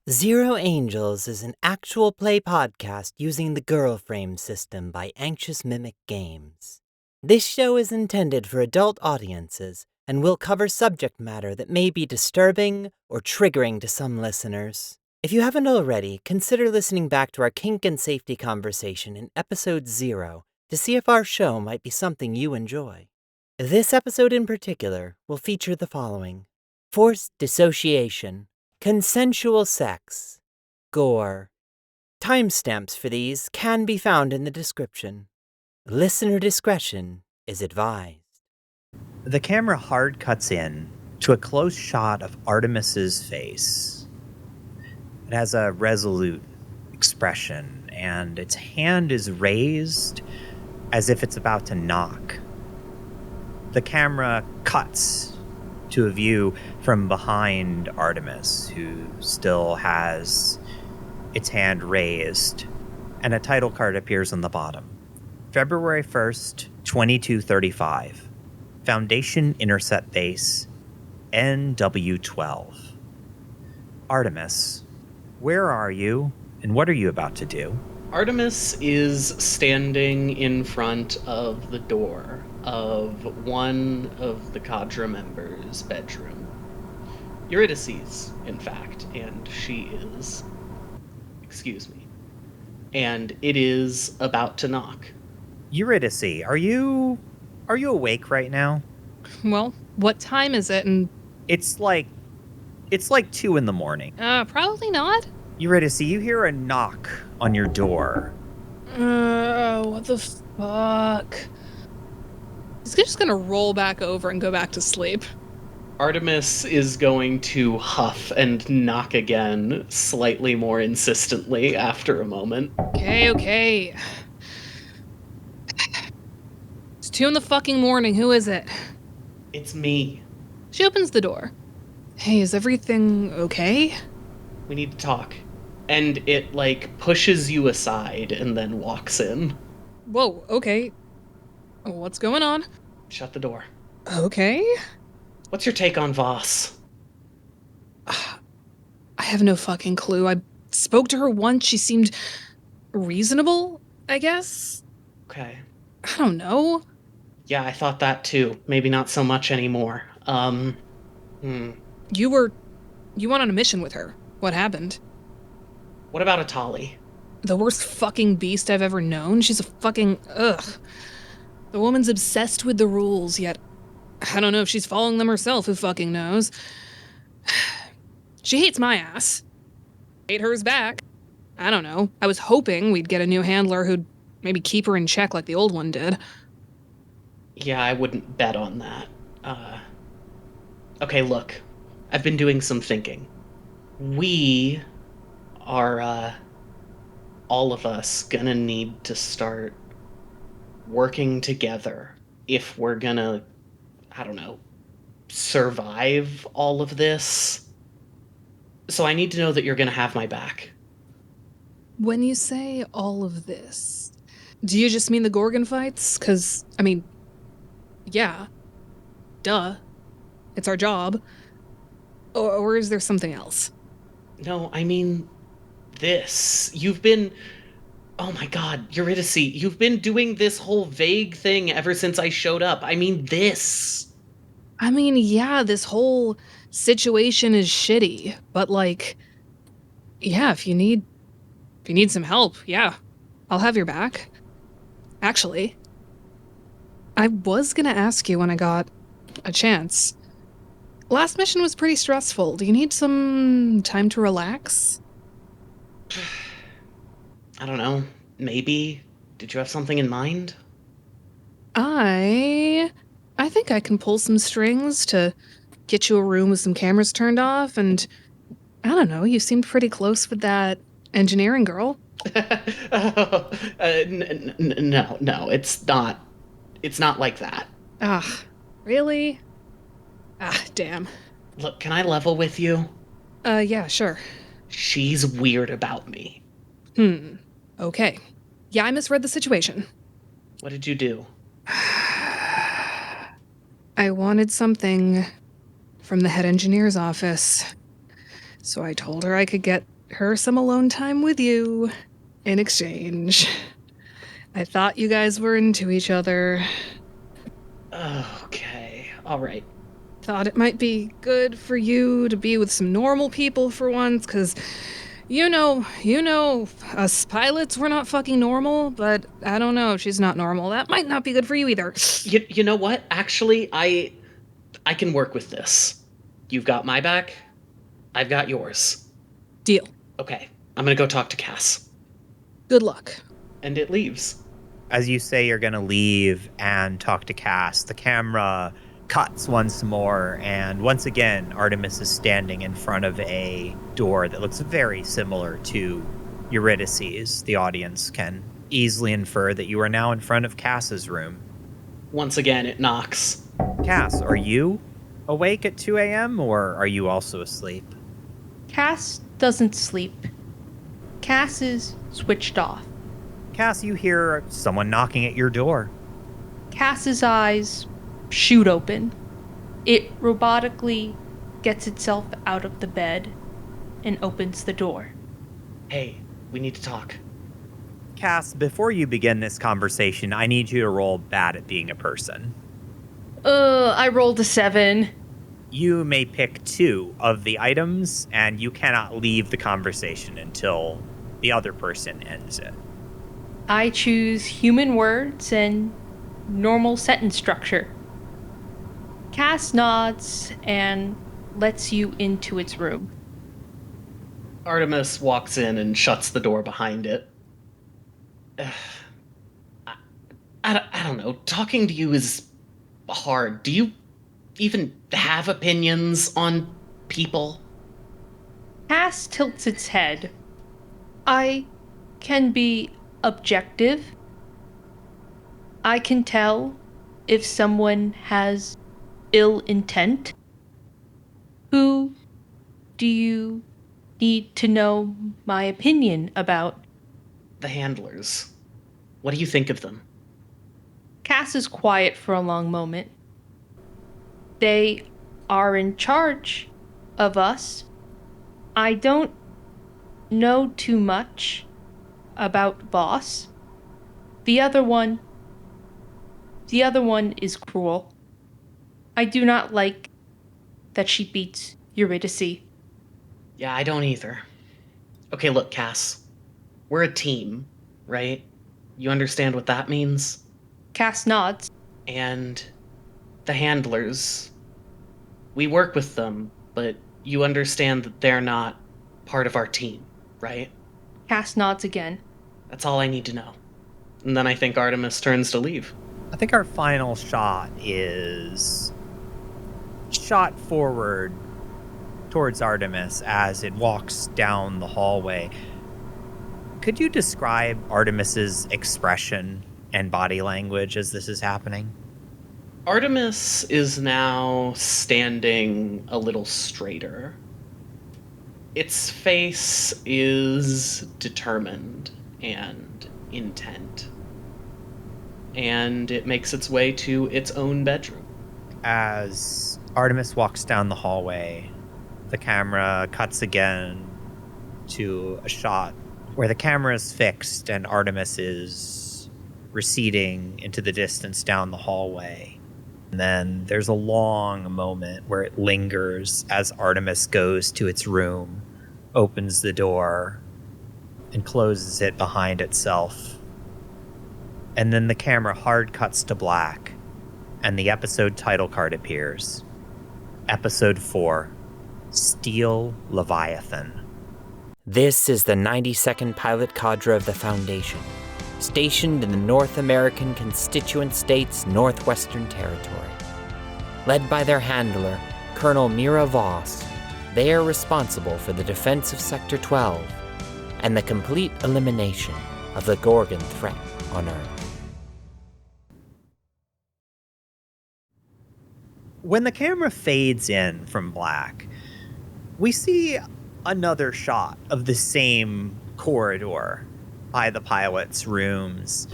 Zero Angels is an actual play podcast using the Girl Frame system by Anxious Mimic Games. This show is intended for adult audiences and will cover subject matter that may be disturbing or triggering to some listeners. If you haven't already, consider listening back to our kink and safety conversation in episode 0 to see if our show might be something you enjoy. This episode in particular will feature the following: forced dissociation, consensual sex, gore. Timestamps for these can be found in the description. Listener discretion is advised. The camera hard cuts in to a close shot of Artemis's face. It has a resolute expression, and its hand is raised as if it's about to knock. The camera cuts to a view from behind Artemis, who still has its hand raised, and a title card appears on the bottom. February 1st, 2235. Foundation Intercept Base, NW12. Artemis, where are you, and what are you about to do? Artemis is standing in front of the door of one of the cadre members' bedroom. Eurydice's, in fact, and she is... Excuse me. And it is about to knock. Eurydice, are you awake right now? Well, what time is it? And It's like 2 in the morning. probably not. Eurydice, you hear a knock on your door. What the fuck? He's just gonna roll back over and go back to sleep. Artemis is going to huff and knock again, slightly more insistently after a moment. Okay. It's 2 in the fucking morning. Who is it? It's me. She opens the door. Hey, is everything okay? We need to talk. And it, pushes you aside and then walks in. Whoa, okay. What's going on? Shut the door. Okay. What's your take on Voss? I have no fucking clue. I spoke to her once. She seemed reasonable, I guess. Okay. I don't know. Yeah, I thought that too. Maybe not so much anymore. You went on a mission with her. What happened? What about Attali? The worst fucking beast I've ever known. She's a fucking... ugh. The woman's obsessed with the rules, yet I don't know if she's following them herself. Who fucking knows? She hates my ass. Hate hers back. I don't know. I was hoping we'd get a new handler who'd maybe keep her in check like the old one did. Yeah, I wouldn't bet on that. Okay, look. I've been doing some thinking. We are, all of us gonna need to start working together if we're gonna, I don't know, survive all of this. So I need to know that you're gonna have my back. When you say all of this, do you just mean the Gorgon fights? 'Cause, I mean, yeah. Duh. It's our job. Or is there something else? No, I mean this. You've been... Oh my god, Eurydice, you've been doing this whole vague thing ever since I showed up. I mean this. I mean, yeah, this whole situation is shitty, but yeah, if you need some help, yeah, I'll have your back. Actually, I was gonna ask you when I got a chance. Last mission was pretty stressful. Do you need some time to relax? I don't know. Maybe. Did you have something in mind? I think I can pull some strings to get you a room with some cameras turned off, and I don't know, you seemed pretty close with that engineering girl. No, it's not. It's not like that. Ah, really? Ah, damn. Look, can I level with you? Yeah, sure. She's weird about me. Okay. Yeah, I misread the situation. What did you do? I wanted something from the head engineer's office, so I told her I could get her some alone time with you in exchange. I thought you guys were into each other. Okay, all right. Thought it might be good for you to be with some normal people for once, because you know, us pilots, we're not fucking normal, but I don't know, she's not normal. That might not be good for you either. You know what? Actually, I can work with this. You've got my back. I've got yours. Deal. Okay, I'm gonna go talk to Cass. Good luck. And it leaves. As you say you're going to leave and talk to Cass, the camera cuts once more, and once again, Artemis is standing in front of a door that looks very similar to Eurydice's. The audience can easily infer that you are now in front of Cass's room. Once again, it knocks. Cass, are you awake at 2 a.m., or are you also asleep? Cass doesn't sleep. Cass is switched off. Cass, you hear someone knocking at your door. Cass's eyes shoot open. It robotically gets itself out of the bed and opens the door. Hey, we need to talk. Cass, before you begin this conversation, I need you to roll bad at being a person. I rolled a 7. You may pick 2 of the items, and you cannot leave the conversation until the other person ends it. I choose human words and normal sentence structure. Cass nods and lets you into its room. Artemis walks in and shuts the door behind it. I don't know. Talking to you is hard. Do you even have opinions on people? Cass tilts its head. I can be objective. I can tell if someone has ill intent. Who do you need to know my opinion about? The handlers. What do you think of them? Cass is quiet for a long moment. They are in charge of us. I don't know too much about Boss. The other one is cruel. I do not like that she beats Eurydice. Yeah, I don't either. Okay, look, Cass. We're a team, right? You understand what that means? Cass nods. And the handlers. We work with them, but you understand that they're not part of our team, right? Cass nods again. That's all I need to know. And then I think Artemis turns to leave. I think our final shot is shot forward towards Artemis as it walks down the hallway. Could you describe Artemis's expression and body language as this is happening? Artemis is now standing a little straighter. Its face is determined and intent. And it makes its way to its own bedroom. As Artemis walks down the hallway, the camera cuts again to a shot where the camera is fixed and Artemis is receding into the distance down the hallway. And then there's a long moment where it lingers as Artemis goes to its room, opens the door, and closes it behind itself. And then the camera hard cuts to black, and the episode title card appears. Episode 4, Steel Leviathan. This is the 92nd Pilot Cadre of the Foundation, stationed in the North American constituent state's Northwestern Territory. Led by their handler, Colonel Mira Voss, they are responsible for the defense of Sector 12 and the complete elimination of the Gorgon threat on Earth. When the camera fades in from black, we see another shot of the same corridor by the pilot's rooms.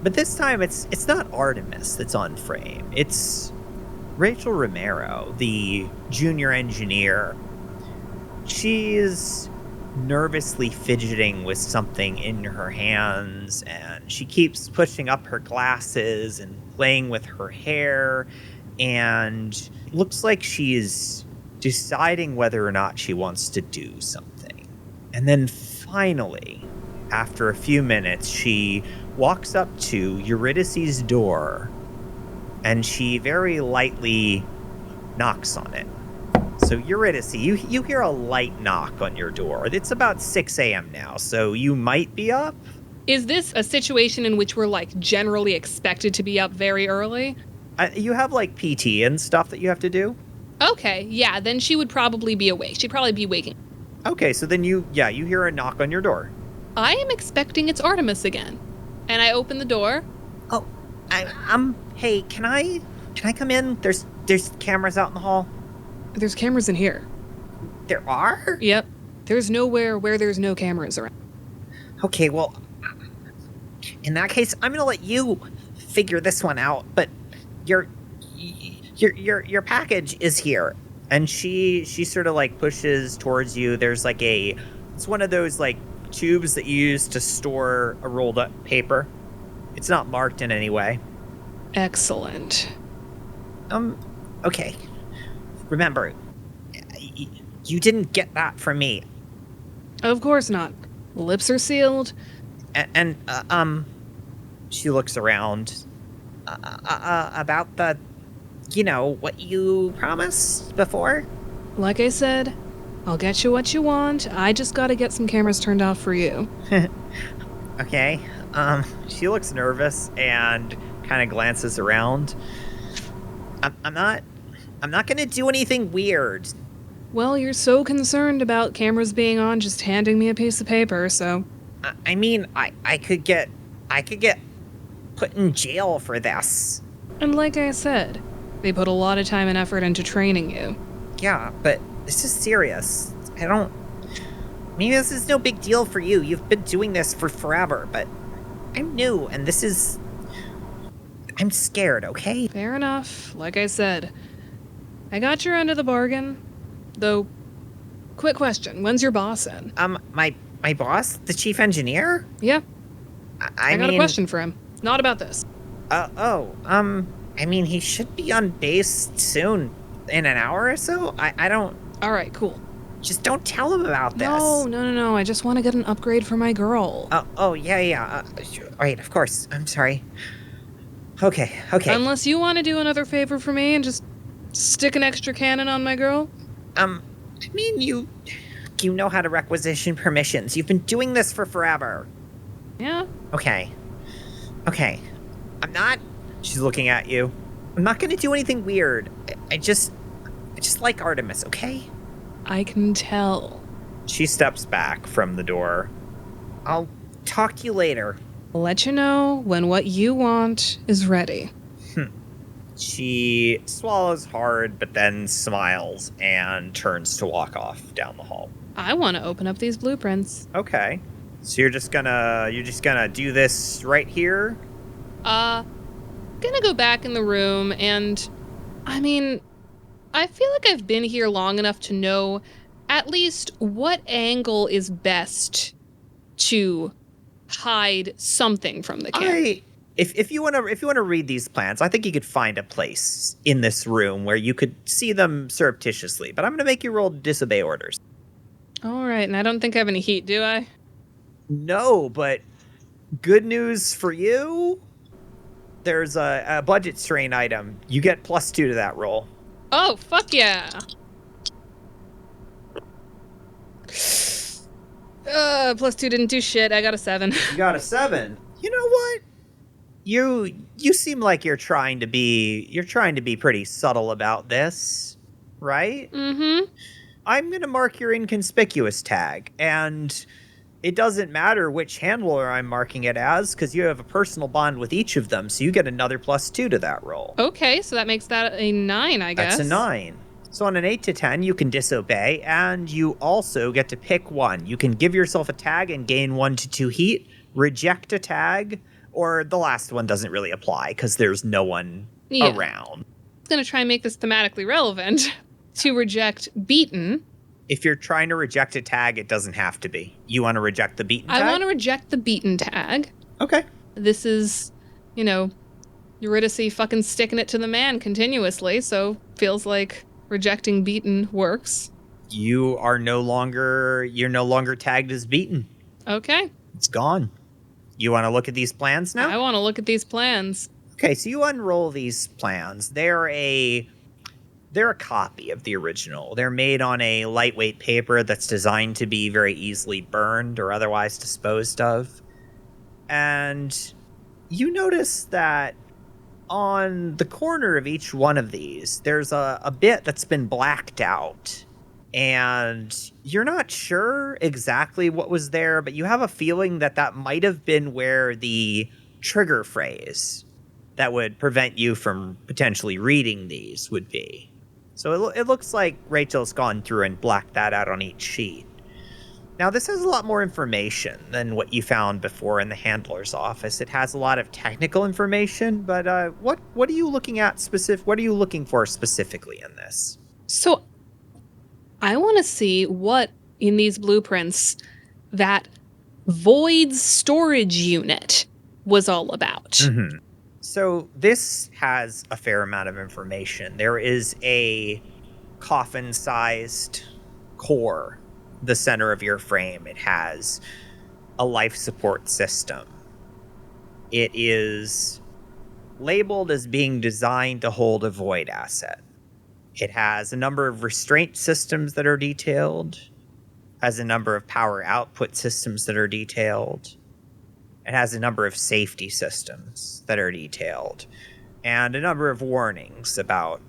But this time it's not Artemis that's on frame. It's Rachel Romero, the junior engineer. She's nervously fidgeting with something in her hands, and she keeps pushing up her glasses and playing with her hair, and it looks like she is deciding whether or not she wants to do something. And then finally, after a few minutes, she walks up to Eurydice's door, and she very lightly knocks on it. So Eurydice, you hear a light knock on your door. It's about 6 a.m. now, so you might be up. Is this a situation in which we're, like, generally expected to be up very early? You have, like, PT and stuff that you have to do? Okay, yeah, then she would probably be awake. She'd probably be waking. Okay, so then you hear a knock on your door. I am expecting it's Artemis again. And I open the door. Oh, hey, can I come in? There's cameras out in the hall. There's cameras in here. There are? Yep. There's nowhere where there's no cameras around. Okay, well, in that case, I'm gonna let you figure this one out, but your package is here. And she sort of like pushes towards you. There's like it's one of those like tubes that you use to store a rolled up paper. It's not marked in any way. Excellent. Okay. Remember, you didn't get that from me. Of course not. Lips are sealed. And she looks around. About the, what you promised before? Like I said, I'll get you what you want. I just gotta get some cameras turned off for you. Okay. She looks nervous and kind of glances around. I'm not gonna do anything weird. Well, you're so concerned about cameras being on just handing me a piece of paper, so... I mean, I could get put in jail for this. And like I said, they put a lot of time and effort into training you. Yeah, but this is serious. Maybe this is no big deal for you. You've been doing this for forever, but I'm new, and I'm scared, okay? Fair enough. Like I said, I got your end of the bargain. Though, quick question, when's your boss in? My boss? The chief engineer? Yeah. I got mean, a question for him. Not about this. I mean, he should be on base soon, in an hour or so? I don't... Alright, cool. Just don't tell him about this. No. I just want to get an upgrade for my girl. Yeah. Right, of course. I'm sorry. Okay. Unless you want to do another favor for me and just stick an extra cannon on my girl? I mean, you know how to requisition permissions. You've been doing this for forever. Yeah? Okay. I'm not... She's looking at you. I'm not gonna do anything weird. I just like Artemis, okay? I can tell. She steps back from the door. I'll talk to you later. I'll let you know when what you want is ready. She swallows hard, but then smiles and turns to walk off down the hall. I want to open up these blueprints. Okay. So you're just gonna do this right here? Gonna go back in the room and, I mean, I feel like I've been here long enough to know at least what angle is best to hide something from the camera. If you want to read these plans, I think you could find a place in this room where you could see them surreptitiously. But I'm going to make you roll to disobey orders. All right, and I don't think I have any heat, do I? No, but good news for you. There's a budget strain item. You get +2 to that roll. Oh, fuck yeah. +2 didn't do shit. I got a 7. You got a 7. You know what? You seem like you're trying to be pretty subtle about this, right? Mm-hmm. I'm going to mark your inconspicuous tag, and it doesn't matter which handler I'm marking it as, because you have a personal bond with each of them, so you get another +2 to that roll. Okay, so that makes that a 9, I guess. That's a 9. So on an 8 to 10, you can disobey, and you also get to pick one. You can give yourself a tag and gain 1 to 2 heat, reject a tag, or the last one doesn't really apply, because there's no one around. I'm going to try and make this thematically relevant. To reject beaten, If you're trying to reject a tag, it doesn't have to be. You want to reject the beaten tag? I want to reject the beaten tag. Okay. This is, Eurydice fucking sticking it to the man continuously, so feels like rejecting beaten works. You're no longer tagged as beaten. Okay. It's gone. You want to look at these plans now? I want to look at these plans. Okay, so you unroll these plans. They're a copy of the original. They're made on a lightweight paper that's designed to be very easily burned or otherwise disposed of. And you notice that on the corner of each one of these, there's a bit that's been blacked out. And you're not sure exactly what was there, but you have a feeling that might have been where the trigger phrase that would prevent you from potentially reading these would be. So it looks like Rachel's gone through and blacked that out on each sheet. Now, this has a lot more information than what you found before in the handler's office. It has a lot of technical information, but what are you looking at what are you looking for specifically in this? So I want to see what in these blueprints that Void's storage unit was all about. Mm-hmm. So this has a fair amount of information. There is a coffin-sized core, the center of your frame. It has a life support system. It is labeled as being designed to hold a Void asset. It has a number of restraint systems that are detailed, has a number of power output systems that are detailed. It has a number of safety systems that are detailed, and a number of warnings about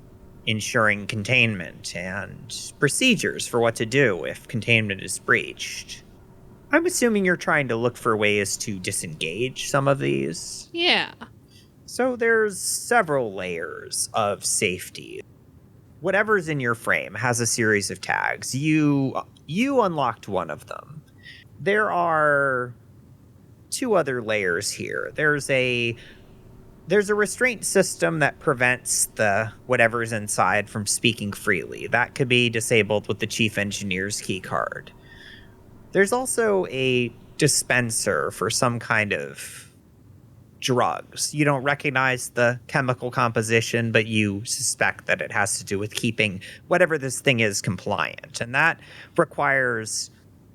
ensuring containment and procedures for what to do if containment is breached. I'm assuming you're trying to look for ways to disengage some of these. Yeah. So there's several layers of safety. Whatever's in your frame has a series of tags. You unlocked one of them. There are two other layers here. There's a restraint system that prevents the whatever's inside from speaking freely. That could be disabled with the chief engineer's key card. There's also a dispenser for some kind of drugs. You don't recognize the chemical composition, but you suspect that it has to do with keeping whatever this thing is compliant. And that requires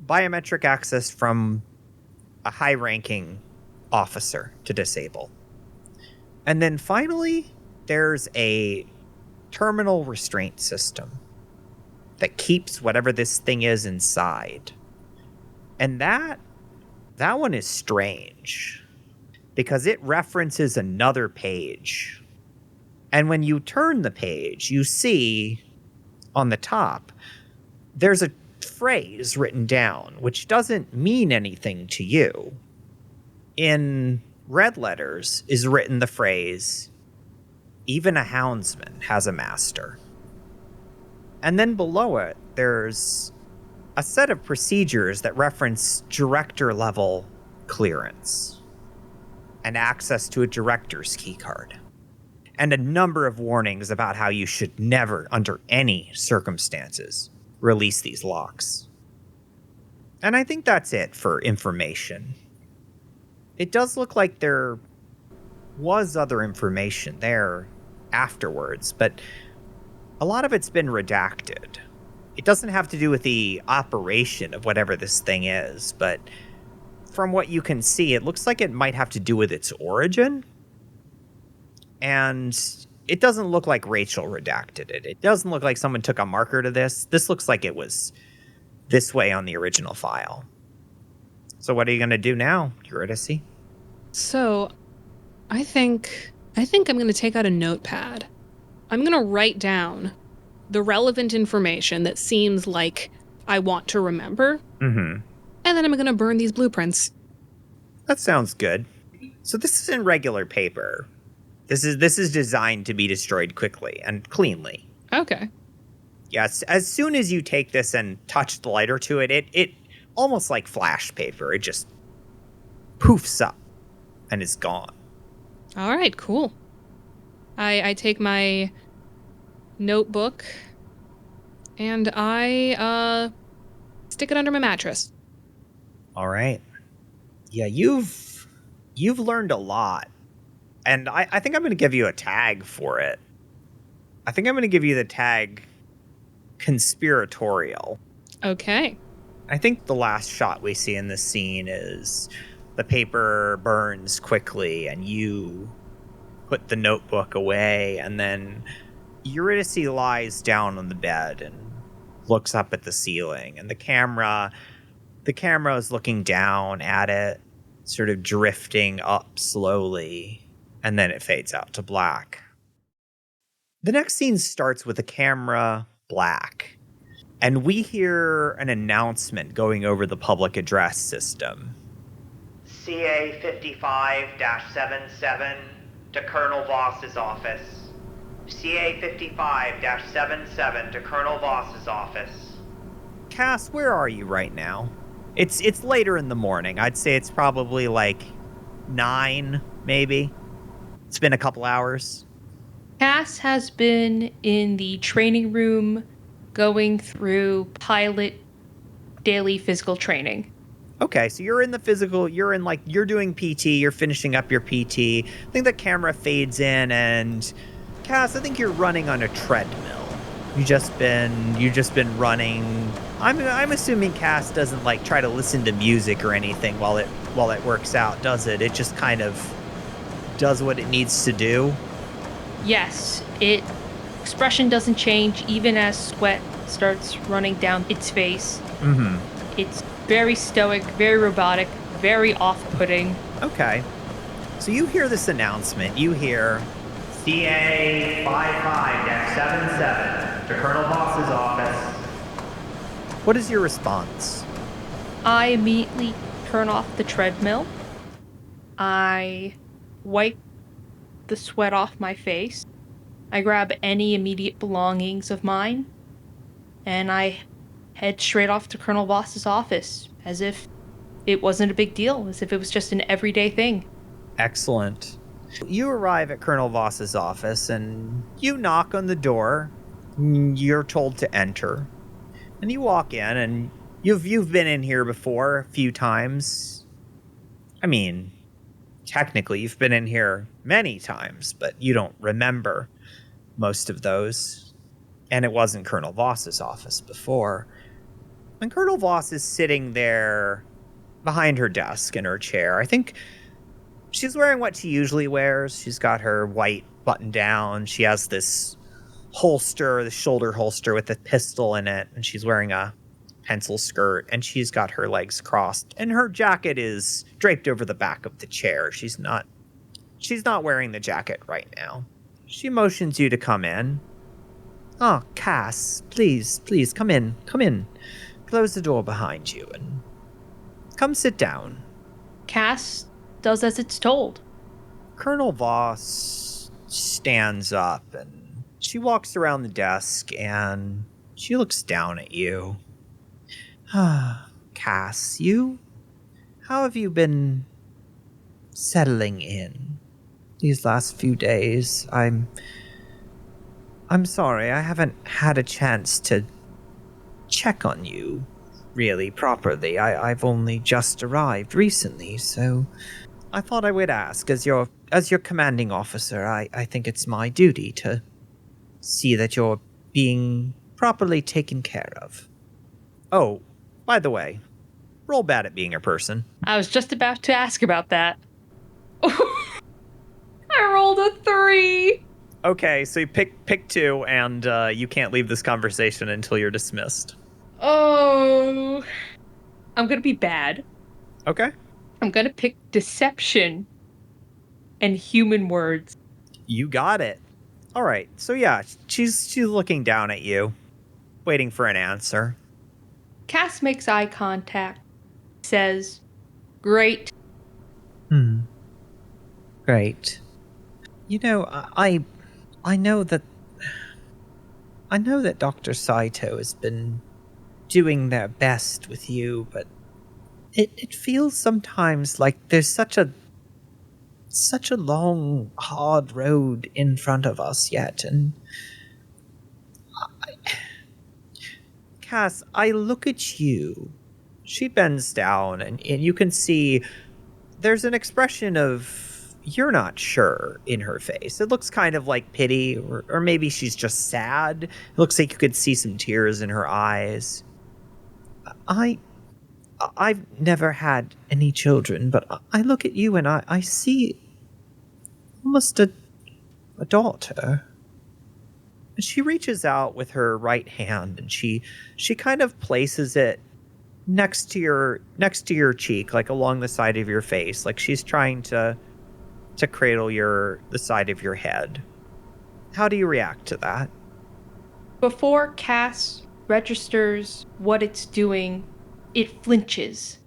biometric access from a high-ranking officer to disable. And then finally, there's a terminal restraint system that keeps whatever this thing is inside. And that one is strange, because it references another page. And when you turn the page, you see on the top, there's a phrase written down, which doesn't mean anything to you. In red letters is written the phrase, "Even a houndsman has a master." And then below it, there's a set of procedures that reference director-level clearance and access to a director's keycard, and a number of warnings about how you should never, under any circumstances, release these locks. And I think that's it for information. It does look like there was other information there afterwards, but a lot of it's been redacted. It doesn't have to do with the operation of whatever this thing is, but from what you can see, it looks like it might have to do with its origin. And it doesn't look like Rachel redacted it. It doesn't look like someone took a marker to this. This looks like it was this way on the original file. So what are you going to do now, Eurydice? So, I think I'm going to take out a notepad. I'm going to write down the relevant information that seems like I want to remember. Mm-hmm. And then I'm going to burn these blueprints. That sounds good. So this is in regular paper. This is designed to be destroyed quickly and cleanly. Okay. Yes, as soon as you take this and touch the lighter to it, it almost like flash paper. It just poofs up and is gone. All right, cool. I take my notebook And I stick it under my mattress. All right. Yeah, you've learned a lot. And I think I'm going to give you a tag for it. I think I'm going to give you the tag conspiratorial. Okay. I think the last shot we see in this scene is the paper burns quickly and you put the notebook away, and then Eurydice lies down on the bed and looks up at the ceiling, and the camera is looking down at it, sort of drifting up slowly, and then it fades out to black. The next scene starts with the camera black, and we hear an announcement going over the public address system. CA 55-77 to Colonel Voss's office. CA 55-77 to Colonel Voss's office. Cass, where are you right now? It's later in the morning. I'd say it's probably like 9, maybe. It's been a couple hours. Cass has been in the training room going through pilot daily physical training. Okay, so you're in the physical, you're doing PT, you're finishing up your PT. I think the camera fades in, and Cass, I think you're running on a treadmill. You just been running. I'm assuming Cass doesn't try to listen to music or anything while it works out, does it? It just kind of does what it needs to do. Yes, expression doesn't change even as sweat starts running down its face. Mm-hmm. It's very stoic, very robotic, very off-putting. Okay. So you hear this announcement. You hear CA 55-77 to Colonel Voss's office. What is your response? I immediately turn off the treadmill. I wipe the sweat off my face. I grab any immediate belongings of mine, and I head straight off to Colonel Voss's office, as if it wasn't a big deal, as if it was just an everyday thing. Excellent. You arrive at Colonel Voss's office, and you knock on the door. You're told to enter. And you walk in, and you've been in here before a few times. I mean, technically, you've been in here many times, but you don't remember most of those. And it wasn't Colonel Voss's office before. And Colonel Voss is sitting there behind her desk in her chair. I think she's wearing what she usually wears. She's got her white button down. She has this holster, the shoulder holster with a pistol in it, and she's wearing a pencil skirt, and she's got her legs crossed, and her jacket is draped over the back of the chair. She's not wearing the jacket right now. She motions you to come in. Oh, Cass, please, come in. Close the door behind you and come sit down. Cass does as it's told. Colonel Voss stands up and she walks around the desk and she looks down at you. Cass, how have you been settling in these last few days? I'm sorry, I haven't had a chance to check on you really properly. I've only just arrived recently, so I thought I would ask. As your commanding officer, I think it's my duty to see that you're being properly taken care of. Oh, by the way, roll bad at being a person. I was just about to ask about that. I rolled a 3. Okay, so you pick 2, and you can't leave this conversation until you're dismissed. Oh. I'm gonna be bad. Okay. I'm gonna pick deception and human words. You got it. All right, so yeah, she's looking down at you, waiting for an answer. Cass makes eye contact, says, "Great." Great. You know, I know that Dr. Saito has been doing their best with you, but it feels sometimes like there's such a long, hard road in front of us yet, and Cass, I look at you. She bends down, and you can see there's an expression of you're not sure in her face. It looks kind of like pity, or maybe she's just sad. It looks like you could see some tears in her eyes. I've never had any children, but I look at you and I see almost a daughter. And she reaches out with her right hand and she kind of places it next to your cheek, like along the side of your face, like she's trying to cradle the side of your head. How do you react to that? Before Cass registers what it's doing, it flinches.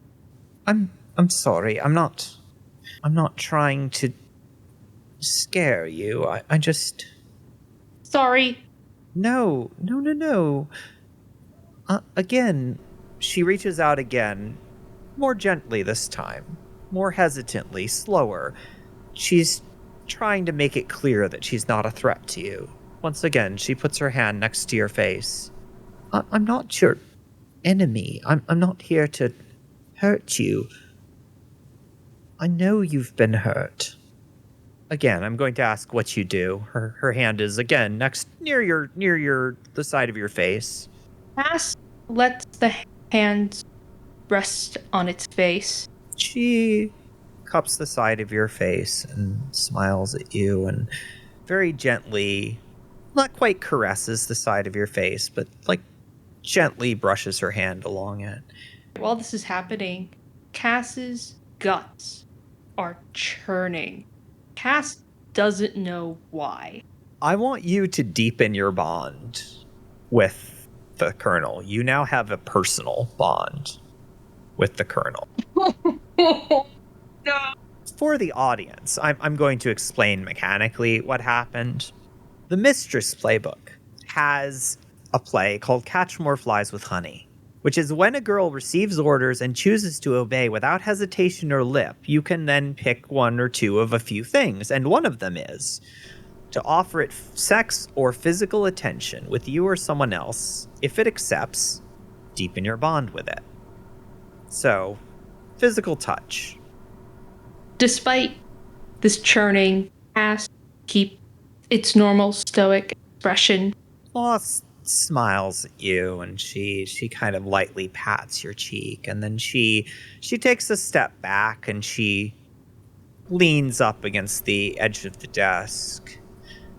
I'm sorry. I'm not trying to scare you. I just... Sorry. No. Again, she reaches out again, more gently this time, more hesitantly, slower. She's trying to make it clear that she's not a threat to you. Once again, she puts her hand next to your face. I'm not your enemy. I'm not here to hurt you. I know you've been hurt. Again, I'm going to ask what you do. Her hand is again near the side of your face. Cass lets the hand rest on its face. She cups the side of your face and smiles at you and very gently, not quite caresses the side of your face, but like gently brushes her hand along it. While this is happening, Cass's guts are churning. Cass doesn't know why. I want you to deepen your bond with the Colonel. You now have a personal bond with the Colonel. No. For the audience, I'm going to explain mechanically what happened. The Mistress Playbook has a play called Catch More Flies with Honey, which is when a girl receives orders and chooses to obey without hesitation or lip, you can then pick one or two of a few things, and one of them is to offer it sex or physical attention with you or someone else. If it accepts, deepen your bond with it. So, physical touch. Despite this churning, Cass keeps its normal stoic expression. Lost smiles at you and she kind of lightly pats your cheek, and then she takes a step back and she leans up against the edge of the desk.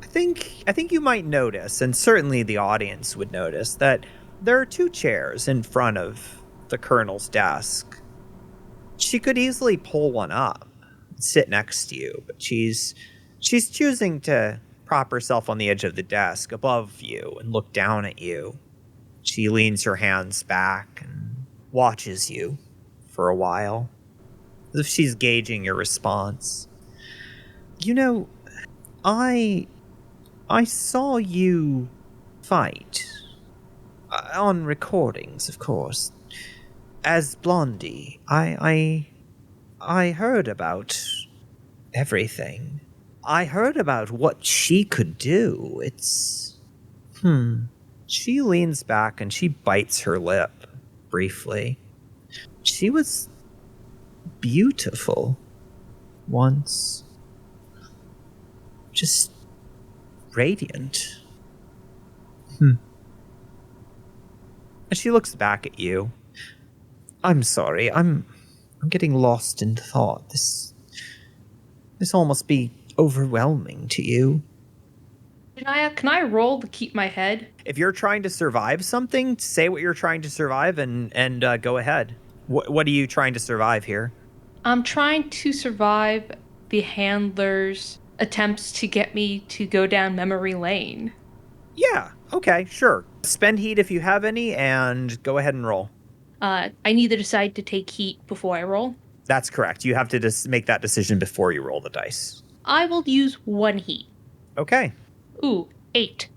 I think you might notice, and certainly the audience would notice, that there are two chairs in front of the Colonel's desk. She could easily pull one up and sit next to you, but she's choosing to prop herself on the edge of the desk above you and look down at you. She leans her hands back and watches you for a while, as if she's gauging your response. You know, I saw you fight on recordings, of course, as Blondie. I heard about everything. I heard about what she could do. It's... She leans back and she bites her lip briefly. She was beautiful once. Just radiant. And she looks back at you. I'm sorry. I'm getting lost in thought. This all must be overwhelming to you. Jonaya, can I roll to keep my head? If you're trying to survive something, say what you're trying to survive and go ahead. What are you trying to survive here? I'm trying to survive the handler's attempts to get me to go down memory lane. Yeah, okay, sure. Spend heat if you have any, and go ahead and roll. I need to decide to take heat before I roll. That's correct. You have to just make that decision before you roll the dice. I will use 1 heat. Okay. Ooh, 8.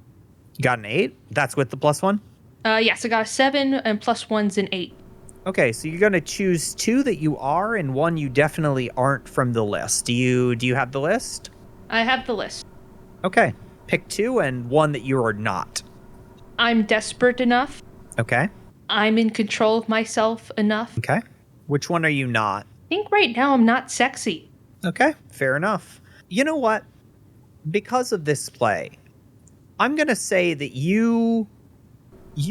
You got an 8? That's with the +1? Yes, I got a 7 and +1's an 8. Okay, so you're going to choose 2 that you are and 1 you definitely aren't from the list. Do you have the list? I have the list. Okay. Pick 2 and 1 that you are not. I'm desperate enough Okay. I'm in control of myself enough. Okay. Which one are you not? I think right now I'm not sexy. Okay, fair enough. You know what? Because of this play, I'm going to say that you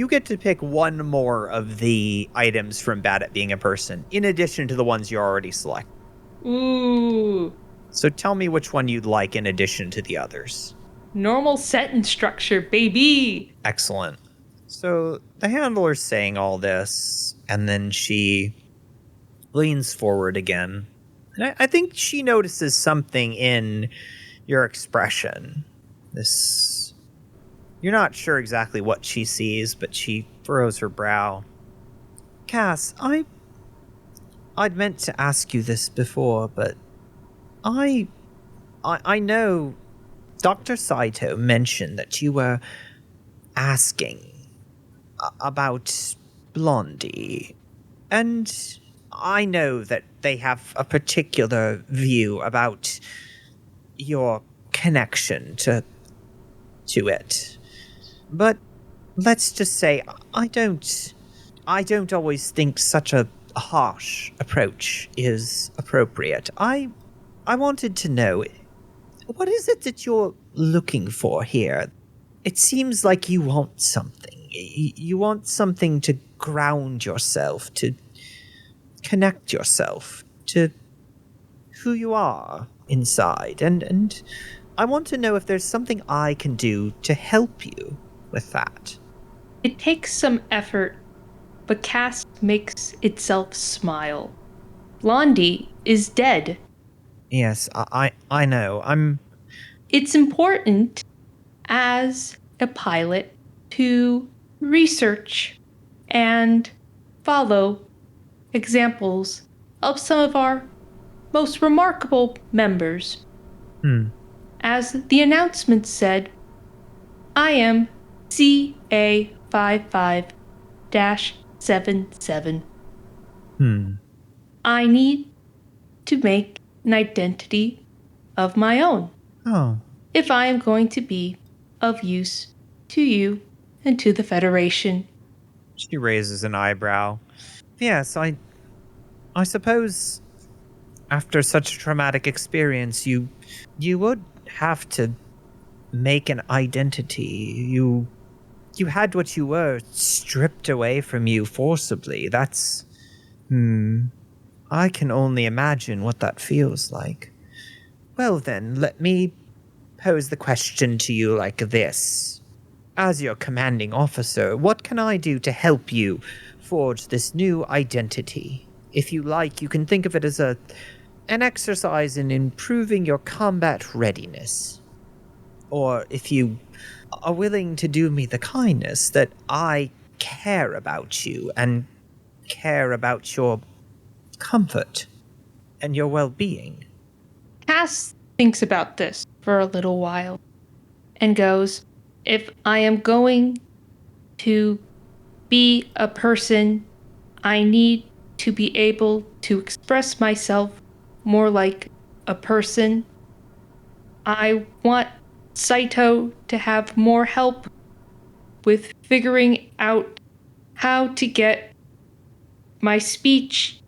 get to pick one more of the items from Bad at Being a Person, in addition to the ones you already select. Ooh. So tell me which one you'd like in addition to the others. Normal sentence structure, baby. Excellent. So the handler's saying all this, and then she leans forward again. And I think she notices something in your expression. You're not sure exactly what she sees, but she furrows her brow. Cass, I'd meant to ask you this before, but I know Dr. Saito mentioned that you were asking about Blondie, and I know that they have a particular view about your connection to it. But let's just say I don't always think such a harsh approach is appropriate. I wanted to know, what is it that you're looking for here? It seems like you want something. You want something to ground yourself, to connect yourself to who you are inside. And I want to know if there's something I can do to help you with that. It takes some effort, but Cass makes itself smile. Blondie is dead. Yes, I know. It's important as a pilot to research and follow examples of some of our most remarkable members. As the announcement said, I am CA55-77. I need to make an identity of my own. Oh. If I am going to be of use to you and to the Federation. She raises an eyebrow. Yes, I suppose after such a traumatic experience, you would have to make an identity. You had what you were stripped away from you forcibly. That's... I can only imagine what that feels like. Well then, let me pose the question to you like this. As your commanding officer, what can I do to help you forge this new identity? If you like, you can think of it as an exercise in improving your combat readiness. Or if you are willing to do me the kindness that I care about you and care about your comfort and your well-being. Cass thinks about this for a little while and goes, if I am going to be a person, I need to be able to express myself more like a person. I want Saito to have more help with figuring out how to get my speech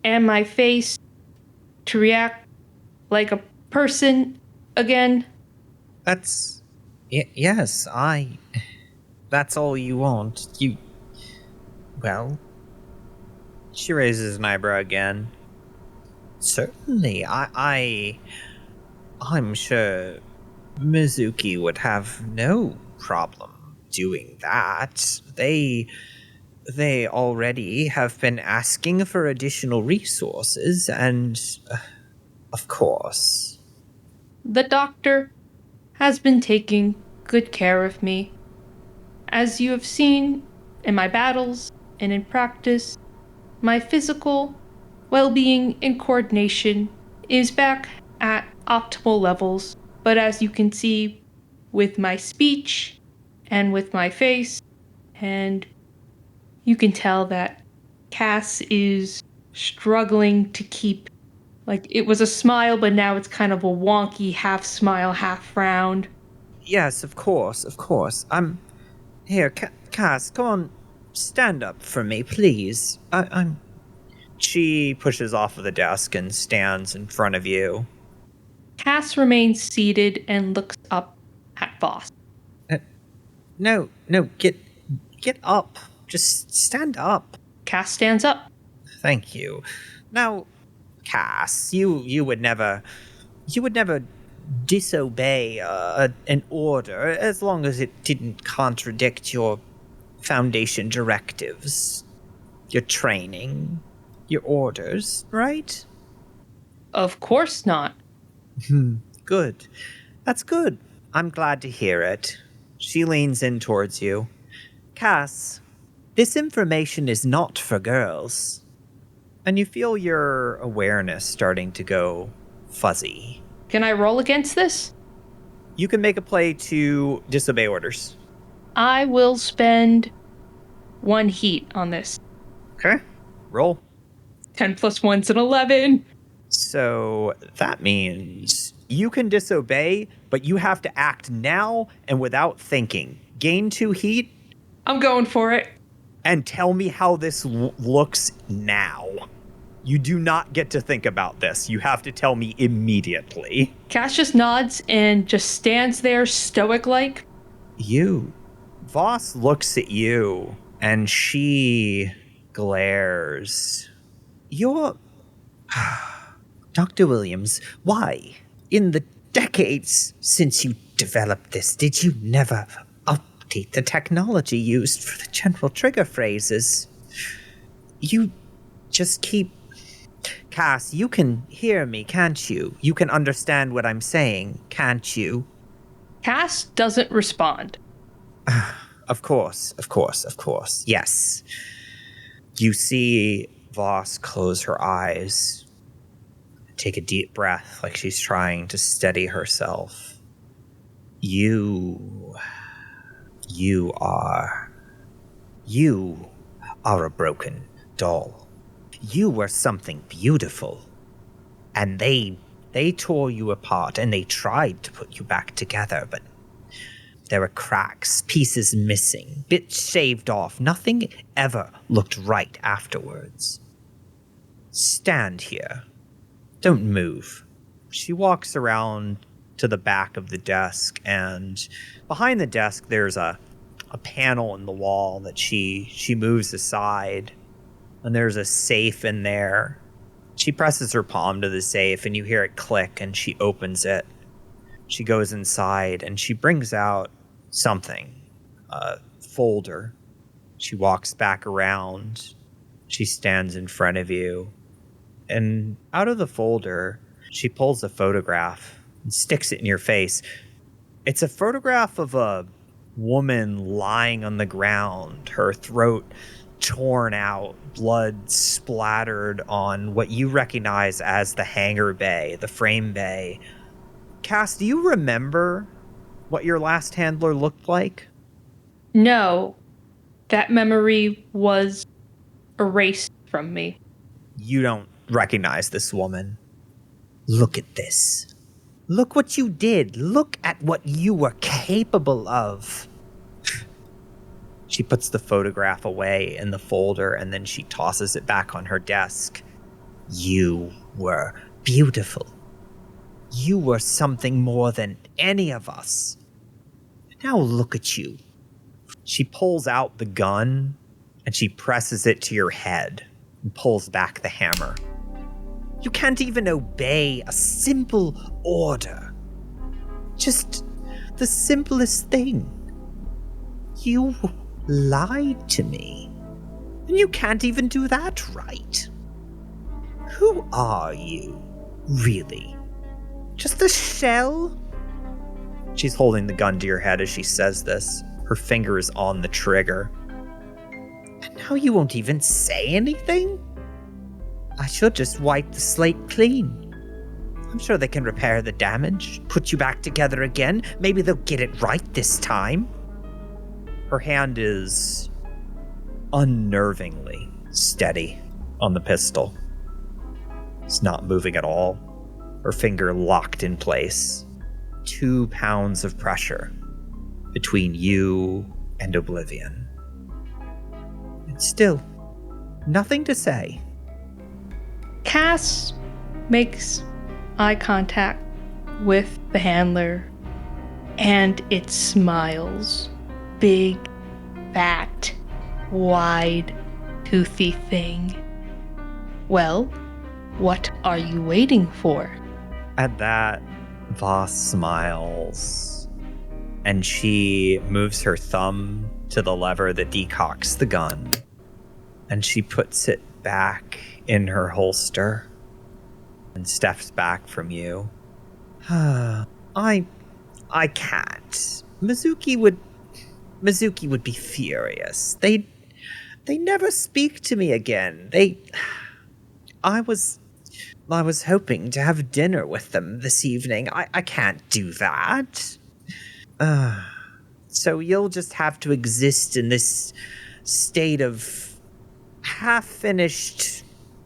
and my face to react like a person again. That's... yes, that's all you want. Well... She raises an eyebrow again. Certainly, I'm sure Mizuki would have no problem doing that. They already have been asking for additional resources, and of course. The doctor has been taking good care of me. As you have seen in my battles and in practice, my physical well-being and coordination is back at optimal levels, but as you can see with my speech and with my face, and you can tell that Cass is struggling to keep, like, it was a smile, but now it's kind of a wonky half smile, half frown. Yes, of course. Here, Cass, come on. stand up for me, please. I'm... She pushes off of the desk and stands in front of you. Cass remains seated and looks up at Voss. No, get up. Just stand up. Cass stands up. Thank you. Now, Cass, you would never disobey an order as long as it didn't contradict your Foundation directives, your training, your orders, right? Of course not. Good. That's good. I'm glad to hear it. She leans in towards you. Cass, this information is not for girls. And you feel your awareness starting to go fuzzy. Can I roll against this? You can make a play to disobey orders. I will spend 1 heat on this. Okay. Roll. 10 plus 1's an 11. So that means you can disobey, but you have to act now and without thinking. Gain 2 heat. I'm going for it. And tell me how this looks now. You do not get to think about this. You have to tell me immediately. Cass just nods and just stands there stoic-like. Voss looks at you, and she glares. You're... Dr. Williams, why, in the decades since you developed this, did you never update the technology used for the general trigger phrases? You just keep... Cass, you can hear me, can't you? You can understand what I'm saying, can't you? Cass doesn't respond. Of course. Yes. You see Voss close her eyes, take a deep breath like she's trying to steady herself. You are a broken doll. You were something beautiful. And they tore you apart and they tried to put you back together, but there were cracks, pieces missing, bits shaved off. Nothing ever looked right afterwards. Stand here. Don't move. She walks around to the back of the desk, and behind the desk there's a panel in the wall that she moves aside, and there's a safe in there. She presses her palm to the safe, and you hear it click, and she opens it. She goes inside, and she brings out something, a folder. She walks back around. She stands in front of you. And out of the folder, she pulls a photograph and sticks it in your face. It's a photograph of a woman lying on the ground, her throat torn out, blood splattered on what you recognize as the hangar bay, the frame bay. Cass, do you remember what your last handler looked like? No. That memory was erased from me. You don't recognize this woman. Look at this. Look what you did. Look at what you were capable of. She puts the photograph away in the folder and then she tosses it back on her desk. You were beautiful. You were something more than any of us. Now look at you. She pulls out the gun and she presses it to your head and pulls back the hammer. You can't even obey a simple order. Just the simplest thing. You lied to me. And you can't even do that right. Who are you, really? Just a shell? She's holding the gun to your head as she says this. Her finger is on the trigger. And now you won't even say anything? I should just wipe the slate clean. I'm sure they can repair the damage, put you back together again. Maybe they'll get it right this time. Her hand is unnervingly steady on the pistol. It's not moving at all. Her finger locked in place. 2 pounds of pressure between you and oblivion. Still, nothing to say. Cass makes eye contact with the handler, and it smiles. Big, fat, wide, toothy thing. Well, what are you waiting for? At that, Voss smiles, and she moves her thumb to the lever that decocks the gun, and she puts it back in her holster and steps back from you. I can't. Mizuki would be furious. They never speak to me again. I was hoping to have dinner with them this evening. I can't do that. So you'll just have to exist in this state of half-finished...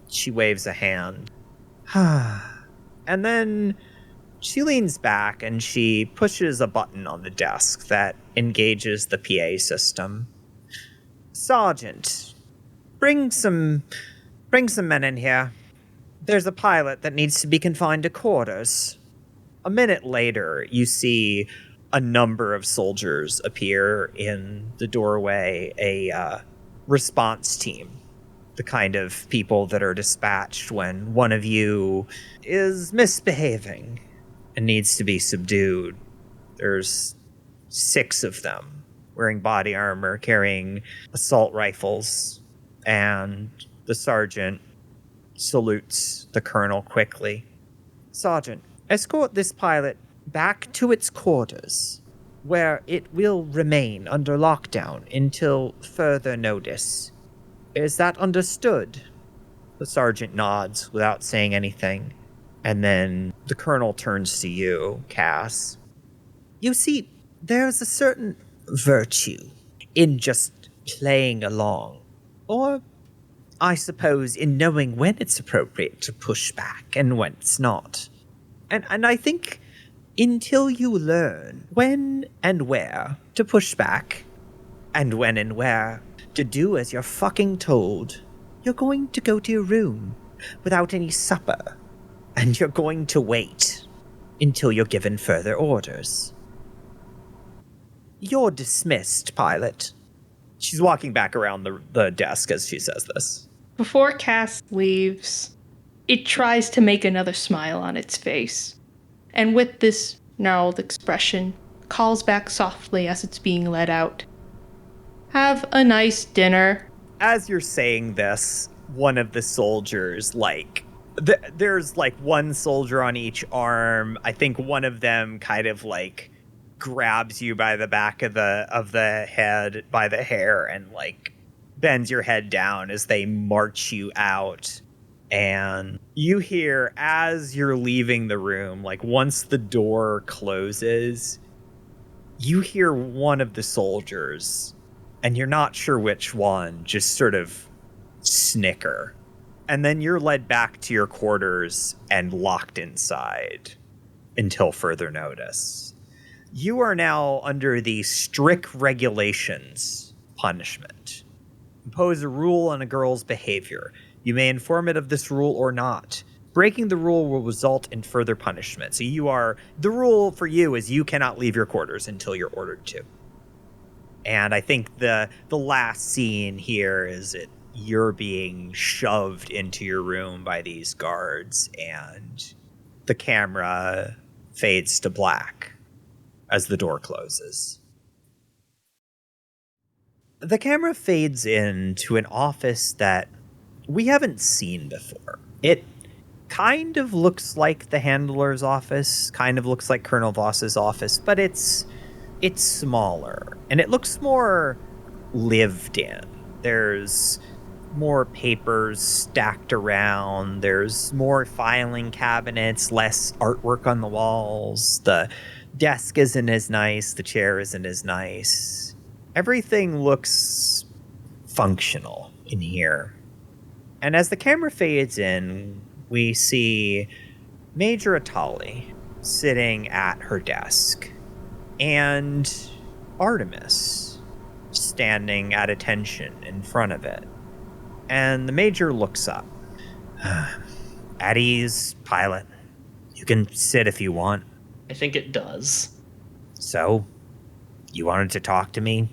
She waves a hand. And then she leans back and she pushes a button on the desk that engages the PA system. Sergeant, bring some men in here. There's a pilot that needs to be confined to quarters. A minute later, you see a number of soldiers appear in the doorway, a response team. The kind of people that are dispatched when one of you is misbehaving and needs to be subdued. There's 6 of them wearing body armor, carrying assault rifles, and the sergeant salutes the colonel quickly. Sergeant, escort this pilot back to its quarters, where it will remain under lockdown until further notice. Is that understood? The sergeant nods without saying anything, and then the colonel turns to you, Cass. You see, there's a certain virtue in just playing along, or I suppose in knowing when it's appropriate to push back and when it's not. And I think until you learn when and where to push back, and when and where to do as you're fucking told, you're going to go to your room without any supper, and you're going to wait until you're given further orders. You're dismissed, pilot. She's walking back around the desk as she says this. Before Cass leaves, it tries to make another smile on its face, and with this gnarled expression, calls back softly as it's being let out. Have a nice dinner. As you're saying this, one of the soldiers, there's one soldier on each arm. I think one of them kind of grabs you by the back of the head, by the hair, and bends your head down as they march you out. And you hear, as you're leaving the room, once the door closes, you hear one of the soldiers, and you're not sure which one, just sort of snicker. And then you're led back to your quarters and locked inside until further notice. You are now under the strict regulations punishment. Impose a rule on a girl's behavior. You may inform it of this rule or not. Breaking the rule will result in further punishment. So the rule for you is you cannot leave your quarters until you're ordered to. And I think the last scene here is that you're being shoved into your room by these guards, and the camera fades to black as the door closes. The camera fades into an office that we haven't seen before. It kind of looks like the handler's office, kind of looks like Colonel Voss's office, but it's smaller, and it looks more lived in. There's more papers stacked around, there's more filing cabinets, less artwork on the walls, the desk isn't as nice, the chair isn't as nice. Everything looks functional in here. And as the camera fades in, we see Major Attali sitting at her desk, and Artemis standing at attention in front of it. And the Major looks up. At ease, pilot. You can sit if you want. I think it does. So, you wanted to talk to me?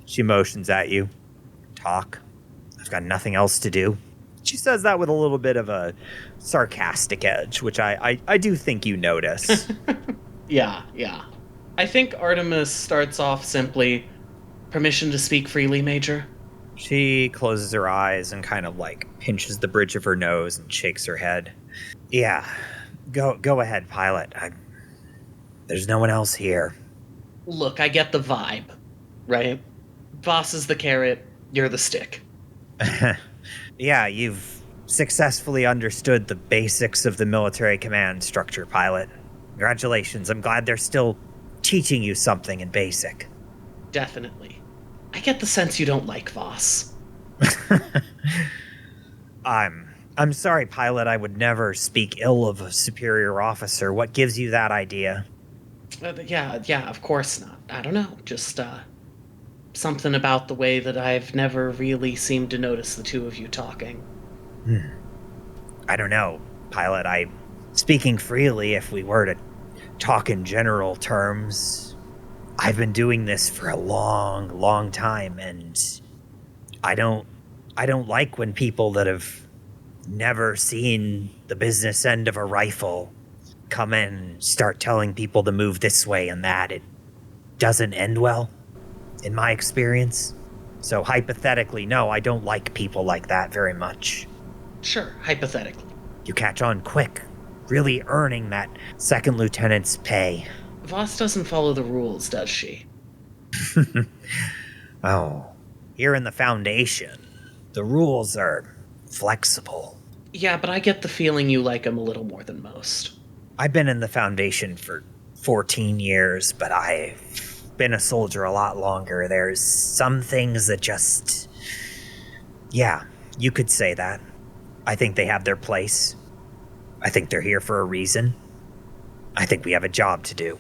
She motions at you. Talk. I've got nothing else to do. She says that with a little bit of a sarcastic edge, which I do think you notice. Yeah. I think Artemis starts off simply, permission to speak freely, Major? She closes her eyes and kind of like pinches the bridge of her nose and shakes her head. Yeah, go ahead, pilot. There's no one else here. Look, I get the vibe, right? Voss is the carrot, you're the stick. Yeah, you've successfully understood the basics of the military command structure, pilot. Congratulations, I'm glad they're still teaching you something in basic. Definitely. I get the sense you don't like Voss. I'm sorry, pilot, I would never speak ill of a superior officer. What gives you that idea? Yeah, of course not. I don't know, just, something about the way that I've never really seemed to notice the two of you talking. I don't know, pilot. Speaking freely, if we were to talk in general terms, I've been doing this for a long, long time, and I don't like when people that have never seen the business end of a rifle come in and start telling people to move this way and that. It doesn't end well, in my experience. So hypothetically, no, I don't like people like that very much. Sure, hypothetically. You catch on quick, really earning that second lieutenant's pay. Voss doesn't follow the rules, does she? Oh, here in the Foundation, the rules are flexible. Yeah, but I get the feeling you like him a little more than most. I've been in the Foundation for 14 years, but I've been a soldier a lot longer. There's some things that just... Yeah, you could say that. I think they have their place. I think they're here for a reason. I think we have a job to do.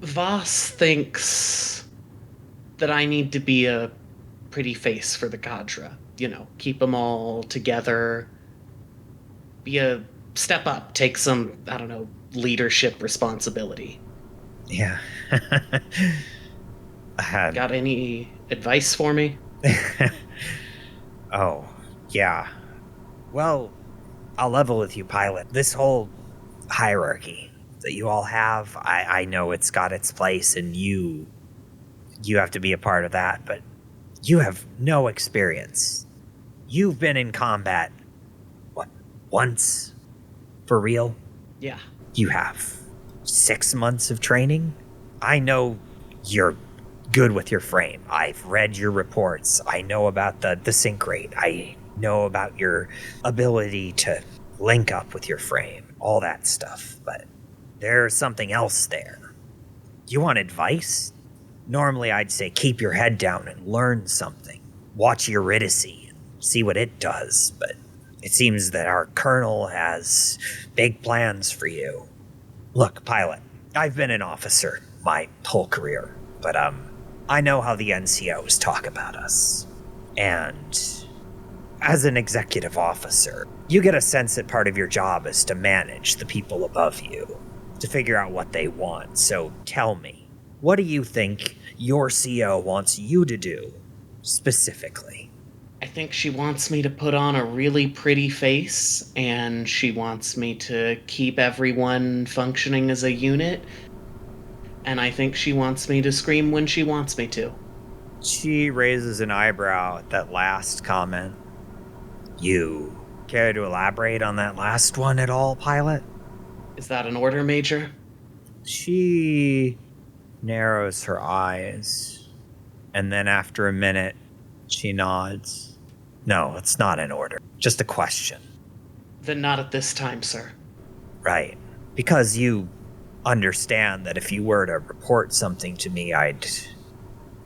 Voss thinks that I need to be a pretty face for the cadre. You know, keep them all together. Be a step up, take some, I don't know, leadership responsibility. Yeah. Got any advice for me? Oh, yeah. Well, I'll level with you, pilot. This whole hierarchy that you all have, I know it's got its place, and you have to be a part of that, but you have no experience. You've been in combat, what, once? For real? Yeah. You have 6 months of training? I know you're good with your frame. I've read your reports. I know about the sync rate. I know about your ability to link up with your frame. All that stuff. But there's something else there. You want advice? Normally I'd say keep your head down and learn something. Watch Eurydice and see what it does. But it seems that our colonel has big plans for you. Look, pilot, I've been an officer my whole career, but I know how the NCOs talk about us. And as an executive officer, you get a sense that part of your job is to manage the people above you, to figure out what they want. So tell me, what do you think your CO wants you to do specifically? I think she wants me to put on a really pretty face, and she wants me to keep everyone functioning as a unit, and I think she wants me to scream when she wants me to. She raises an eyebrow at that last comment. You care to elaborate on that last one at all, pilot? Is that an order, Major? She narrows her eyes, and then after a minute, she nods. No, it's not an order. Just a question. Then not at this time, sir. Right. Because you understand that if you were to report something to me, I'd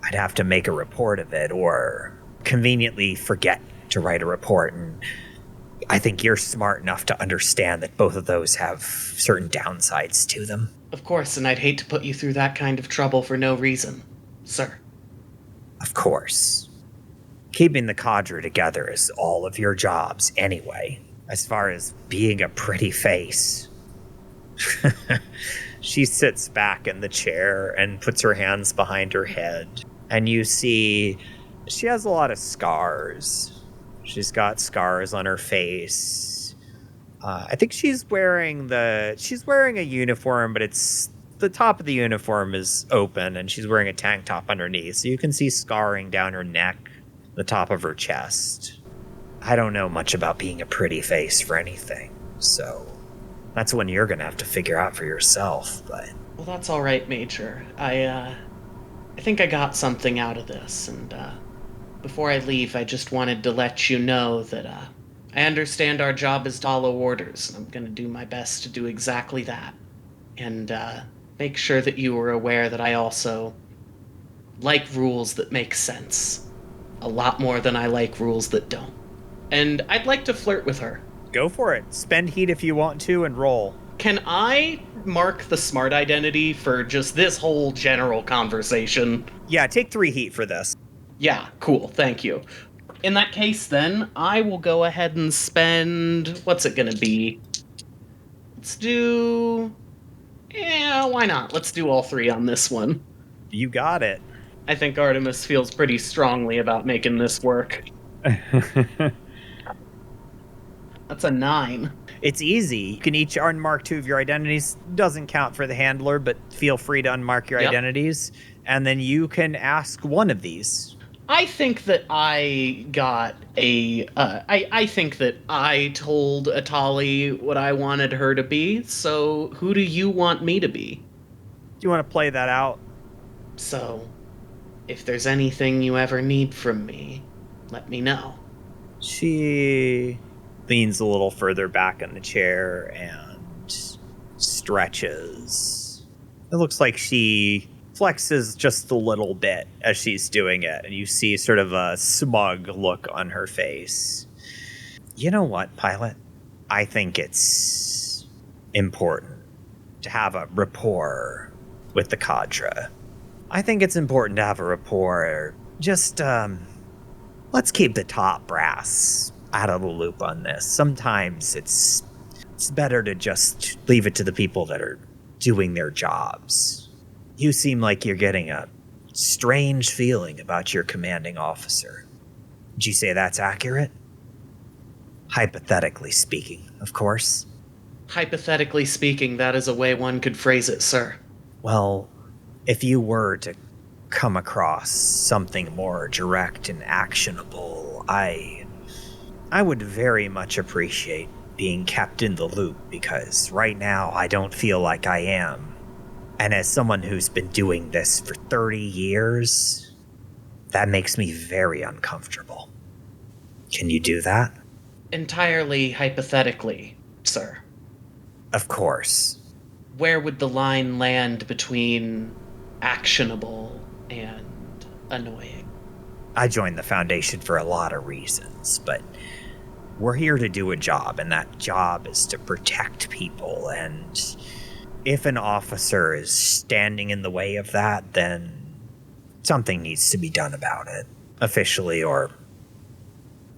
have to make a report of it or conveniently forget to write a report. And I think you're smart enough to understand that both of those have certain downsides to them. Of course, and I'd hate to put you through that kind of trouble for no reason, sir. Of course. Keeping the cadre together is all of your jobs anyway. As far as being a pretty face. She sits back in the chair and puts her hands behind her head. And you see she has a lot of scars. She's got scars on her face. I think she's wearing a uniform, but it's the top of the uniform is open and she's wearing a tank top underneath. So you can see scarring down her neck, the top of her chest. I don't know much about being a pretty face for anything, so that's one you're gonna have to figure out for yourself, but... Well, that's all right, Major. I think I got something out of this, and before I leave, I just wanted to let you know that I understand our job is to follow orders, and I'm gonna do my best to do exactly that. And make sure that you are aware that I also like rules that make sense. A lot more than I like rules that don't. And I'd like to flirt with her. Go for it. Spend heat if you want to and roll. Can I mark the smart identity for just this whole general conversation? Yeah, take 3 heat for this. Yeah, cool, thank you. In that case, then, I will go ahead and spend... What's it gonna be? Let's do... Yeah, why not? Let's do all 3 on this one. You got it. I think Artemis feels pretty strongly about making this work. That's a 9. It's easy. You can each unmark 2 of your identities. Doesn't count for the handler, but feel free to unmark your identities. And then you can ask one of these. I think that I got a... I think that I told Attali what I wanted her to be, so who do you want me to be? Do you want to play that out? So, if there's anything you ever need from me, let me know. She leans a little further back in the chair and stretches. It looks like she flexes just a little bit as she's doing it, and you see sort of a smug look on her face. You know what, Pilot? I think it's important to have a rapport with the cadre. I think it's important to have a rapport. Just, let's keep the top brass out of the loop on this. Sometimes it's better to just leave it to the people that are doing their jobs. You seem like you're getting a strange feeling about your commanding officer. Would you say that's accurate? Hypothetically speaking, of course. Hypothetically speaking, that is a way one could phrase it, sir. Well, if you were to come across something more direct and actionable, I would very much appreciate being kept in the loop, because right now I don't feel like I am. And as someone who's been doing this for 30 years, that makes me very uncomfortable. Can you do that? Entirely hypothetically, sir. Of course. Where would the line land between actionable and annoying? I joined the Foundation for a lot of reasons, but we're here to do a job, and that job is to protect people, and if an officer is standing in the way of that, then something needs to be done about it, officially or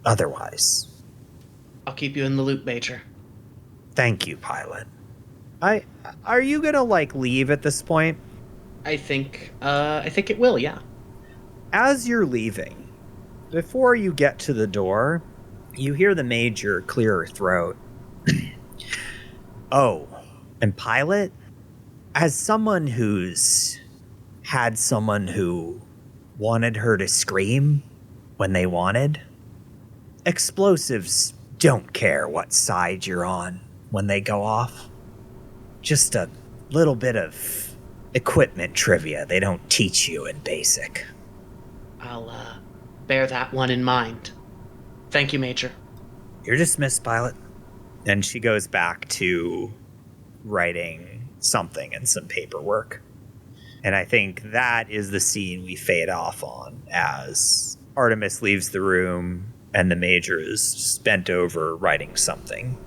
otherwise. I'll keep you in the loop, Major. Thank you, Pilot. Are you gonna, leave at this point? I think it will, yeah. As you're leaving, before you get to the door, you hear the Major clear her throat. Oh, and Pilot, as someone who's had someone who wanted her to scream when they wanted, explosives don't care what side you're on when they go off. Just a little bit of equipment trivia they don't teach you in basic. I'll bear that one in mind. Thank you, Major. You're dismissed, Pilot. And she goes back to writing something and some paperwork. And I think that is the scene we fade off on as Artemis leaves the room and the Major is bent over writing something.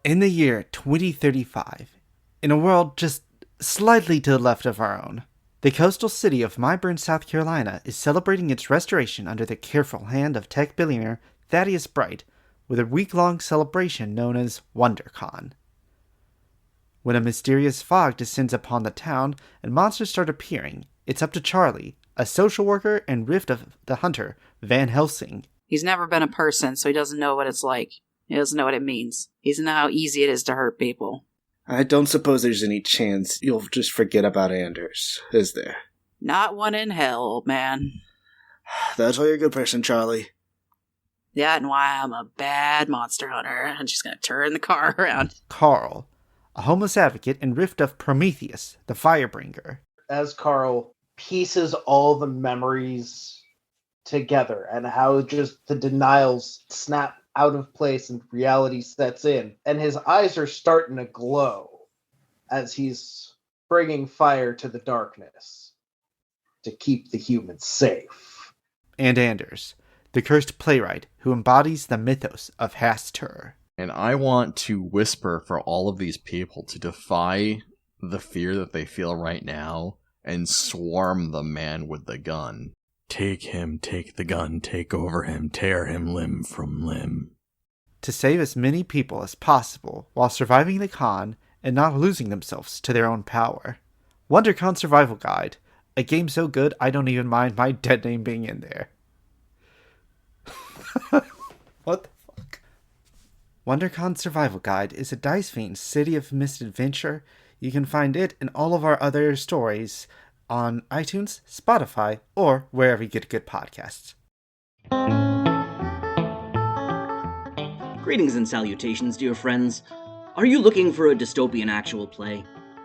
In the year 2035, in a world just slightly to the left of our own, the coastal city of Myburn, South Carolina is celebrating its restoration under the careful hand of tech billionaire Thaddeus Bright with a week-long celebration known as WonderCon. When a mysterious fog descends upon the town and monsters start appearing, it's up to Charlie, a social worker and Rift of the Hunter, Van Helsing. He's never been a person, so he doesn't know what it's like. He doesn't know what it means. He doesn't know how easy it is to hurt people. I don't suppose there's any chance you'll just forget about Anders, is there? Not one in hell, old man. That's why you're a good person, Charlie. That and why I'm a bad monster hunter. I'm just gonna turn the car around. Carl, a homeless advocate and Rift of Prometheus, the Firebringer. As Carl pieces all the memories together and how just the denials snap out of place and reality sets in, and his eyes are starting to glow as he's bringing fire to the darkness to keep the humans safe. And Anders, the cursed playwright who embodies the mythos of Hastur. And I want to whisper for all of these people to defy the fear that they feel right now and swarm the man with the gun. Take him, take the gun, take over him, tear him limb from limb. To save as many people as possible while surviving the con and not losing themselves to their own power. WonderCon Survival Guide, a game so good I don't even mind my dead name being in there. What the fuck? WonderCon Survival Guide is a Dice Fiend City of Misadventure. You can find it and all of our other stories on iTunes, Spotify, or wherever you get good podcasts. Greetings and salutations, dear friends. Are you looking for a dystopian actual play?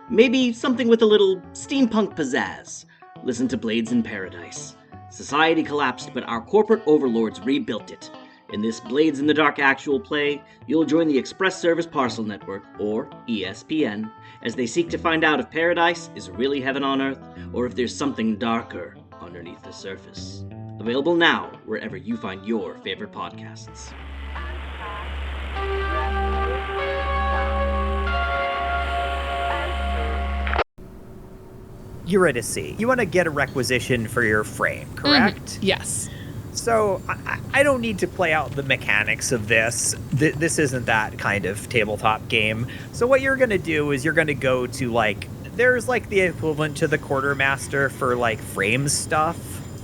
Maybe something with a little steampunk pizzazz? Listen to Blades in Paradise. Society collapsed, but our corporate overlords rebuilt it. In this Blades in the Dark actual play, you'll join the Express Service Parcel Network, or ESPN, as they seek to find out if paradise is really heaven on earth, or if there's something darker underneath the surface. Available now, wherever you find your favorite podcasts. Eurydice, you want to get a requisition for your frame, correct? Yes. So I don't need to play out the mechanics of this. This isn't that kind of tabletop game. So what you're going to do is you're going to go to, there's, the equivalent to the quartermaster for, frame stuff.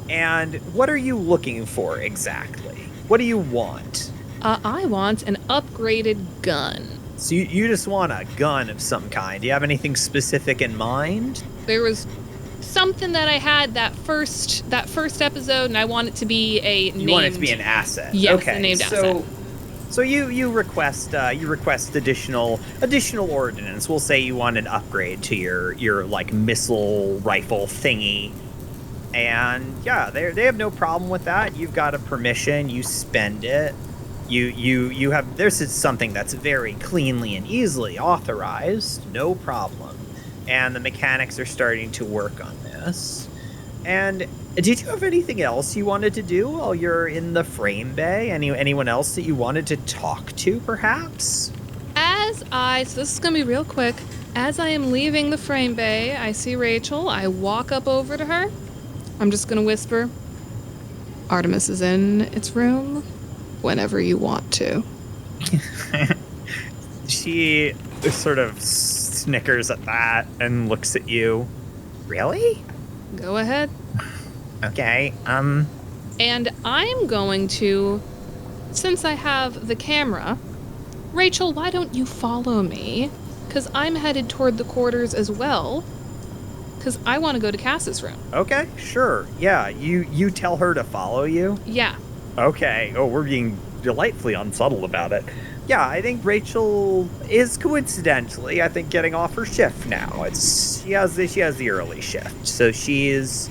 And what are you looking for exactly? What do you want? I want an upgraded gun. So you just want a gun of some kind. Do you have anything specific in mind? There was something that I had that first episode, and I want it to be You want it to be an asset. Yes, okay. A named asset. So you request additional ordnance. We'll say you want an upgrade to your missile rifle thingy. And yeah, they have no problem with that. You've got a permission, you spend it. You have, this is something that's very cleanly and easily authorized, no problem. And the mechanics are starting to work on this. And did you have anything else you wanted to do while you're in the frame bay? Anyone else that you wanted to talk to, perhaps? So this is gonna be real quick. As I am leaving the frame bay, I see Rachel. I walk up over to her. I'm just gonna whisper, Artemis is in its room whenever you want to. She sort of snickers at that and looks at you. Really? Go ahead. Okay, And I'm going to, since I have the camera, Rachel, why don't you follow me? Because I'm headed toward the quarters as well. Because I want to go to Cass's room. Okay, sure. Yeah, you tell her to follow you? Yeah. Okay. Oh, we're being delightfully unsubtle about it. Yeah, I think Rachel is coincidentally, getting off her shift now. She has the early shift, so she's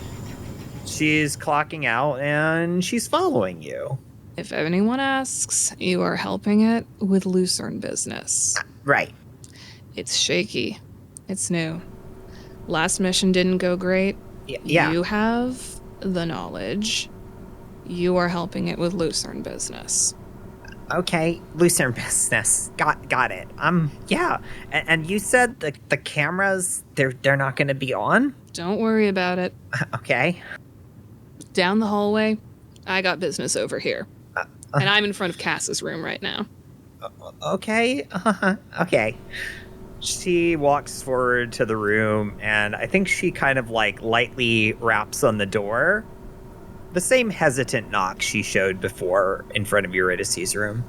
clocking out and she's following you. If anyone asks, you are helping it with Lucerne business. Right. It's shaky. It's new. Last mission didn't go great. Yeah. You have the knowledge. You are helping it with Lucerne business. Okay, Lucifer business. Got it. Yeah. And you said the cameras they're not going to be on? Don't worry about it. Okay. Down the hallway, I got business over here. And I'm in front of Cass's room right now. Okay. Okay. She walks forward to the room, and I think she kind of like lightly raps on the door. The same hesitant knock she showed before in front of Eurydice's room.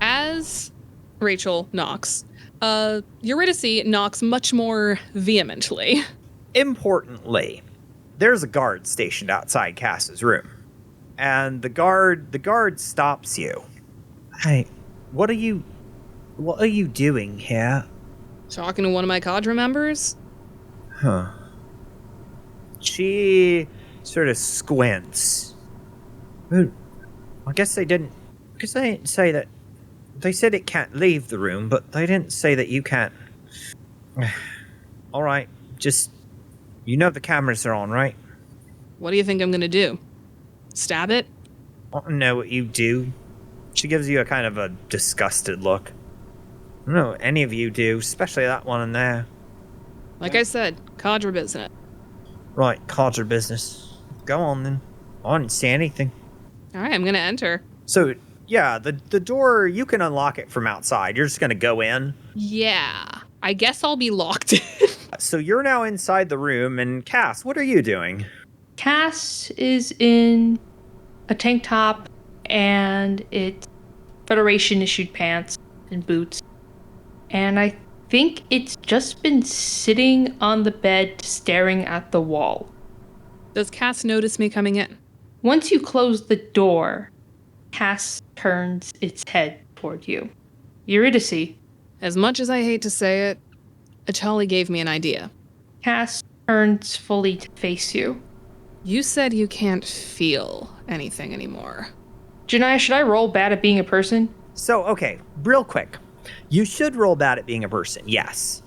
As Rachel knocks, Eurydice knocks much more vehemently. Importantly, there's a guard stationed outside Cass's room. And the guard stops you. Hey, what are you doing here? Talking to one of my cadre members? Huh. She sort of squints. I guess they didn't say that. They said it can't leave the room, but they didn't say that you can't. All right, just, you know the cameras are on, right? What do you think I'm gonna do? Stab it? I don't know what you do. She gives you a kind of a disgusted look. I don't know what any of you do, especially that one in there. Like I said, cadre business. Right, cadre business. Go on then. I didn't see anything. All right, I'm gonna enter. So, yeah, the door, you can unlock it from outside. You're just gonna go in. Yeah, I guess I'll be locked in. So you're now inside the room, and Cass, what are you doing? Cass is in a tank top and it's Federation issued pants and boots. And I think it's just been sitting on the bed staring at the wall. Does Cass notice me coming in? Once you close the door, Cass turns its head toward you. Eurydice. As much as I hate to say it, Attali gave me an idea. Cass turns fully to face you. You said you can't feel anything anymore. Jonaya, should I roll bad at being a person? So, okay, real quick. You should roll bad at being a person, yes.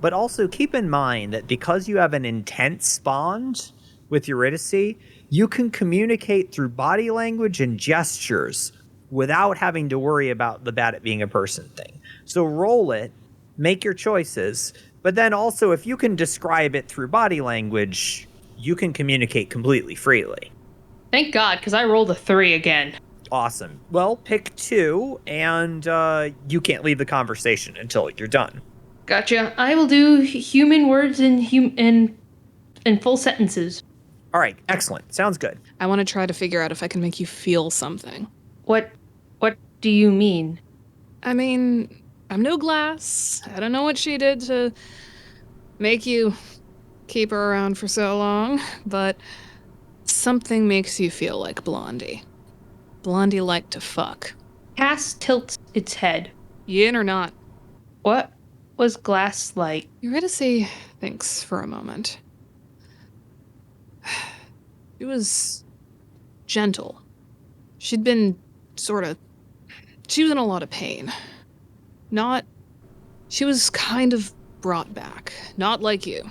But also keep in mind that because you have an intense bond with Eurydice, you can communicate through body language and gestures without having to worry about the bad at being a person thing. So roll it, make your choices, but then also if you can describe it through body language, you can communicate completely freely. Thank God, because I rolled a 3 again. Awesome. Well, pick 2, and you can't leave the conversation until you're done. Gotcha. I will do human words in full sentences. All right, excellent. Sounds good. I want to try to figure out if I can make you feel something. What do you mean? I mean, I'm no Glass. I don't know what she did to make you keep her around for so long, but something makes you feel like Blondie. Blondie liked to fuck. Cass tilts its head. You in or not? What was Glass like? Eurydice thinks for a moment. She was gentle. She'd been she was in a lot of pain. She was kind of brought back. Not like you.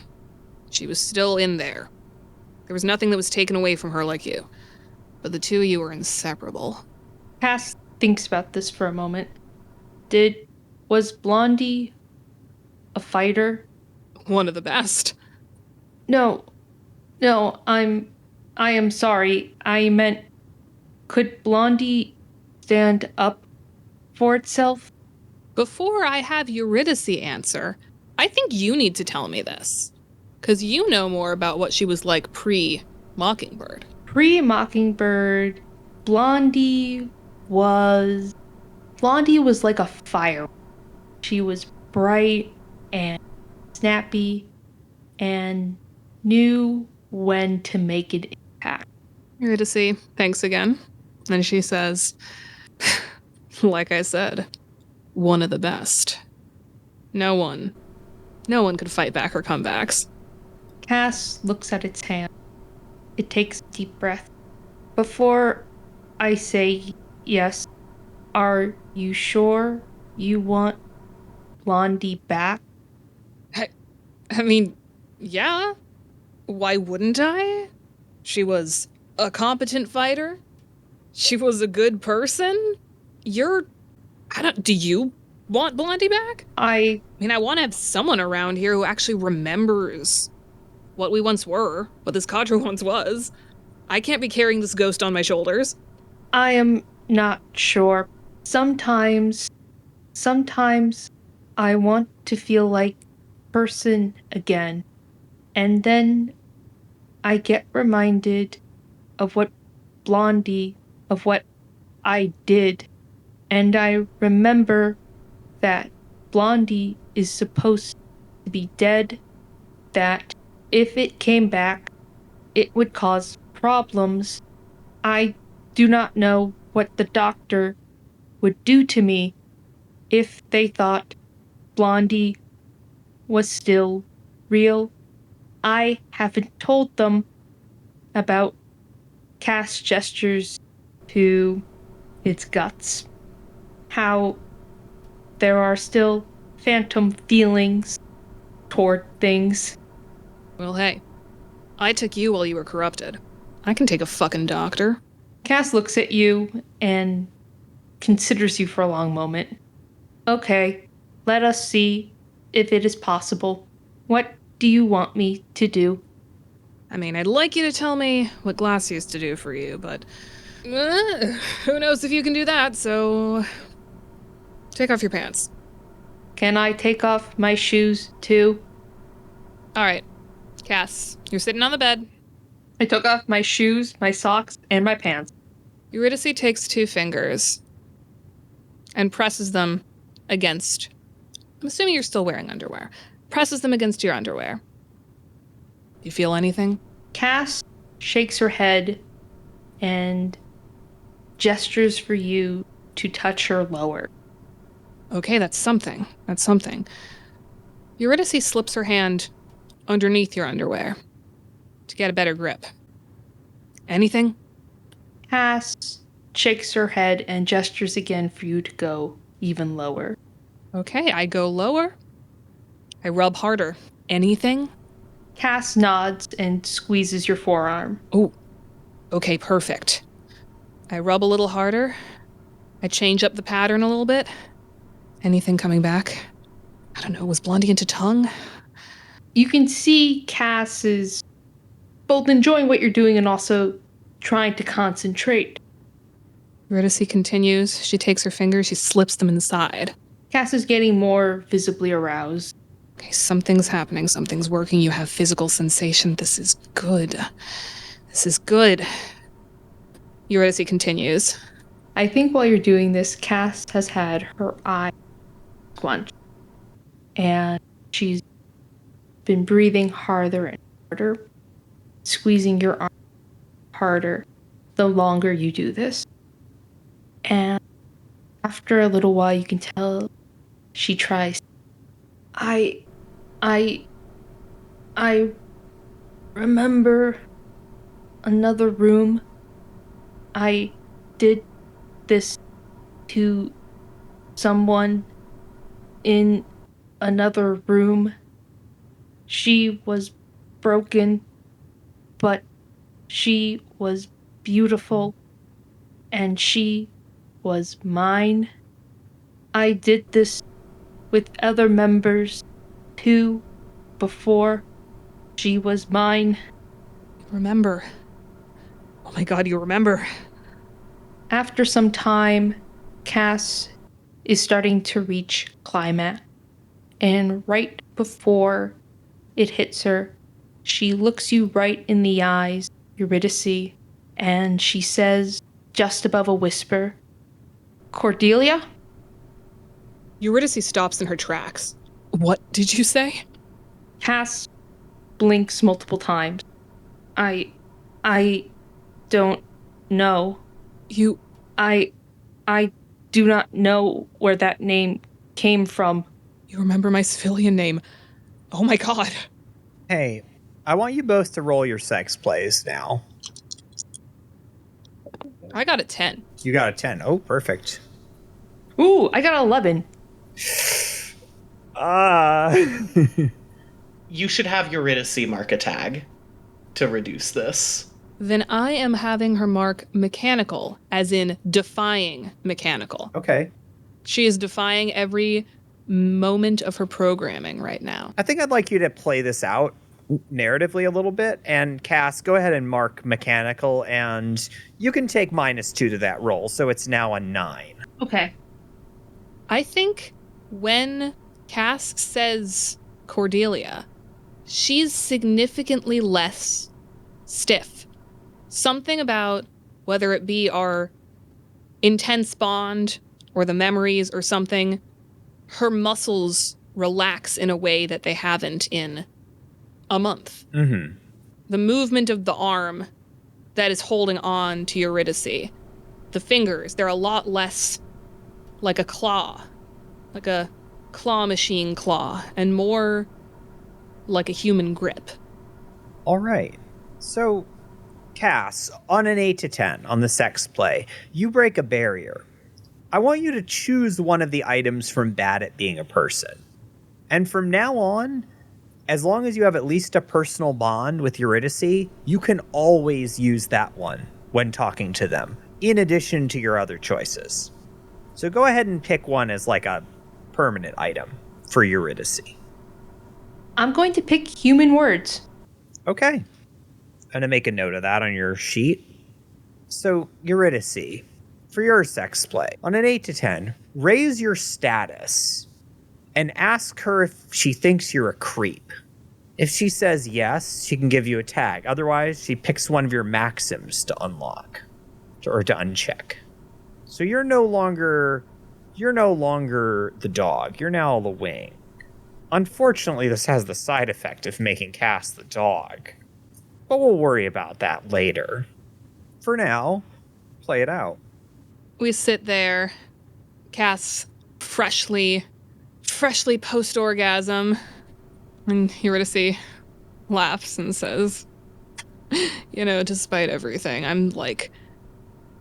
She was still in there. There was nothing that was taken away from her like you. But the two of you were inseparable. Cass thinks about this for a moment. Was Blondie a fighter? One of the best. No, I am sorry. I meant, could Blondie stand up for itself? Before I have Eurydice answer, I think you need to tell me this. Because you know more about what she was like pre-Mockingbird. Pre-Mockingbird, Blondie was like a fire. She was bright and snappy and knew when to make an impact. Eurydice, thanks again. And she says, like I said, one of the best. No one could fight back her comebacks. Cass looks at its hand. It takes a deep breath. Before I say yes, are you sure you want Blondie back? I mean, yeah. Why wouldn't I? She was a competent fighter. She was a good person. do you want Blondie back? I mean, I want to have someone around here who actually remembers what we once were, what this cadre once was. I can't be carrying this ghost on my shoulders. I am not sure. Sometimes I want to feel like person again. And then I get reminded of what I did. And I remember that Blondie is supposed to be dead, that if it came back, it would cause problems. I do not know what the doctor would do to me if they thought Blondie was still real. I haven't told them about Cass gestures to its guts. How there are still phantom feelings toward things. Well, hey, I took you while you were corrupted. I can take a fucking doctor. Cass looks at you and considers you for a long moment. Okay, let us see if it is possible. What do you want me to do? I mean, I'd like you to tell me what Glass used to do for you, but who knows if you can do that, so take off your pants. Can I take off my shoes too? All right, Cass, you're sitting on the bed. I took off my shoes, my socks, and my pants. Eurydice takes 2 fingers and presses them against, I'm assuming you're still wearing underwear, presses them against your underwear. You feel anything? Cass shakes her head and gestures for you to touch her lower. Okay, that's something. That's something. Eurydice slips her hand underneath your underwear to get a better grip. Anything? Cass shakes her head and gestures again for you to go even lower. Okay, I go lower. I rub harder. Anything? Cass nods and squeezes your forearm. Oh, okay, perfect. I rub a little harder. I change up the pattern a little bit. Anything coming back? I don't know, was Blondie into tongue? You can see Cass is both enjoying what you're doing and also trying to concentrate. Eurydice continues. She takes her fingers, she slips them inside. Cass is getting more visibly aroused. Okay, something's happening, something's working. You have physical sensation. This is good. This is good. Eurydice continues. I think while you're doing this, Cass has had her eye squunched. And she's been breathing harder and harder, squeezing your arm harder the longer you do this. And after a little while, you can tell she tries. I remember another room. I did this to someone in another room. She was broken, but she was beautiful, and she was mine. I did this with other members too before she was mine. Remember. Oh my god, you remember. After some time, Cass is starting to reach climax. And right before it hits her, she looks you right in the eyes, Eurydice, and she says, just above a whisper, Cordelia? Eurydice stops in her tracks. What did you say? Cass blinks multiple times. I don't know. I do not know where that name came from. You remember my civilian name. Oh my god. Hey, I want you both to roll your sex plays now. I got a 10. You got a 10. Oh, perfect. Ooh, I got 11. You should have Eurydice mark a tag to reduce this. Then I am having her mark mechanical, as in defying mechanical. Okay. She is defying every moment of her programming right now. I think I'd like you to play this out narratively a little bit. And Cass, go ahead and mark mechanical, and you can take -2 to that roll, so it's now a 9. Okay. I think when Cass says Cordelia, she's significantly less stiff. Something about whether it be our intense bond or the memories or something, her muscles relax in a way that they haven't in a month. Mm-hmm. The movement of the arm that is holding on to Eurydice, the fingers, they're a lot less like a claw, like a claw machine claw, and more like a human grip. All right. So, Cass, on an 8 to 10 on the sex play, you break a barrier. I want you to choose one of the items from bad at being a person. And from now on, as long as you have at least a personal bond with Eurydice, you can always use that one when talking to them, in addition to your other choices. So go ahead and pick one as like a permanent item for Eurydice. I'm going to pick human words. Okay. I'm going to make a note of that on your sheet. So, Eurydice, for your sex play, on an 8 to 10, raise your status and ask her if she thinks you're a creep. If she says yes, she can give you a tag. Otherwise, she picks one of your maxims to unlock or to uncheck. So you're no longer the dog. You're now the wing. Unfortunately, this has the side effect of making Cass the dog. But we'll worry about that later. For now, play it out. We sit there, Cass freshly post-orgasm, and Eurydice laughs and says, despite everything, I'm, like,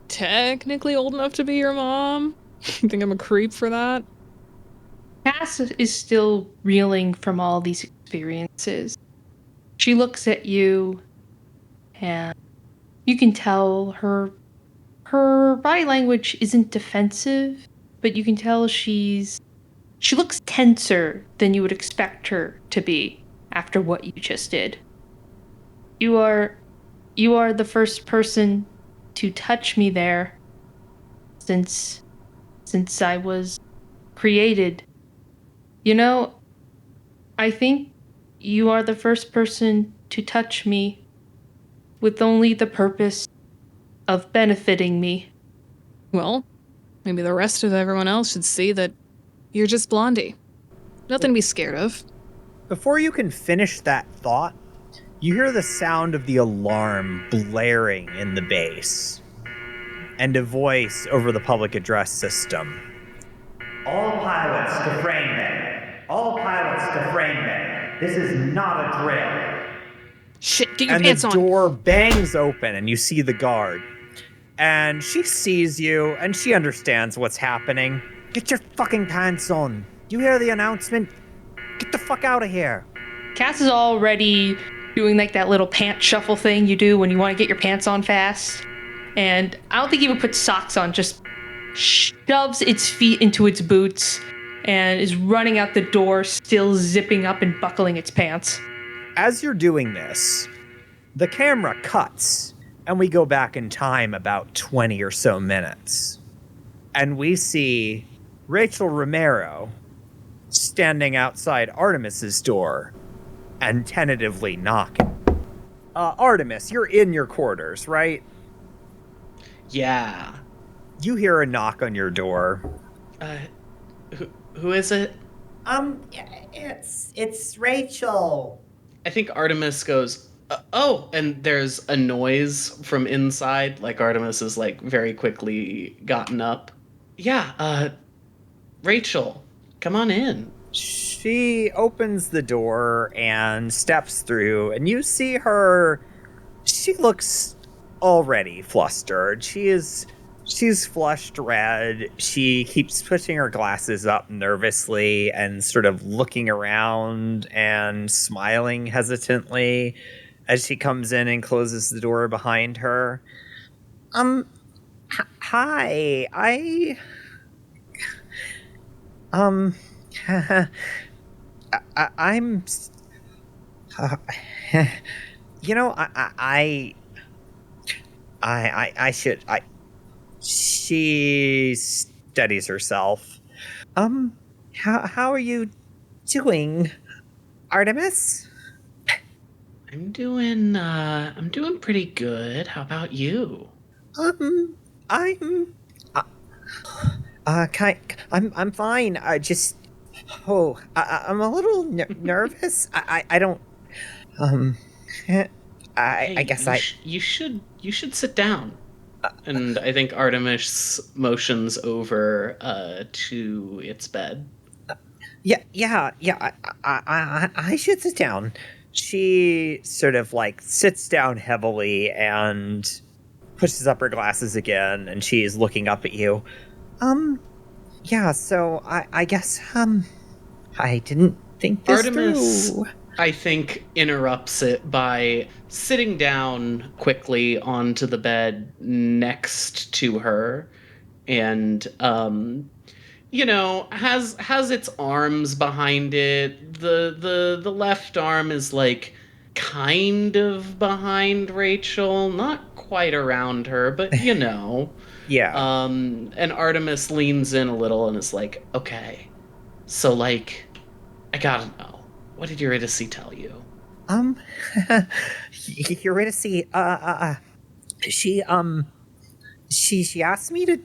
technically old enough to be your mom. You think I'm a creep for that? Cass is still reeling from all these experiences. She looks at you, and you can tell her body language isn't defensive, but you can tell she looks tenser than you would expect her to be after what you just did. You are the first person to touch me there since I was created. I think you are the first person to touch me with only the purpose of benefiting me. Well, maybe the rest of everyone else should see that you're just Blondie. Nothing to be scared of. Before you can finish that thought, you hear the sound of the alarm blaring in the base, and a voice over the public address system. All pilots to frame bay. All pilots to frame bay. This is not a drill. Shit, get your pants on. And the door bangs open, and you see the guard. And she sees you, and she understands what's happening. Get your fucking pants on. You hear the announcement? Get the fuck out of here. Cass is already doing like that little pant shuffle thing you do when you want to get your pants on fast. And I don't think he would put socks on, just shoves its feet into its boots and is running out the door, still zipping up and buckling its pants. As you're doing this, the camera cuts, and we go back in time about 20 or so minutes. And we see Rachel Romero standing outside Artemis's door and tentatively knocking. Artemis, you're in your quarters, right? Yeah. You hear a knock on your door. Who is it? It's Rachel. I think Artemis goes, oh, and there's a noise from inside, like Artemis is like very quickly gotten up. Yeah, Rachel, come on in. She opens the door and steps through, and you see her. She looks already flustered. She's flushed red. She keeps pushing her glasses up nervously and sort of looking around and smiling hesitantly. as she comes in and closes the door behind her. Hi, I'm, you know, she steadies herself. How are you doing, Artemis? I'm doing pretty good. How about you? I'm, I'm fine. I'm a little nervous. I don't, I guess you should sit down. And I think Artemis motions over to its bed. Yeah. I should sit down. She sort of like sits down heavily and pushes up her glasses again, and she's looking up at you. Yeah, so I guess, I didn't think this Artemis, through. I think, interrupts it by sitting down quickly onto the bed next to her and, has its arms behind it. The left arm is like kind of behind Rachel, not quite around her, but Yeah. And Artemis leans in a little and is like, okay, so like, I gotta know, what did Eurydice tell you? Eurydice, she asked me to,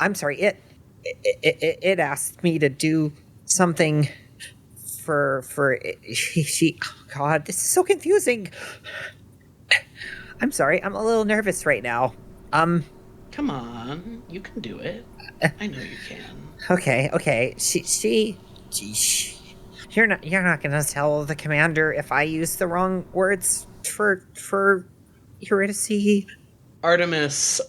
I'm sorry, it asked me to do something for oh God, this is so confusing. I'm sorry, I'm a little nervous right now. Come on, you can do it. I know you can. Okay. You're not gonna tell the commander if I use the wrong words for Eurydice? Artemis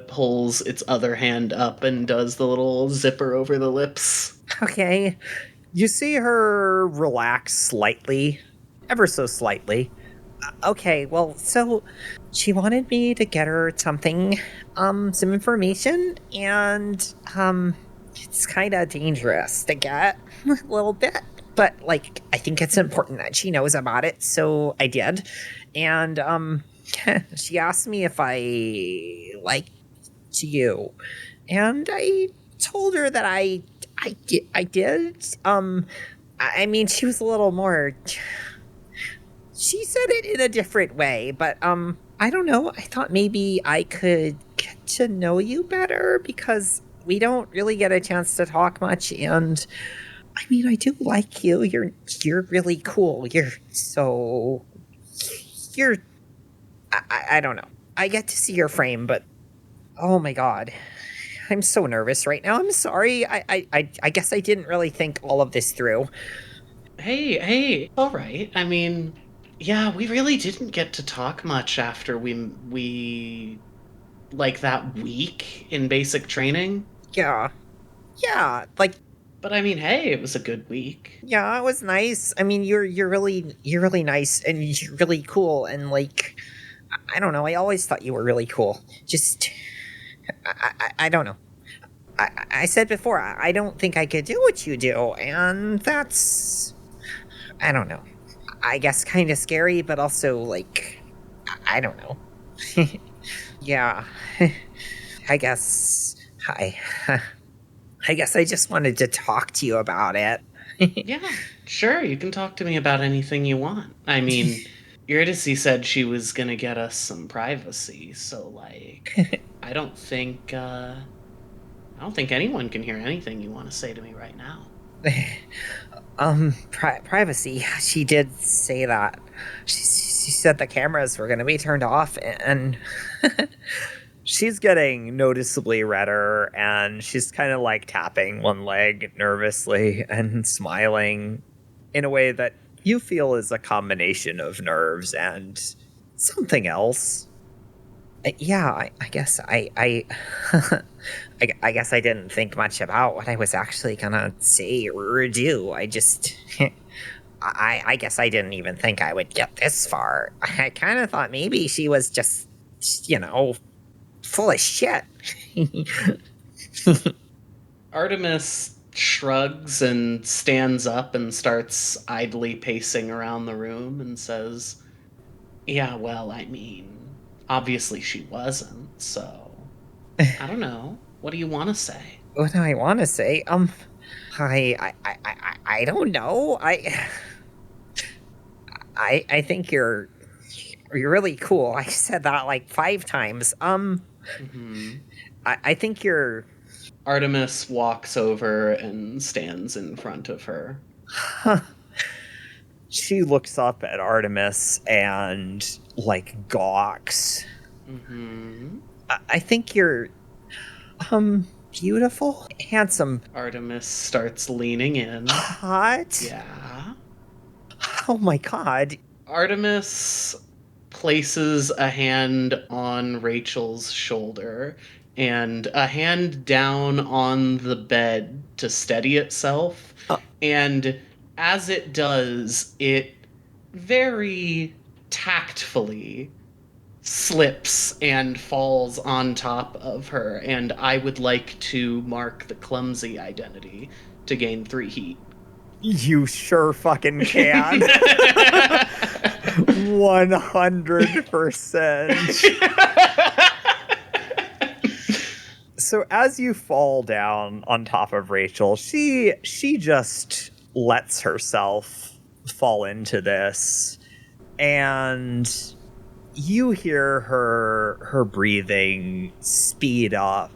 pulls its other hand up and does the little zipper over the lips. Okay. You see her relax slightly, ever so slightly. Okay, well, so she wanted me to get her something, some information, and, it's kind of dangerous to get a little bit, but, like, I think it's important that she knows about it, so I did. And, she asked me if I liked you, and I told her that I did. I mean, she was a little more. She said it in a different way, but I don't know. I thought maybe I could get to know you better because we don't really get a chance to talk much, and I mean, I do like you. You're really cool. You're. I don't know. I get to see your frame, but oh my God. I'm so nervous right now. I'm sorry. I guess I didn't really think all of this through. Hey, all right. I mean, yeah, we really didn't get to talk much after we like that week in basic training. Yeah, like. But I mean, hey, it was a good week. Yeah, it was nice. I mean, you're really nice and you're really cool, and like, I don't know. I always thought you were really cool. Just, I don't know. I said before, I don't think I could do what you do, and that's, I don't know. I guess kind of scary, but also like, I don't know. Yeah, I guess I guess I just wanted to talk to you about it. Yeah, sure. You can talk to me about anything you want. I mean, Eurydice said she was gonna get us some privacy, so like, I don't think anyone can hear anything you want to say to me right now. Privacy. She did say that. She said the cameras were gonna be turned off, and she's getting noticeably redder, and she's kind of like tapping one leg nervously and smiling in a way that you feel is a combination of nerves and something else. Yeah, I guess I guess I didn't think much about what I was actually gonna say or do. I just I guess I didn't even think I would get this far. I kind of thought maybe she was just, full of shit. Artemis shrugs and stands up and starts idly pacing around the room and says, yeah, well, I mean, obviously she wasn't, so I don't know. What do you want to say? What do I want to say? I don't know. I think you're really cool. I said that like 5 times. I think you're... Artemis walks over and stands in front of her. She looks up at Artemis and, gawks. I think you're, beautiful, handsome. Artemis starts leaning in. Hot? Yeah. Oh my god. Artemis places a hand on Rachel's shoulder and a hand down on the bed to steady itself. And as it does, it very tactfully slips and falls on top of her. And I would like to mark the clumsy identity to gain 3 heat. You sure fucking can. 100%. So as you fall down on top of Rachel, she just lets herself fall into this, and you hear her breathing speed up,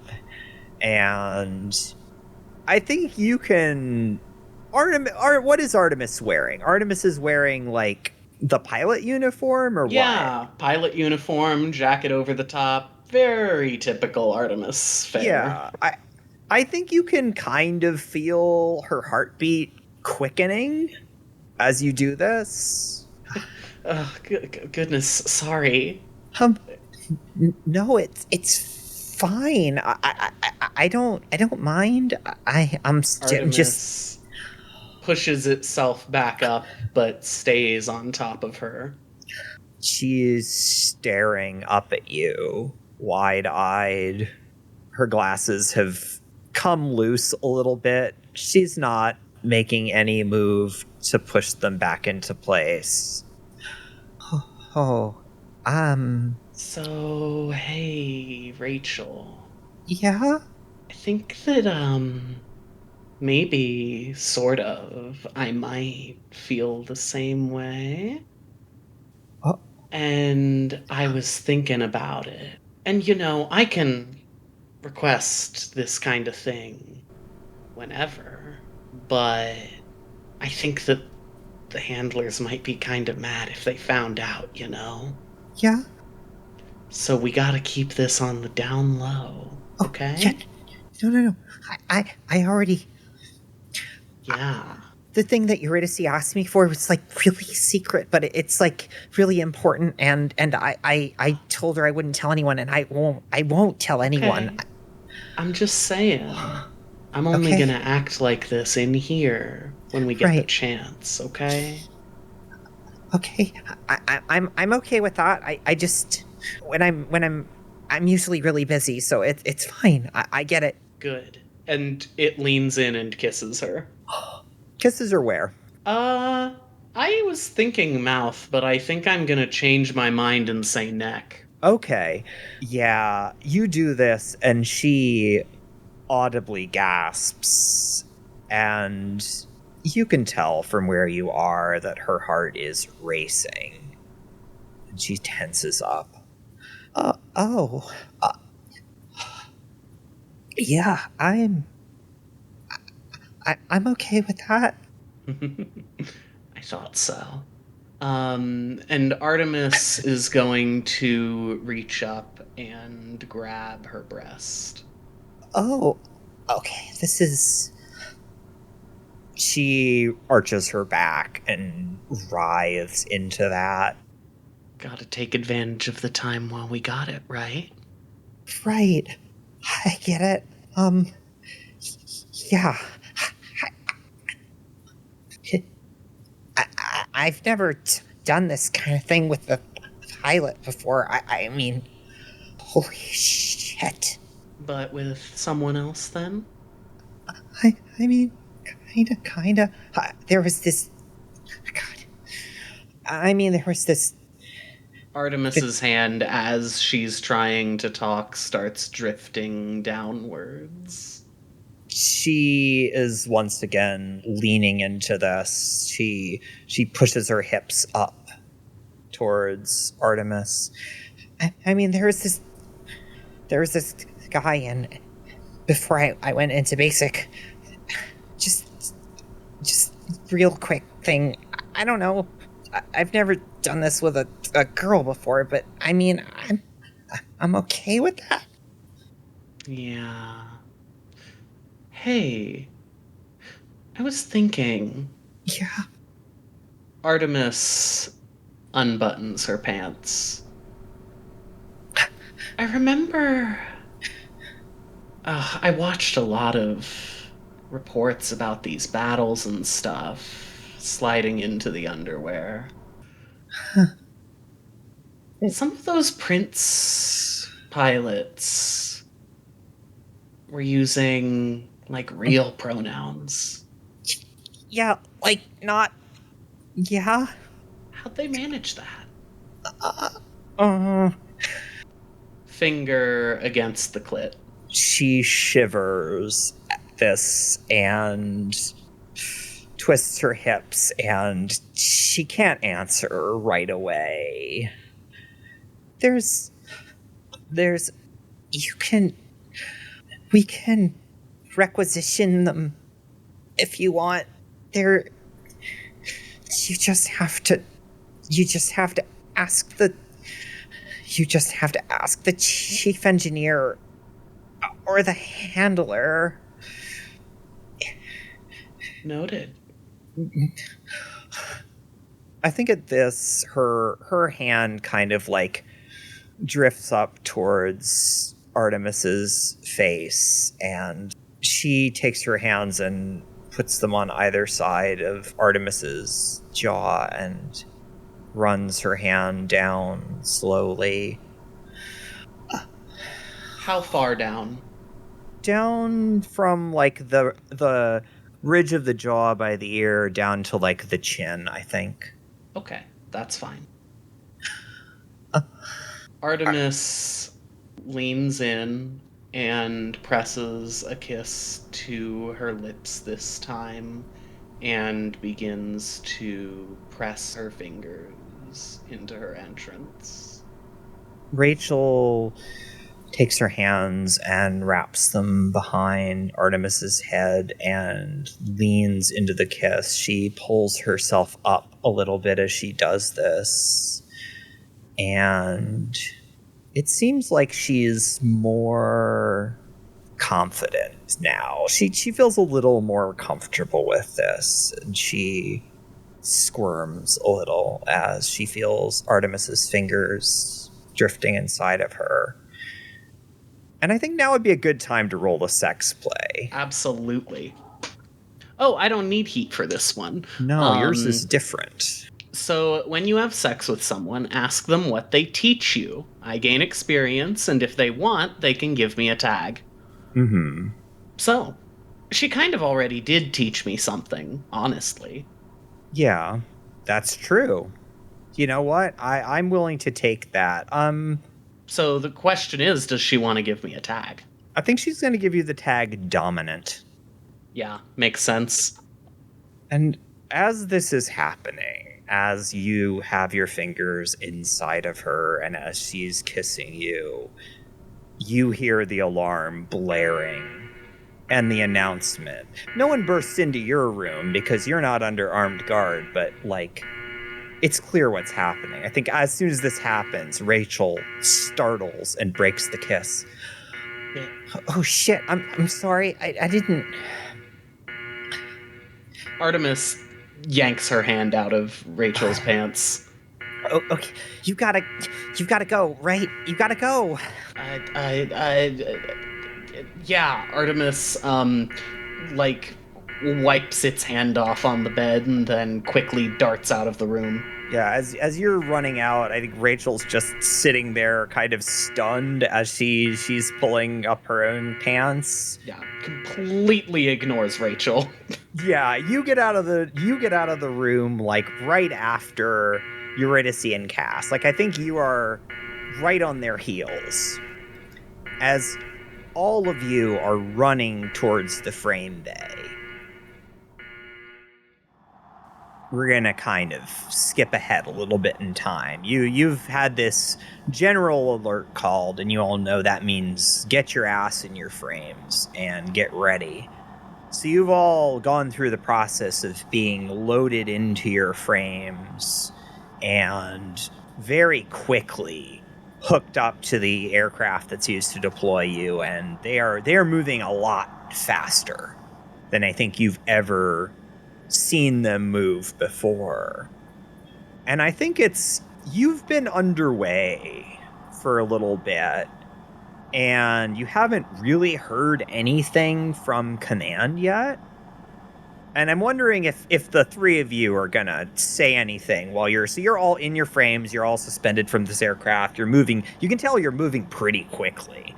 and I think you can... what is Artemis wearing? Artemis is wearing, the pilot uniform, or what? Yeah, pilot uniform, jacket over the top. Very typical Artemis fare. Yeah, I think you can kind of feel her heartbeat quickening as you do this. Oh, goodness, sorry. No, it's fine. I don't mind. I'm just pushes itself back up, but stays on top of her. She's staring up at you, wide-eyed. Her glasses have come loose a little bit. She's not making any move to push them back into place. So, hey, Rachel. Yeah? I think that, maybe, sort of, I might feel the same way. And I was thinking about it. And, I can request this kind of thing whenever, but I think that the handlers might be kind of mad if they found out, Yeah? So we gotta keep this on the down low, okay? Yeah. No. I already... Yeah. The thing that Eurydice asked me for was really secret, but it's really important, and I told her I wouldn't tell anyone, and I won't tell anyone. Okay. I'm just saying. I'm only gonna act like this in here when we get the chance, okay? Okay. I'm okay with that. I just when I'm usually really busy, so it's fine. I get it. Good. And it leans in and kisses her. Kisses her where? I was thinking mouth, but I think I'm gonna change my mind and say neck. Okay. Yeah, you do this, and she audibly gasps, and you can tell from where you are that her heart is racing. And she tenses up. Yeah, I'm okay with that. I thought so. And Artemis is going to reach up and grab her breast. Oh, okay. This is... She arches her back and writhes into that. Gotta take advantage of the time while we got it, right? Right. I get it. Yeah. I've never done this kind of thing with the pilot before. I mean, holy shit. But with someone else, then? I mean, kinda. There was this... God. I mean, there was this... Artemis's hand, as she's trying to talk, starts drifting downwards. She is once again leaning into this. She pushes her hips up towards Artemis. I mean, there was this guy, and before I went into basic, just real quick thing. I don't know. I've never done this with a girl before, but I mean, I'm okay with that. Yeah. Hey, I was thinking. Yeah. Artemis unbuttons her pants. I remember. I watched a lot of reports about these battles and stuff, sliding into the underwear. Some of those Prince pilots were using, like, real pronouns. Yeah, like, not... Yeah? How'd they manage that? Uh... Finger against the clit. She shivers at this and twists her hips, and she can't answer right away. We can requisition them if you want. You just have to ask the chief engineer or the handler. Noted. I think at this, her hand kind of like drifts up towards Artemis's face, and she takes her hands and puts them on either side of Artemis's jaw and runs her hand down slowly. How far down? Down from like the ridge of the jaw by the ear down to like the chin, I think. Okay, that's fine. Artemis leans in and presses a kiss to her lips this time and begins to press her fingers into her entrance. Rachel takes her hands and wraps them behind Artemis's head and leans into the kiss. She pulls herself up a little bit as she does this, and it seems like she's more confident now. She feels a little more comfortable with this, and she squirms a little as she feels Artemis's fingers drifting inside of her. And I think now would be a good time to roll the sex play. Absolutely. Oh, I don't need heat for this one. No, yours is different. So when you have sex with someone, ask them what they teach you. I gain experience, and if they want, they can give me a tag. Mm-hmm. So, she kind of already did teach me something, honestly. Yeah, that's true. You know what? I'm willing to take that. So the question is, does she want to give me a tag? I think she's going to give you the tag dominant. Yeah, makes sense. And as this is happening, as you have your fingers inside of her and as she's kissing you, you hear the alarm blaring and the announcement. No one bursts into your room because you're not under armed guard, but like, it's clear what's happening. I think as soon as this happens, Rachel startles and breaks the kiss. Yeah. Oh shit, I'm sorry. I didn't... Artemis yanks her hand out of Rachel's pants. Oh, okay. You gotta go, right? You gotta go. Yeah, Artemis, like, wipes its hand off on the bed and then quickly darts out of the room. Yeah, as you're running out, I think Rachel's just sitting there kind of stunned as she's pulling up her own pants. Yeah, completely ignores Rachel. Yeah, you get out of the room like right after Eurydice and Cass. Like I think you are right on their heels. As all of you are running towards the frame bay. We're gonna kind of skip ahead a little bit in time. You've had this general alert called, and you all know that means get your ass in your frames and get ready. So you've all gone through the process of being loaded into your frames and very quickly hooked up to the aircraft that's used to deploy you, and they are moving a lot faster than I think you've ever seen them move before. And I think you've been underway for a little bit, and you haven't really heard anything from command yet. And I'm wondering if the three of you are gonna say anything while you're all in your frames, you're all suspended from this aircraft, you're moving, you can tell you're moving pretty quickly.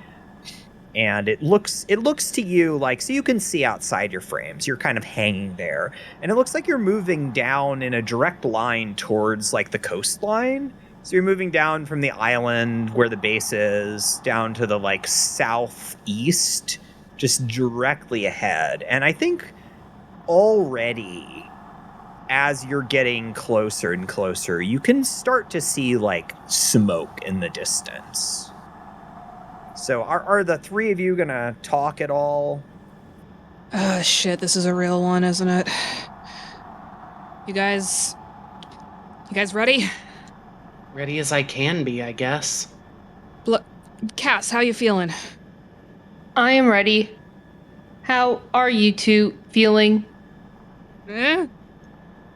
And it looks to you like, so you can see outside your frames, you're kind of hanging there. And it looks like you're moving down in a direct line towards like the coastline. So you're moving down from the island where the base is down to the like southeast, just directly ahead. And I think already as you're getting closer and closer, you can start to see like smoke in the distance. So are the three of you gonna talk at all? Shit, this is a real one, isn't it? You guys ready? Ready as I can be, I guess. Look, Cass, how you feeling? I am ready. How are you two feeling?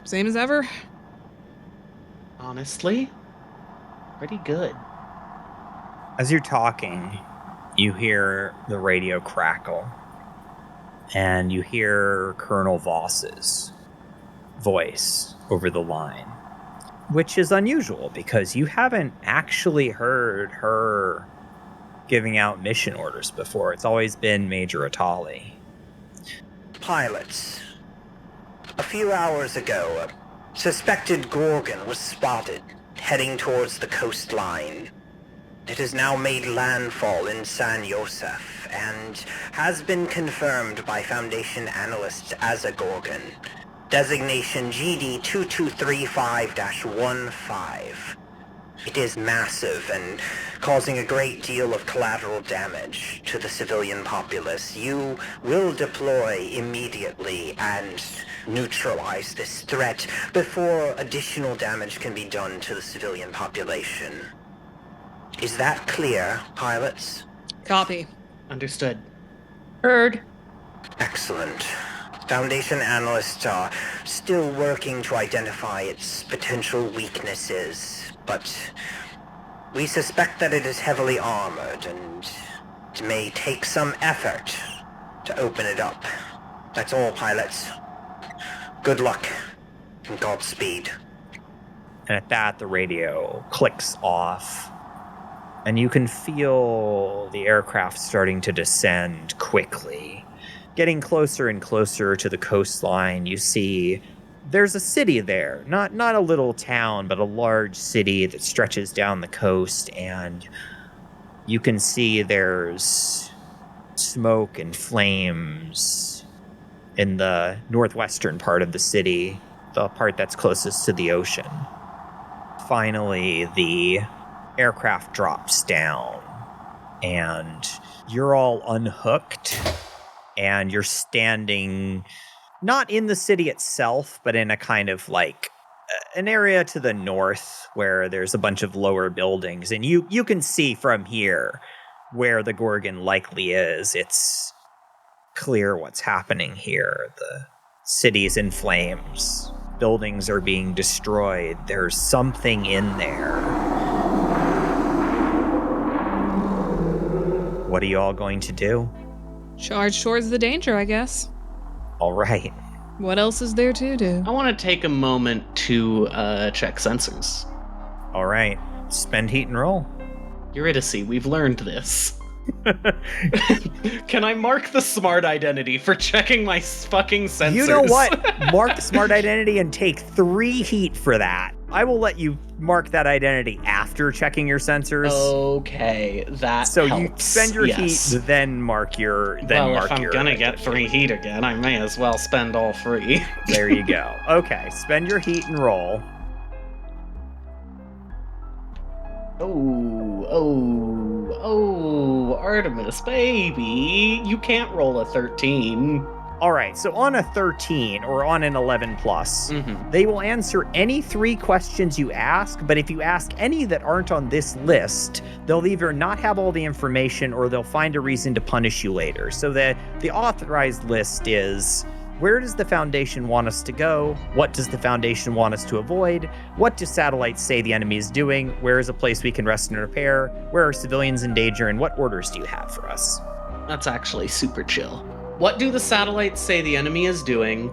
Same as ever? Honestly, pretty good. As you're talking, you hear the radio crackle, and you hear Colonel Voss's voice over the line, which is unusual because you haven't actually heard her giving out mission orders before. It's always been Major Attali. Pilots. A few hours ago, a suspected Gorgon was spotted heading towards the coastline. It has now made landfall in San Josef and has been confirmed by Foundation analysts as a Gorgon. Designation GD2235-15. It is massive and causing a great deal of collateral damage to the civilian populace. You will deploy immediately and neutralize this threat before additional damage can be done to the civilian population. Is that clear, pilots? Copy. Understood. Heard. Excellent. Foundation analysts are still working to identify its potential weaknesses, but we suspect that it is heavily armored and it may take some effort to open it up. That's all, pilots. Good luck and Godspeed. And at that, the radio clicks off, and you can feel the aircraft starting to descend quickly. Getting closer and closer to the coastline, you see there's a city there. Not a little town, but a large city that stretches down the coast, and you can see there's smoke and flames in the northwestern part of the city, the part that's closest to the ocean. Finally, the aircraft drops down, and you're all unhooked, and you're standing not in the city itself, but in a kind of like an area to the north where there's a bunch of lower buildings, and you can see from here where the Gorgon likely is. It's clear what's happening here. The city's in flames. Buildings are being destroyed. There's something in there. What are you all going to do? Charge towards the danger, I guess. All right. What else is there to do? I want to take a moment to check sensors. All right. Spend heat and roll. Eurydice, we've learned this. Can I mark the smart identity for checking my fucking sensors? You know what? Mark the smart identity and take 3 heat for that. I will let you mark that identity after checking your sensors. Okay, that so helps. You spend your heat, then mark your. If I'm gonna get 3 heat again, I may as well spend all 3. There you go. Okay, spend your heat and roll. Oh, Artemis, baby. You can't roll a 13. All right, so on a 13 or on an 11 plus, they will answer any 3 questions you ask, but if you ask any that aren't on this list, they'll either not have all the information or they'll find a reason to punish you later. So the authorized list is: where does the Foundation want us to go? What does the Foundation want us to avoid? What do satellites say the enemy is doing? Where is a place we can rest and repair? Where are civilians in danger? And what orders do you have for us? That's actually super chill. What do the satellites say the enemy is doing?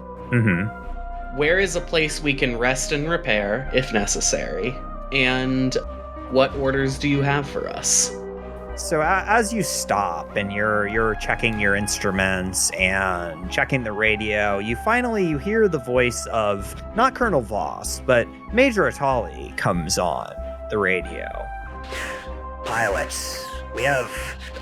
Where is a place we can rest and repair, if necessary? And what orders do you have for us? So as you stop and you're checking your instruments and checking the radio, you hear the voice of not Colonel Voss, but Major Attali comes on the radio. Pilots, we have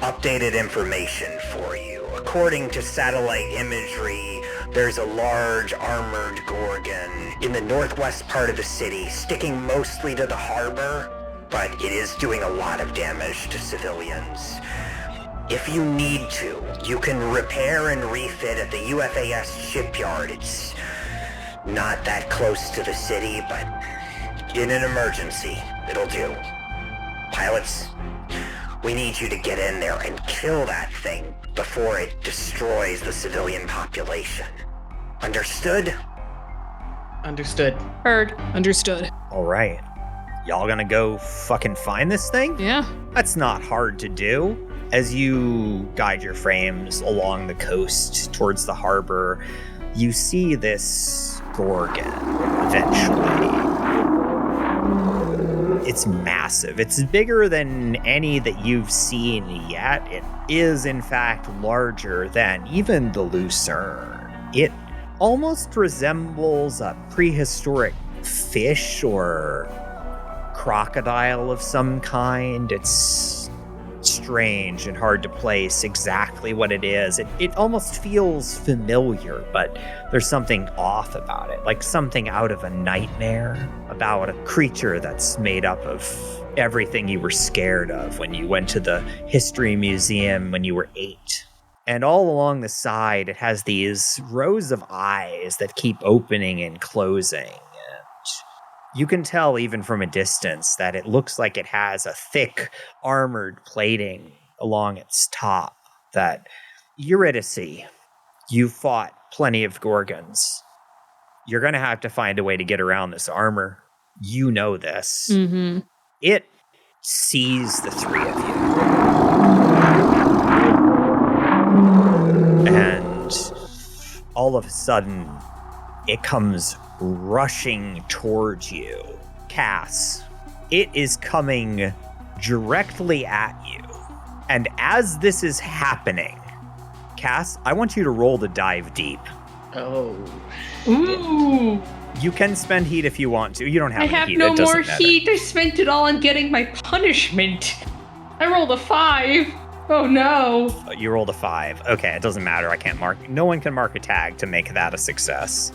updated information for you. According to satellite imagery, there's a large armored Gorgon in the northwest part of the city, sticking mostly to the harbor, but it is doing a lot of damage to civilians. If you need to, you can repair and refit at the UFAS shipyard. It's not that close to the city, but in an emergency, it'll do. Pilots, we need you to get in there and kill that thing before it destroys the civilian population. Understood? Understood. Heard. Understood. All right. Y'all gonna go fucking find this thing? Yeah. That's not hard to do. As you guide your frames along the coast towards the harbor, you see this Gorgon eventually. It's massive. It's bigger than any that you've seen yet. It is, in fact, larger than even the Lucerne. It almost resembles a prehistoric fish or crocodile of some kind. It's strange and hard to place exactly what it is. It almost feels familiar, but there's something off about it, like something out of a nightmare, about a creature that's made up of everything you were scared of when you went to the history museum when you were 8. And all along the side, it has these rows of eyes that keep opening and closing. You can tell even from a distance that it looks like it has a thick armored plating along its top. That Eurydice, you fought plenty of Gorgons. You're going to have to find a way to get around this armor. You know this. Mm-hmm. It sees the 3 of you. And all of a sudden, it comes rushing towards you. Cass, it is coming directly at you. And as this is happening, Cass, I want you to roll to dive deep. Oh. Ooh. You can spend heat if you want to. You don't have any heat. I have no more matter. heat. I spent it all on getting my punishment. I rolled a 5. Oh no. You rolled a 5. Okay, it doesn't matter. I can't mark. No one can mark a tag to make that a success.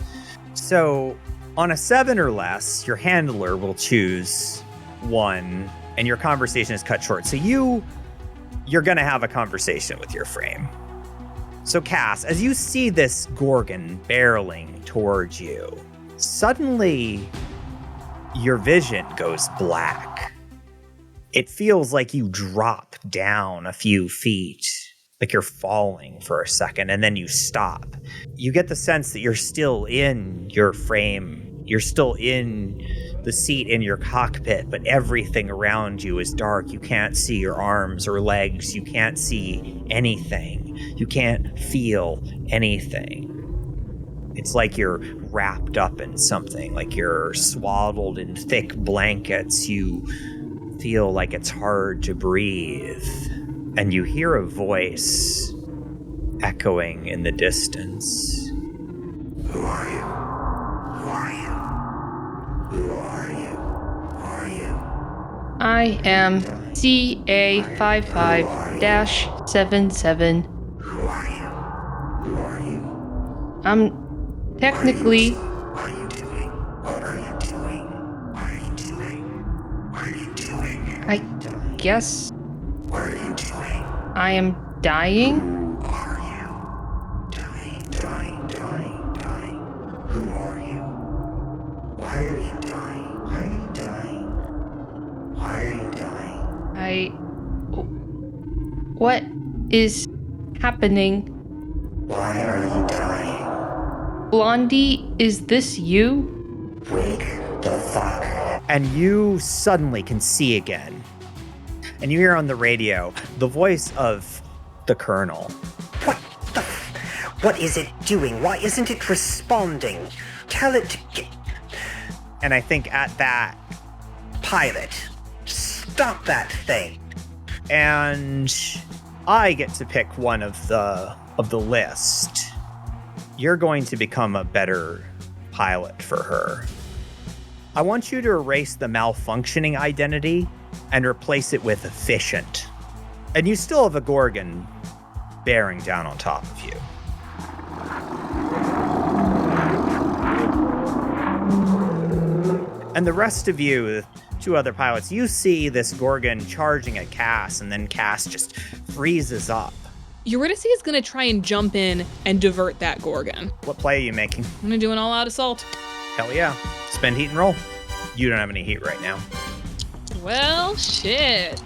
So, on a 7 or less, your handler will choose 1, and your conversation is cut short. So you're going to have a conversation with your frame. So, Cass, as you see this Gorgon barreling towards you, suddenly your vision goes black. It feels like you drop down a few feet, like you're falling for a second, and then you stop. You get the sense that you're still in your frame. You're still in the seat in your cockpit, but everything around you is dark. You can't see your arms or legs. You can't see anything. You can't feel anything. It's like you're wrapped up in something, like you're swaddled in thick blankets. You feel like it's hard to breathe. And you hear a voice echoing in the distance. Who are you? Who are you? Who are you? Who are you? I am CA55-77. Who are you? Who are you? I'm technically... What are you doing? What are you doing? What are you doing? What are you doing? I guess What are you doing? I am dying? Who are you? Dying. Who are you? Why are you dying? Why are you dying? Why are you dying? What is happening? Why are you dying? Blondie, is this you? Wake the fuck. And you suddenly can see again. And you hear on the radio the voice of the Colonel. What is it doing? Why isn't it responding? Tell it to get... And I think at that, Pilot, stop that thing. and I get to pick one of the list. You're going to become a better pilot for her. I want you to erase the malfunctioning identity and replace it with efficient. And you still have a Gorgon bearing down on top of you. And the rest of you, the two other pilots, you see this Gorgon charging at Cass, and then Cass just freezes up. Eurydice is going to try and jump in and divert that Gorgon. What play are you making? I'm going to do an all-out assault. Hell yeah. Spend heat and roll. You don't have any heat right now. Well, shit.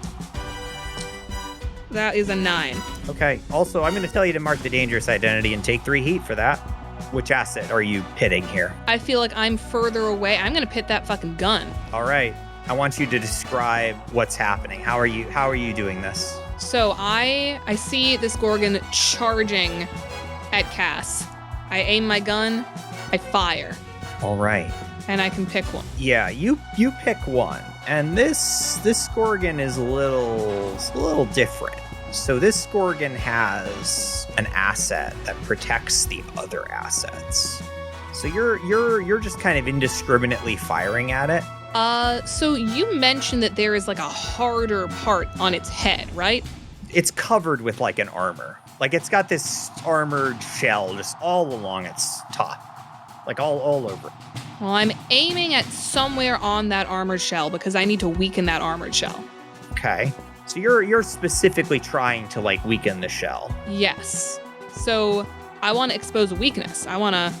That is a 9. Okay. Also, I'm going to tell you to mark the dangerous identity and take 3 heat for that. Which asset are you pitting here? I feel like I'm further away. I'm going to pit that fucking gun. All right. I want you to describe what's happening. How are you doing this? So I see this Gorgon charging at Cass. I aim my gun, I fire, All right. and I can pick one. Yeah, you pick one. And this Gorgon is a little different. So this Gorgon has an asset that protects the other assets. So you're just kind of indiscriminately firing at it. So you mentioned that there is like a harder part on its head, right? It's covered with like an armor. Like it's got this armored shell just all along its top. Like all over. Well, I'm aiming at somewhere on that armored shell because I need to weaken that armored shell. Okay. So you're specifically trying to like weaken the shell. Yes. So I want to expose a weakness. I want to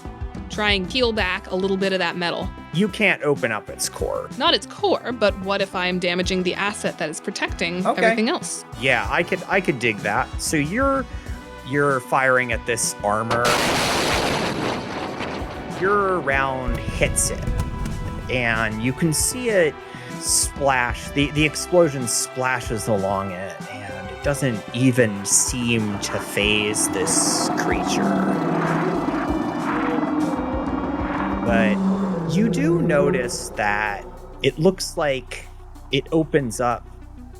try and peel back a little bit of that metal. You can't open up its core. Not its core, but what if I am damaging the asset that is protecting everything else? Yeah, I could dig that. So you're firing at this armor. Your round hits it, and you can see it splash. The explosion splashes along it, and it doesn't even seem to faze this creature. But you do notice that it looks like it opens up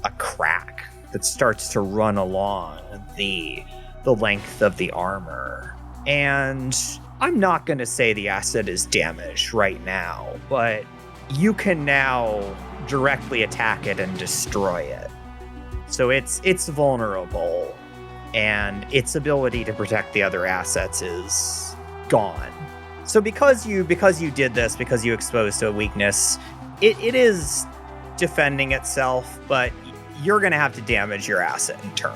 a crack that starts to run along the length of the armor. And I'm not going to say the asset is damaged right now, but you can now directly attack it and destroy it. So it's vulnerable, and its ability to protect the other assets is gone. So because you did this, because you exposed to a weakness, it is defending itself, but you're going to have to damage your asset in turn.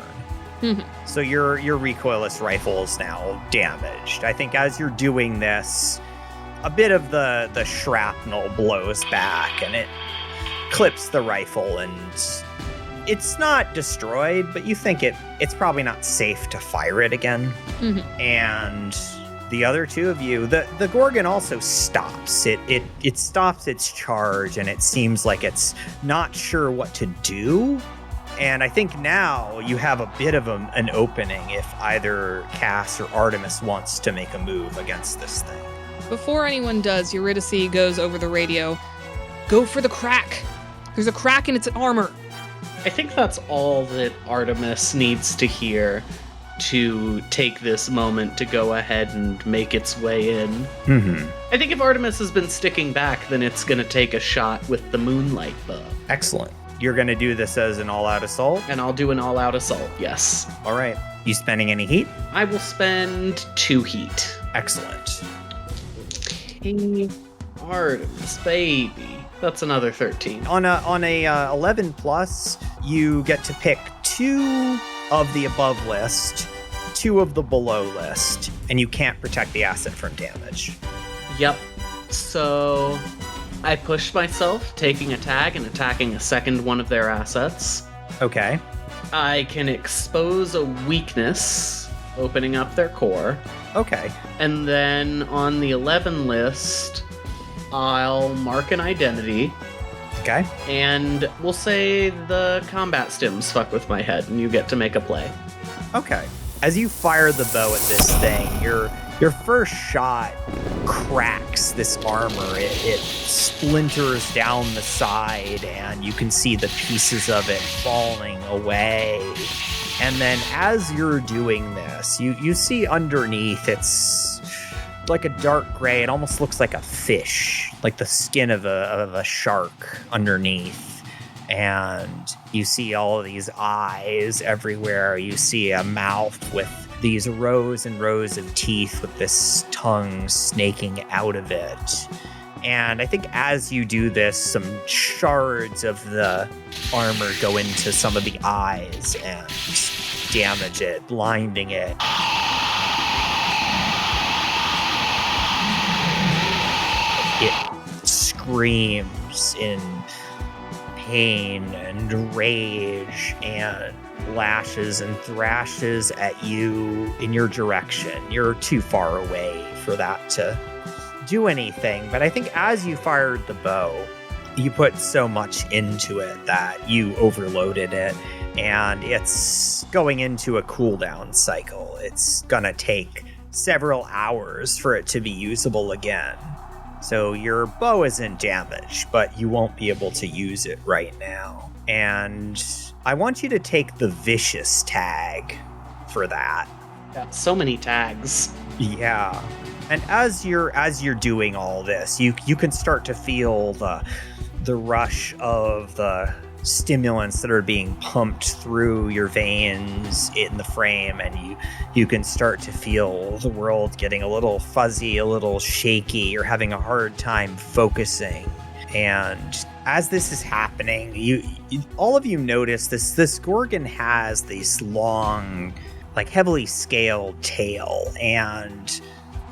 Mm-hmm. So your recoilless rifle is now damaged. I think as you're doing this, a bit of the shrapnel blows back, and it clips the rifle, and it's not destroyed, but you think it's probably not safe to fire it again. Mm-hmm. And the other two of you, the Gorgon also stops. It stops its charge, and it seems like it's not sure what to do. And I think now you have a bit of an opening if either Cass or Artemis wants to make a move against this thing. Before anyone does, Eurydice goes over the radio. Go for the crack. There's a crack in its armor. I think that's all that Artemis needs to hear to take this moment to go ahead and make its way in. Mm-hmm. I think if Artemis has been sticking back, then it's going to take a shot with the moonlight bow. Excellent. You're going to do this as an all-out assault? And I'll do an all-out assault, yes. All right. You spending any heat? I will spend 2 heat. Excellent. Hey, Artemis, baby. That's another 13. On a 11 plus, you get to pick 2 of the above list, 2 of the below list, and you can't protect the asset from damage. Yep. So I pushed myself, taking a tag and attacking a second one of their assets. Okay. I can expose a weakness, opening up their core. Okay. And then on the 11 list, I'll mark an identity. Okay. And we'll say the combat stims fuck with my head, and you get to make a play. Okay. As you fire the bow at this thing, your first shot cracks this armor. It splinters down the side, and you can see the pieces of it falling away. And then as you're doing this, you see underneath it's like a dark gray. It almost looks like a fish, like the skin of a shark underneath. And you see all of these eyes everywhere. You see a mouth with these rows and rows of teeth with this tongue snaking out of it. And I think as you do this, some shards of the armor go into some of the eyes and damage it, blinding it. It screams in pain and rage and lashes and thrashes at you in your direction. You're too far away for that to do anything, but I think as you fired the bow, you put so much into it that you overloaded it, and it's going into a cooldown cycle. It's gonna take several hours for it to be usable again. So your bow isn't damaged, but you won't be able to use it right now. And I want you to take the vicious tag for that. Yeah, so many tags. Yeah. And as you're doing all this, you can start to feel the rush of the stimulants that are being pumped through your veins in the frame, and you can start to feel the world getting a little fuzzy, a little shaky. You're having a hard time focusing. And as this is happening, you all of you notice this Gorgon has this long, like heavily scaled tail, and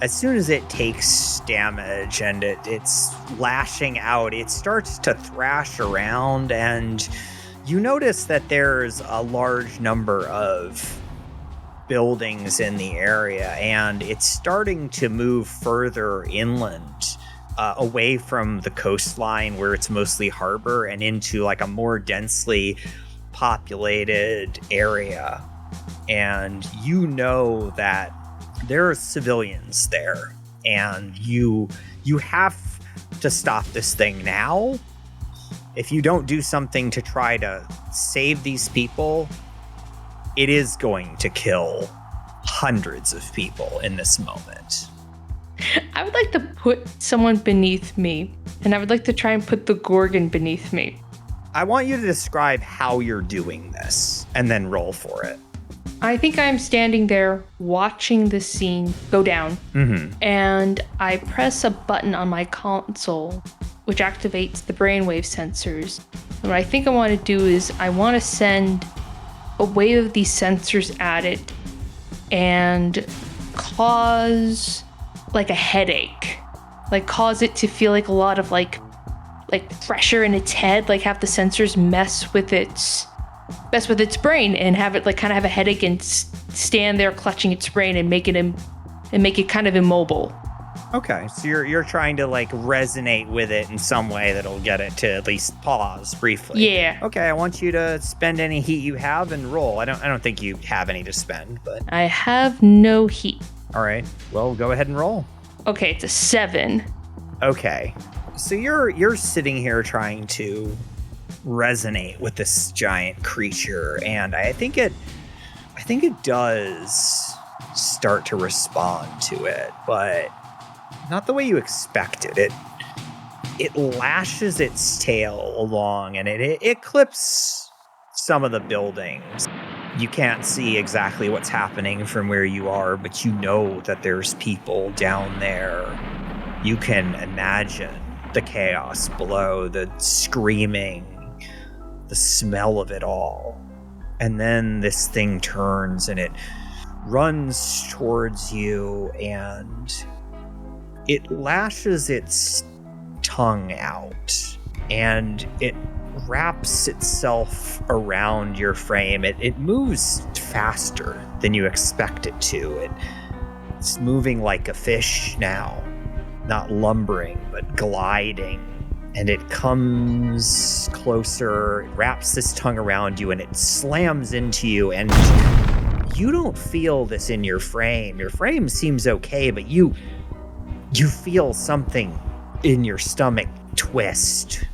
as soon as it takes damage and it's lashing out, it starts to thrash around, and you notice that there's a large number of buildings in the area, and it's starting to move further inland, away from the coastline where it's mostly harbor and into like a more densely populated area. And you know that there are civilians there, and you have to stop this thing now. If you don't do something to try to save these people, it is going to kill hundreds of people in this moment. I would like to put someone beneath me, and I would like to try and put the Gorgon beneath me. I want you to describe how you're doing this, and then roll for it. I think I'm standing there watching the scene go down, and I press a button on my console, which activates the brainwave sensors. And what I think I want to do is I want to send a wave of these sensors at it and cause like a headache, like cause it to feel like a lot of like pressure in its head, like have the sensors mess with its brain and have it like kind of have a headache and stand there clutching its brain and make it kind of immobile. Okay, so you're trying to like resonate with it in some way that'll get it to at least pause briefly. Yeah. Okay, I want you to spend any heat you have and roll. I don't think you have any to spend, but I have no heat. all right. Well, go ahead and roll. Okay, it's a 7. Okay. So you're sitting here trying to resonate with this giant creature, and I think it does start to respond to it, but not the way you expected. It lashes its tail along, and it clips some of the buildings. You can't see exactly what's happening from where you are, but you know that there's people down there. You can imagine the chaos below, the screaming, the smell of it all. And then this thing turns and it runs towards you, and it lashes its tongue out, and it wraps itself around your frame. It moves faster than you expect it to. It's moving like a fish now, not lumbering, but gliding. And it comes closer, it wraps its tongue around you, and it slams into you, and you don't feel this in your frame. Your frame seems okay, but you feel something in your stomach twist.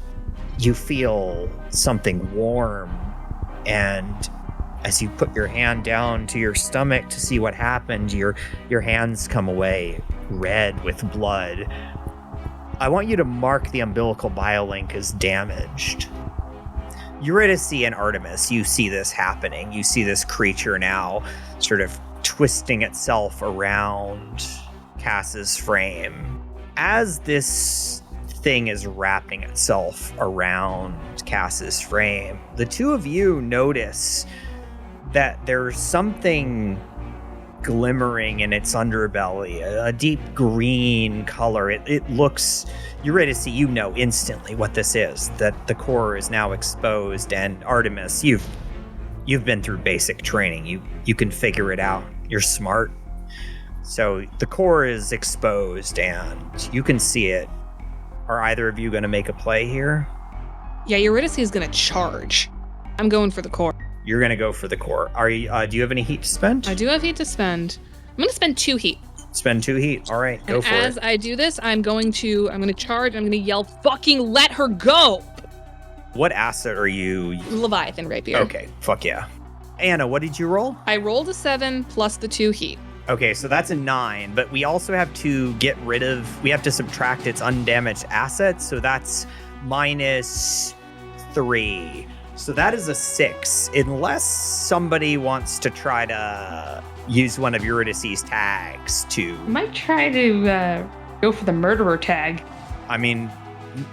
You feel something warm, and as you put your hand down to your stomach to see what happened, your hands come away red with blood. I want you to mark the umbilical biolink as damaged. Eurydice and Artemis, you see this happening. You see this creature now sort of twisting itself around Cass's frame. As this thing is wrapping itself around Cass's frame, the two of you notice that there's something glimmering in its underbelly, a deep green color. It looks, Eurydice, you know instantly what this is, that the core is now exposed, and Artemis, you've been through basic training. You can figure it out. You're smart. So the core is exposed and you can see it. Are either of you going to make a play here? Yeah, Eurydice is going to charge. I'm going for the core. You're going to go for the core. Are you? Do you have any heat to spend? I do have heat to spend. I'm going to spend 2 heat. Spend 2 heat. All right, go for it. As I do this, I'm going to charge. I'm going to yell, "Fucking let her go!" What asset are you? Leviathan rapier. Okay, fuck yeah. Anna, what did you roll? I rolled a 7 plus the 2 heat. Okay, so that's a 9, but we also have to we have to subtract its undamaged assets, so that's -3. So that is a 6, unless somebody wants to try to use one of Eurydice's tags to... I might try to go for the murderer tag. I mean,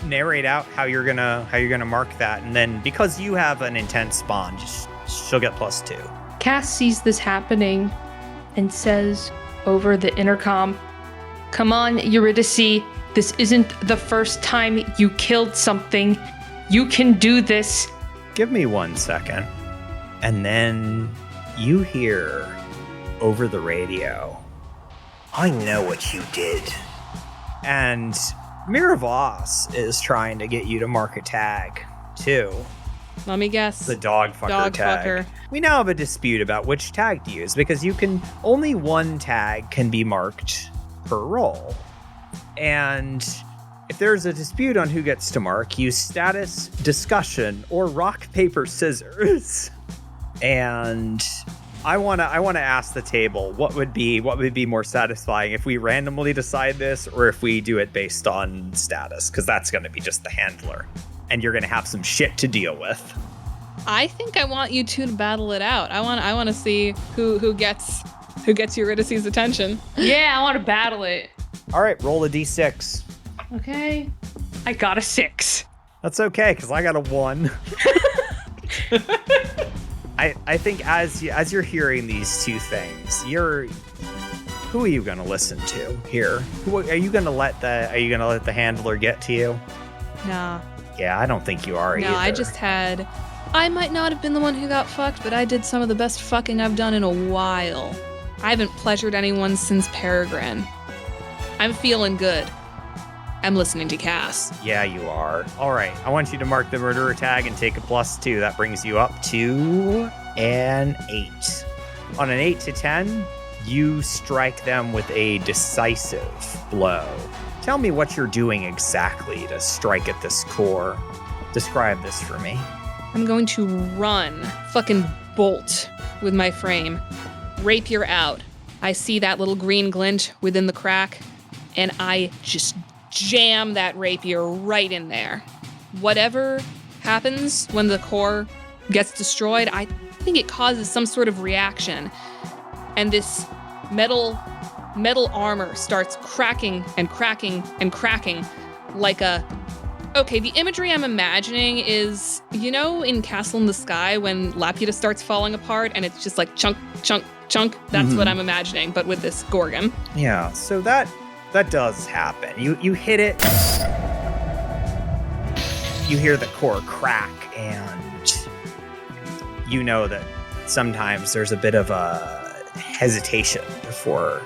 narrate out how you're gonna mark that, and then because you have an intense bond, she'll get +2. Cass sees this happening and says over the intercom, "Come on, Eurydice, this isn't the first time you killed something. You can do this." Give me 1 second. And then you hear over the radio, "I know what you did." And Miravos is trying to get you to mark a tag, too. Let me guess. The dog fucker tag. Fucker. We now have a dispute about which tag to use, because only one tag can be marked per roll. And if there's a dispute on who gets to mark, use status, discussion, or rock, paper, scissors. And I wanna ask the table, what would be more satisfying if we randomly decide this, or if we do it based on status? Because that's gonna be just the handler, and you're gonna have some shit to deal with. I think I want you two to battle it out. I want to see who gets Eurydice's attention. Yeah, I want to battle it. All right, roll a d6. Okay. I got a 6. That's okay, because I got a 1. I think as you're hearing these two things, who are you gonna listen to here? Are you gonna let the handler get to you? Nah. Yeah, I don't think you are either. No, I might not have been the one who got fucked, but I did some of the best fucking I've done in a while. I haven't pleasured anyone since Peregrine. I'm feeling good. I'm listening to Cass. Yeah, you are. All right, I want you to mark the murderer tag and take a +2. That brings you up to an 8. On an 8 to 10, you strike them with a decisive blow. Tell me what you're doing exactly to strike at this core. Describe this for me. I'm going to run, fucking bolt with my frame. Rapier out. I see that little green glint within the crack, and I just jam that rapier right in there. Whatever happens when the core gets destroyed, I think it causes some sort of reaction. And this metal armor starts cracking and cracking and cracking like a... Okay, the imagery I'm imagining is, you know, in Castle in the Sky when Laputa starts falling apart and it's just like chunk, chunk, chunk. That's what I'm imagining, but with this Gorgon. Yeah, so that does happen. You hit it, you hear the core crack, and you know that sometimes there's a bit of a hesitation before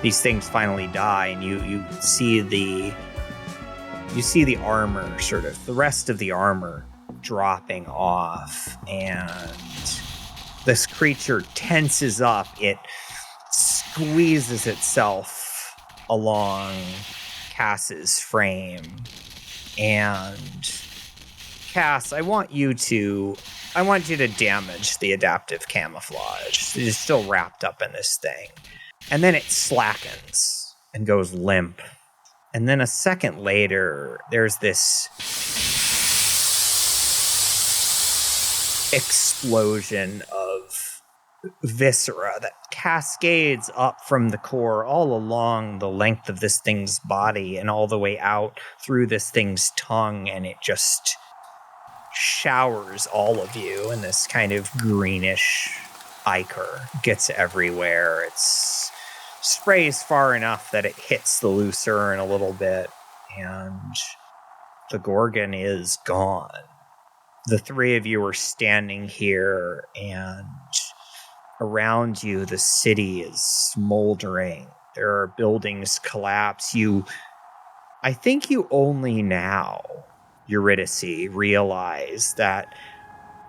these things finally die, and you see the armor, sort of the rest of the armor dropping off, and this creature tenses up. It squeezes itself along Cass's frame. And Cass, I want you to damage the adaptive camouflage. It is still wrapped up in this thing. And then it slackens and goes limp. And then a second later, there's this explosion of viscera that cascades up from the core all along the length of this thing's body and all the way out through this thing's tongue, and it just showers all of you in this kind of greenish ichor. Gets everywhere. It's sprays far enough that it hits the lucerne a little bit, and the Gorgon is gone. The three of you are standing here, and around you, the city is smoldering. There are buildings collapse. I think you only now, Eurydice, realize that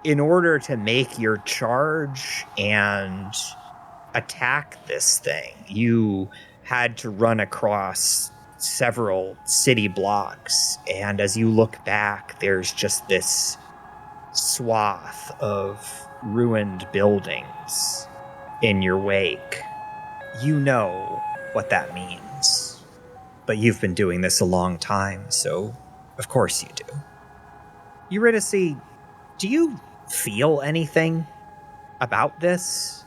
in order to make your charge and attack this thing, you had to run across several city blocks. And as you look back, there's just this swath of ruined buildings in your wake. You know what that means, but you've been doing this a long time, so of course you do. Eurydice, do you feel anything about this?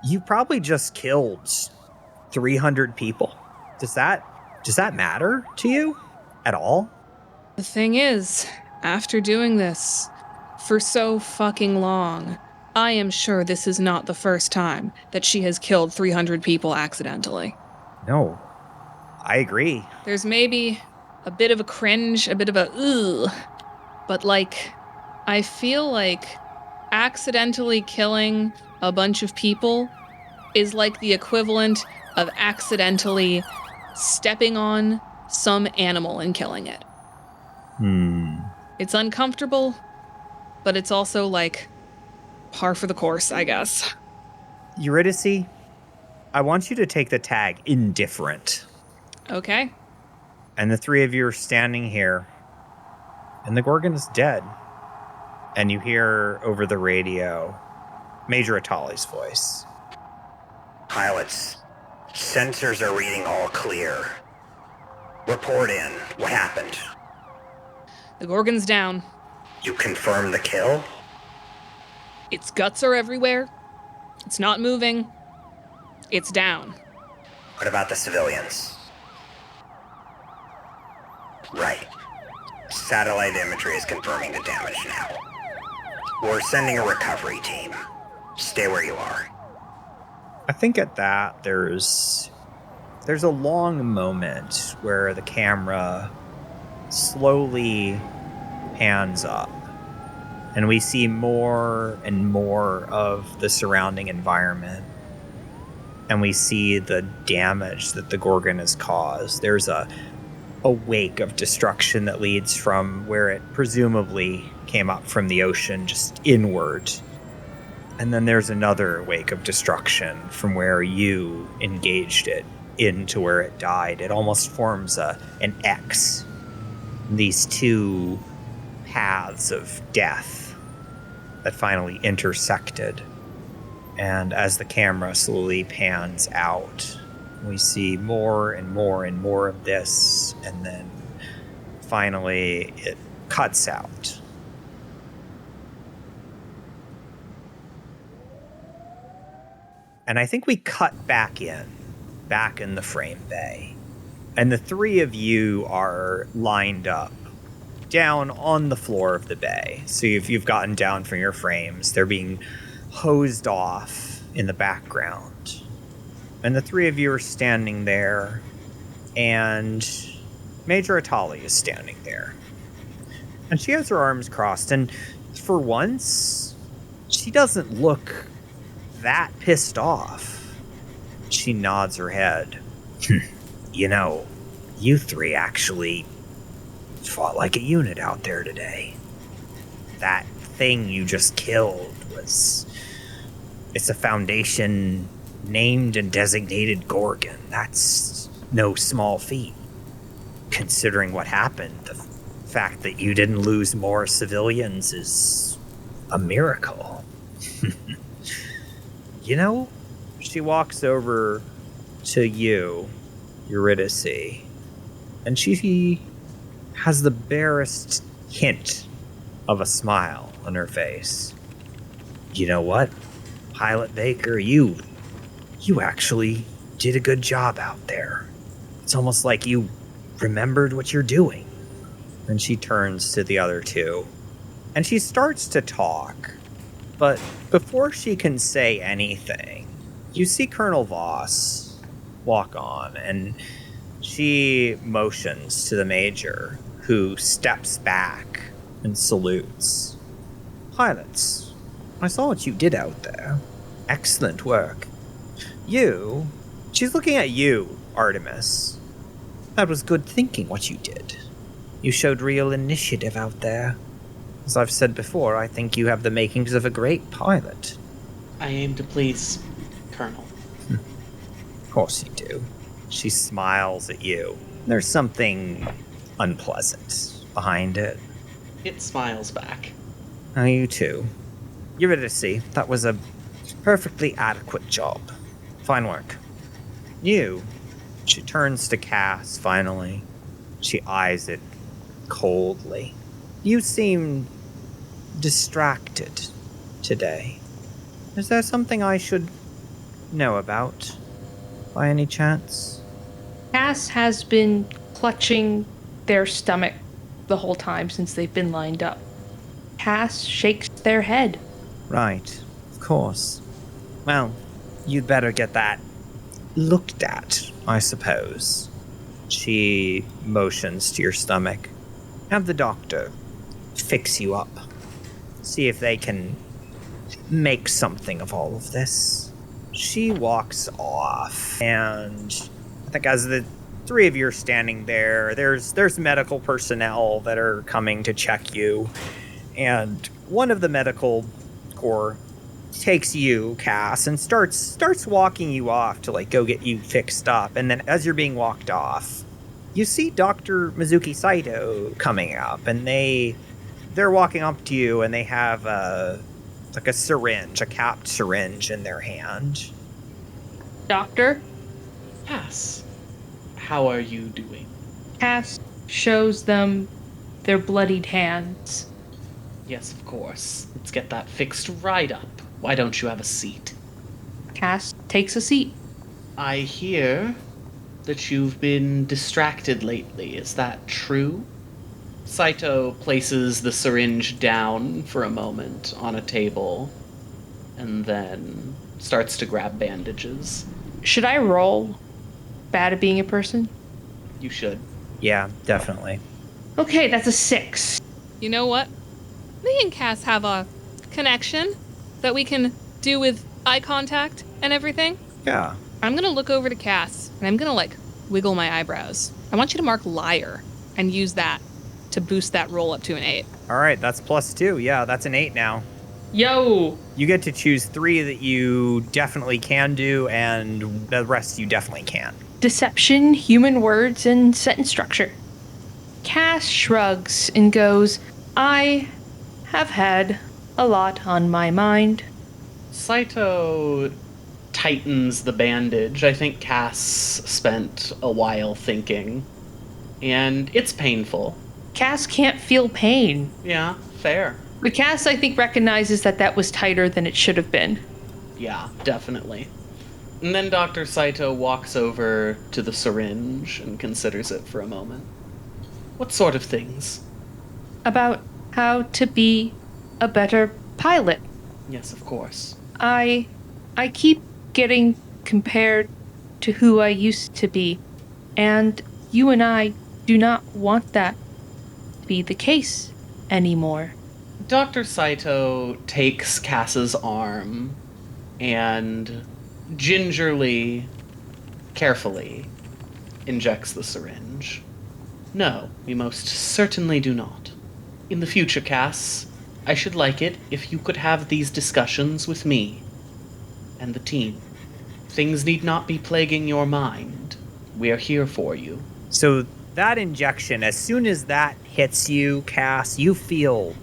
You probably just killed 300 people. Does that matter to you at all? The thing is, after doing this for so fucking long, I am sure this is not the first time that she has killed 300 people accidentally. No, I agree. There's maybe a bit of a cringe, a bit of a ugh, but I feel like accidentally killing a bunch of people is like the equivalent of accidentally stepping on some animal and killing it. It's uncomfortable, but it's also par for the course, I guess. Eurydice, I want you to take the tag indifferent. Okay. And the three of you are standing here, and the Gorgon is dead. And you hear over the radio Major Attali's voice. Pilots, sensors are reading all clear. Report in. What happened? The Gorgon's down. You confirm the kill? Its guts are everywhere. It's not moving. It's down. What about the civilians? Right. Satellite imagery is confirming the damage now. We're sending a recovery team. Stay where you are. I think at that, there's a long moment where the camera slowly pans up, and we see more and more of the surrounding environment. and we see the damage that the Gorgon has caused. There's a wake of destruction that leads from where it presumably came up from the ocean, just inward. And then there's another wake of destruction from where you engaged it into where it died. It almost forms an X. These two paths of death that finally intersected. And as the camera slowly pans out, we see more and more and more of this, and then finally it cuts out. And I think we cut back in the frame bay. And the three of you are lined up down on the floor of the bay. So you've gotten down from your frames. They're being hosed off in the background. And the three of you are standing there, and Major Attali is standing there. And she has her arms crossed, and for once, she doesn't look that pissed off. She nods her head. You know, you three actually fought like a unit out there today. That thing you just killed it's a Foundation named and designated Gorgon. That's no small feat. Considering what happened, the fact that you didn't lose more civilians is a miracle. You know, she walks over to you, Eurydice, and she has the barest hint of a smile on her face. You know what, Pilot Baker, you actually did a good job out there. It's almost like you remembered what you're doing. And she turns to the other two, and she starts to talk. But before she can say anything, you see Colonel Voss walk on, and she motions to the Major, who steps back and salutes. Pilots, I saw what you did out there. Excellent work. She's looking at you, Artemis. That was good thinking what you did. You showed real initiative out there. As I've said before, I think you have the makings of a great pilot. I aim to please, Colonel. Of course you do. She smiles at you. There's something unpleasant behind it. It smiles back. Oh, you too. Eurydice, that was a perfectly adequate job. Fine work. She turns to Cass, finally. She eyes it coldly. You seem distracted today. Is there something I should know about, by any chance? Cass has been clutching their stomach the whole time since they've been lined up. Cass shakes their head. Right, of course. Well, you'd better get that looked at, I suppose. She motions to your stomach. Have the doctor fix you up. See if they can make something of all of this. She walks off, and I think as the three of you are standing there, there's medical personnel that are coming to check you, and one of the medical corps takes you, Cass, and starts walking you off to go get you fixed up. And then as you're being walked off, you see Dr. Mizuki Saito coming up, and they're walking up to you, and they have a syringe, a capped syringe in their hand. Doctor? Cass, how are you doing? Cass shows them their bloodied hands. Yes, of course. Let's get that fixed right up. Why don't you have a seat? Cass takes a seat. I hear that you've been distracted lately. Is that true? Saito places the syringe down for a moment on a table, and then starts to grab bandages. Should I roll bad at being a person? You should. Yeah, definitely. Okay, that's a 6. You know what? Me and Cass have a connection that we can do with eye contact and everything. Yeah. I'm gonna look over to Cass, and I'm gonna, wiggle my eyebrows. I want you to mark liar, and use that to boost that roll up to an 8. All right, that's +2. Yeah, that's an 8 now. Yo! You get to choose 3 that you definitely can do, and the rest you definitely can't. Deception, human words, and sentence structure. Cass shrugs and goes, I have had a lot on my mind. Saito tightens the bandage. I think Cass spent a while thinking. And it's painful. Cass can't feel pain. Yeah, fair. But Cass, I think, recognizes that was tighter than it should have been. Yeah, definitely. And then Dr. Saito walks over to the syringe and considers it for a moment. What sort of things? About how to be a better pilot. Yes, of course. I keep getting compared to who I used to be, and you and I do not want that to be the case anymore. Dr. Saito takes Cass's arm and gingerly, carefully injects the syringe. No, we most certainly do not. In the future, Cass, I should like it if you could have these discussions with me and the team. Things need not be plaguing your mind. We are here for you. So that injection, as soon as that hits you, Cass, you feel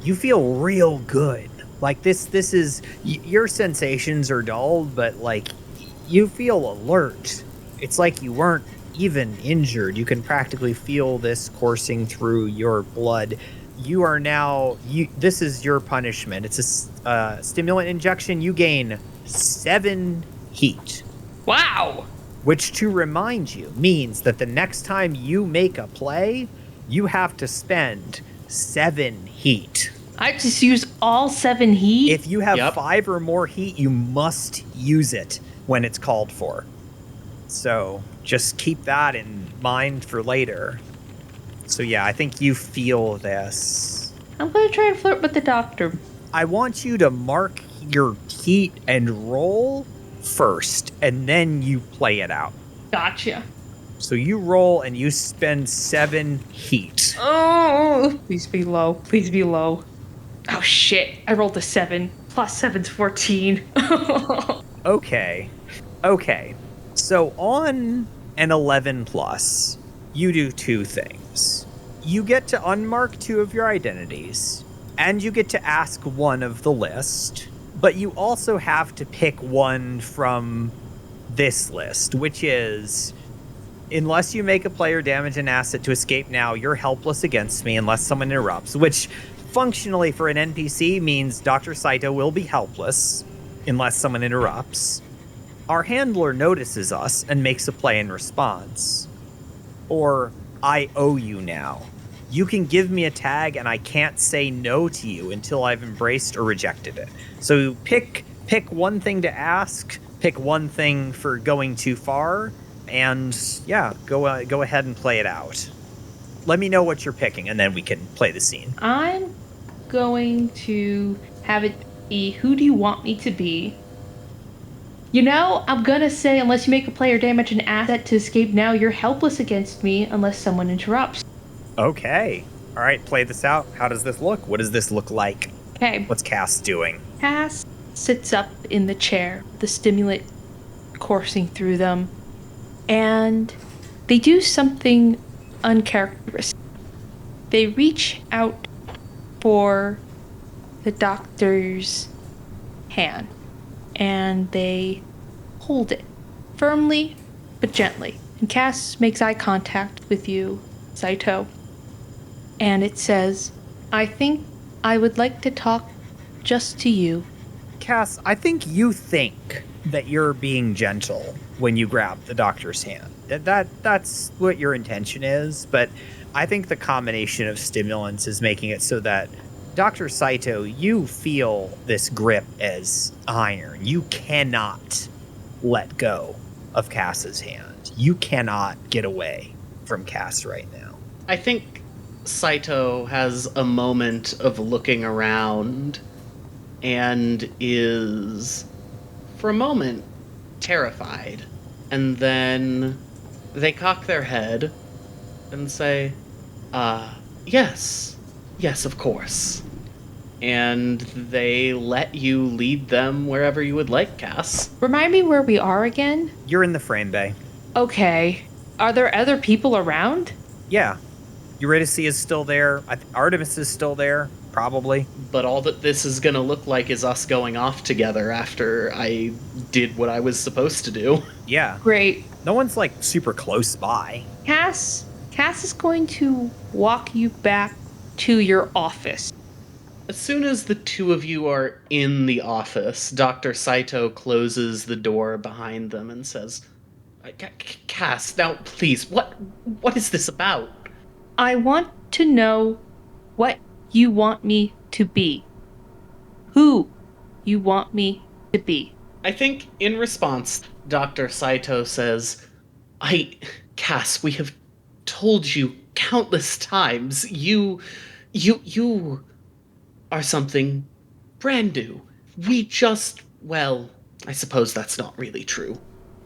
real good. Like this is, your sensations are dulled, but you feel alert. It's like you weren't even injured. You can practically feel this coursing through your blood. You are now, this is your punishment. It's a stimulant injection. You gain 7 heat. Wow! Which, to remind you, means that the next time you make a play, you have to spend 7 heat. I just use all 7 heat? If you have 5 or more heat, you must use it when it's called for. So just keep that in mind for later. So yeah, I think you feel this. I'm gonna try and flirt with the doctor. I want you to mark your heat and roll first, and then you play it out. Gotcha. So you roll and you spend 7 heat. Oh, please be low. Please be low. Oh shit, I rolled a 7. Plus 7's 14. Okay. So on an 11 plus, you do 2 things. You get to unmark 2 of your identities, and you get to ask one of the list, but you also have to pick one from this list, which is, unless you make a player damage an asset to escape now, you're helpless against me unless someone interrupts, which functionally for an NPC means Dr. Saito will be helpless unless someone interrupts. Our handler notices us and makes a play in response. Or, I owe you now. You can give me a tag and I can't say no to you until I've embraced or rejected it. So pick one thing to ask, pick one thing for going too far, and yeah, go ahead and play it out. Let me know what you're picking and then we can play the scene. I'm going to have it be, who do you want me to be? You know, I'm gonna say, unless you make a player damage an asset to escape now, you're helpless against me unless someone interrupts. Okay. All right, play this out. How does this look? What does this look like? Okay. What's Cass doing? Cass sits up in the chair, the stimulant coursing through them, and they do something uncharacteristic. They reach out for the doctor's hand, and they hold it firmly but gently. And Cass makes eye contact with you, Saito, and it says, I think I would like to talk just to you. Cass, I think you think that you're being gentle when you grab the doctor's hand. That's what your intention is, but I think the combination of stimulants is making it so that Dr. Saito, you feel this grip as iron. You cannot let go of Cass's hand. You cannot get away from Cass right now. I think Saito has a moment of looking around and is, for a moment, terrified. And then they cock their head and say, yes, of course. And they let you lead them wherever you would like, Cass. Remind me where we are again? You're in the frame bay. Okay. Are there other people around? Yeah. Eurydice is still there. Artemis is still there, probably. But all that this is gonna look like is us going off together after I did what I was supposed to do. Yeah. Great. No one's, like, super close by. Cass is going to walk you back to your office. As soon as the two of you are in the office, Dr. Saito closes the door behind them and says, Cass, now please, what is this about? I want to know what you want me to be. Who you want me to be. I think in response, Dr. Saito says, Cass, we have told you countless times, you are something brand new. We just, well, I suppose that's not really true.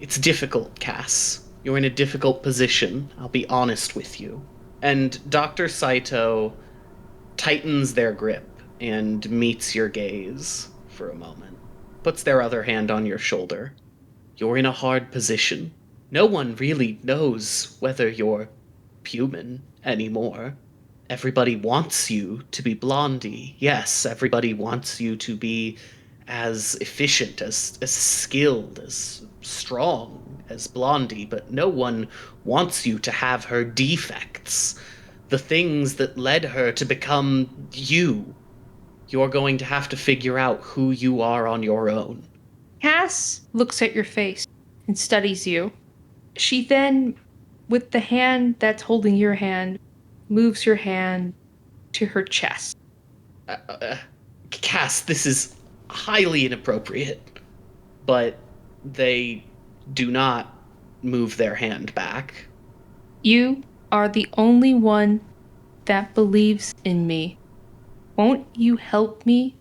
It's difficult, Cass. You're in a difficult position, I'll be honest with you. And Dr. Saito tightens their grip and meets your gaze for a moment, puts their other hand on your shoulder. You're in a hard position. No one really knows whether you're human anymore. Everybody wants you to be Blondie. Yes, everybody wants you to be as efficient, as skilled, as strong as Blondie, but no one wants you to have her defects. The things that led her to become you. You're going to have to figure out who you are on your own. Cass looks at your face and studies you. She then, with the hand that's holding your hand, moves your hand to her chest. Cass, this is highly inappropriate. But they do not move their hand back. You are the only one that believes in me. Won't you help me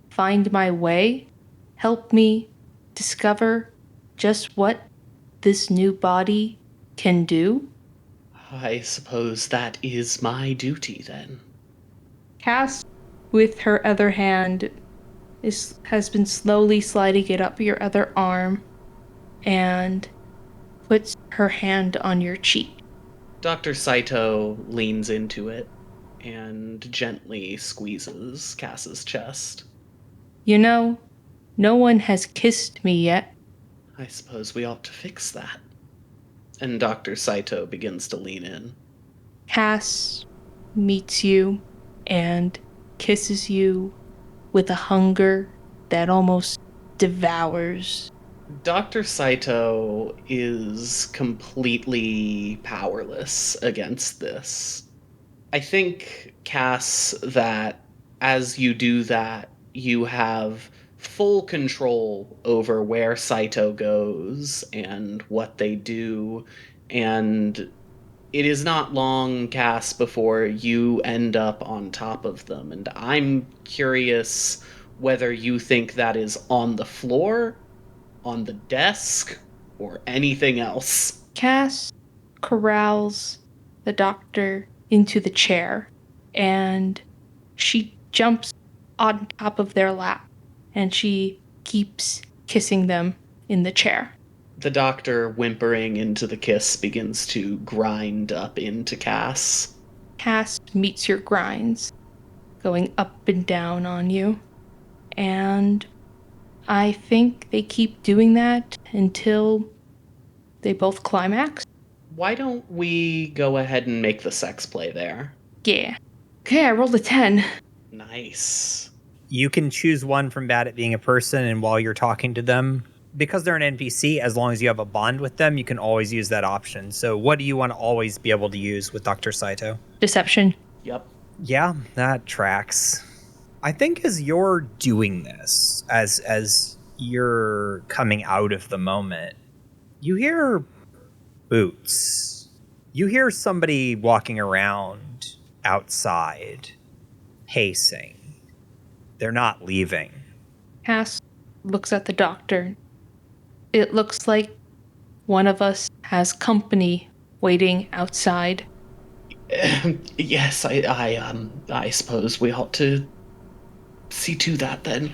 find my way? Help me discover just what this new body can do? I suppose that is my duty, then. Cass, with her other hand, has been slowly sliding it up your other arm and puts her hand on your cheek. Dr. Saito leans into it and gently squeezes Cass's chest. You know, no one has kissed me yet. I suppose we ought to fix that. And Dr. Saito begins to lean in. Cass meets you and kisses you with a hunger that almost devours. Dr. Saito is completely powerless against this. I think, Cass, that as you do that, you have full control over where Saito goes and what they do, and it is not long, Cass, before you end up on top of them, and I'm curious whether you think that is on the floor, on the desk, or anything else. Cass corrals the doctor into the chair, and she jumps on top of their lap, and she keeps kissing them in the chair. The doctor, whimpering into the kiss, begins to grind up into Cass. Cass meets your grinds, going up and down on you, and I think they keep doing that until they both climax. Why don't we go ahead and make the sex play there? Yeah. Okay, I rolled a 10. Nice. You can choose one from bad at being a person, and while you're talking to them, because they're an NPC, as long as you have a bond with them, you can always use that option. So what do you want to always be able to use with Dr. Saito? Deception. Yep. Yeah, that tracks. I think as you're doing this, as you're coming out of the moment, you hear boots. You hear somebody walking around outside, pacing. They're not leaving. Cass looks at the doctor. It looks like one of us has company waiting outside. Yes, I suppose we ought to see to that then.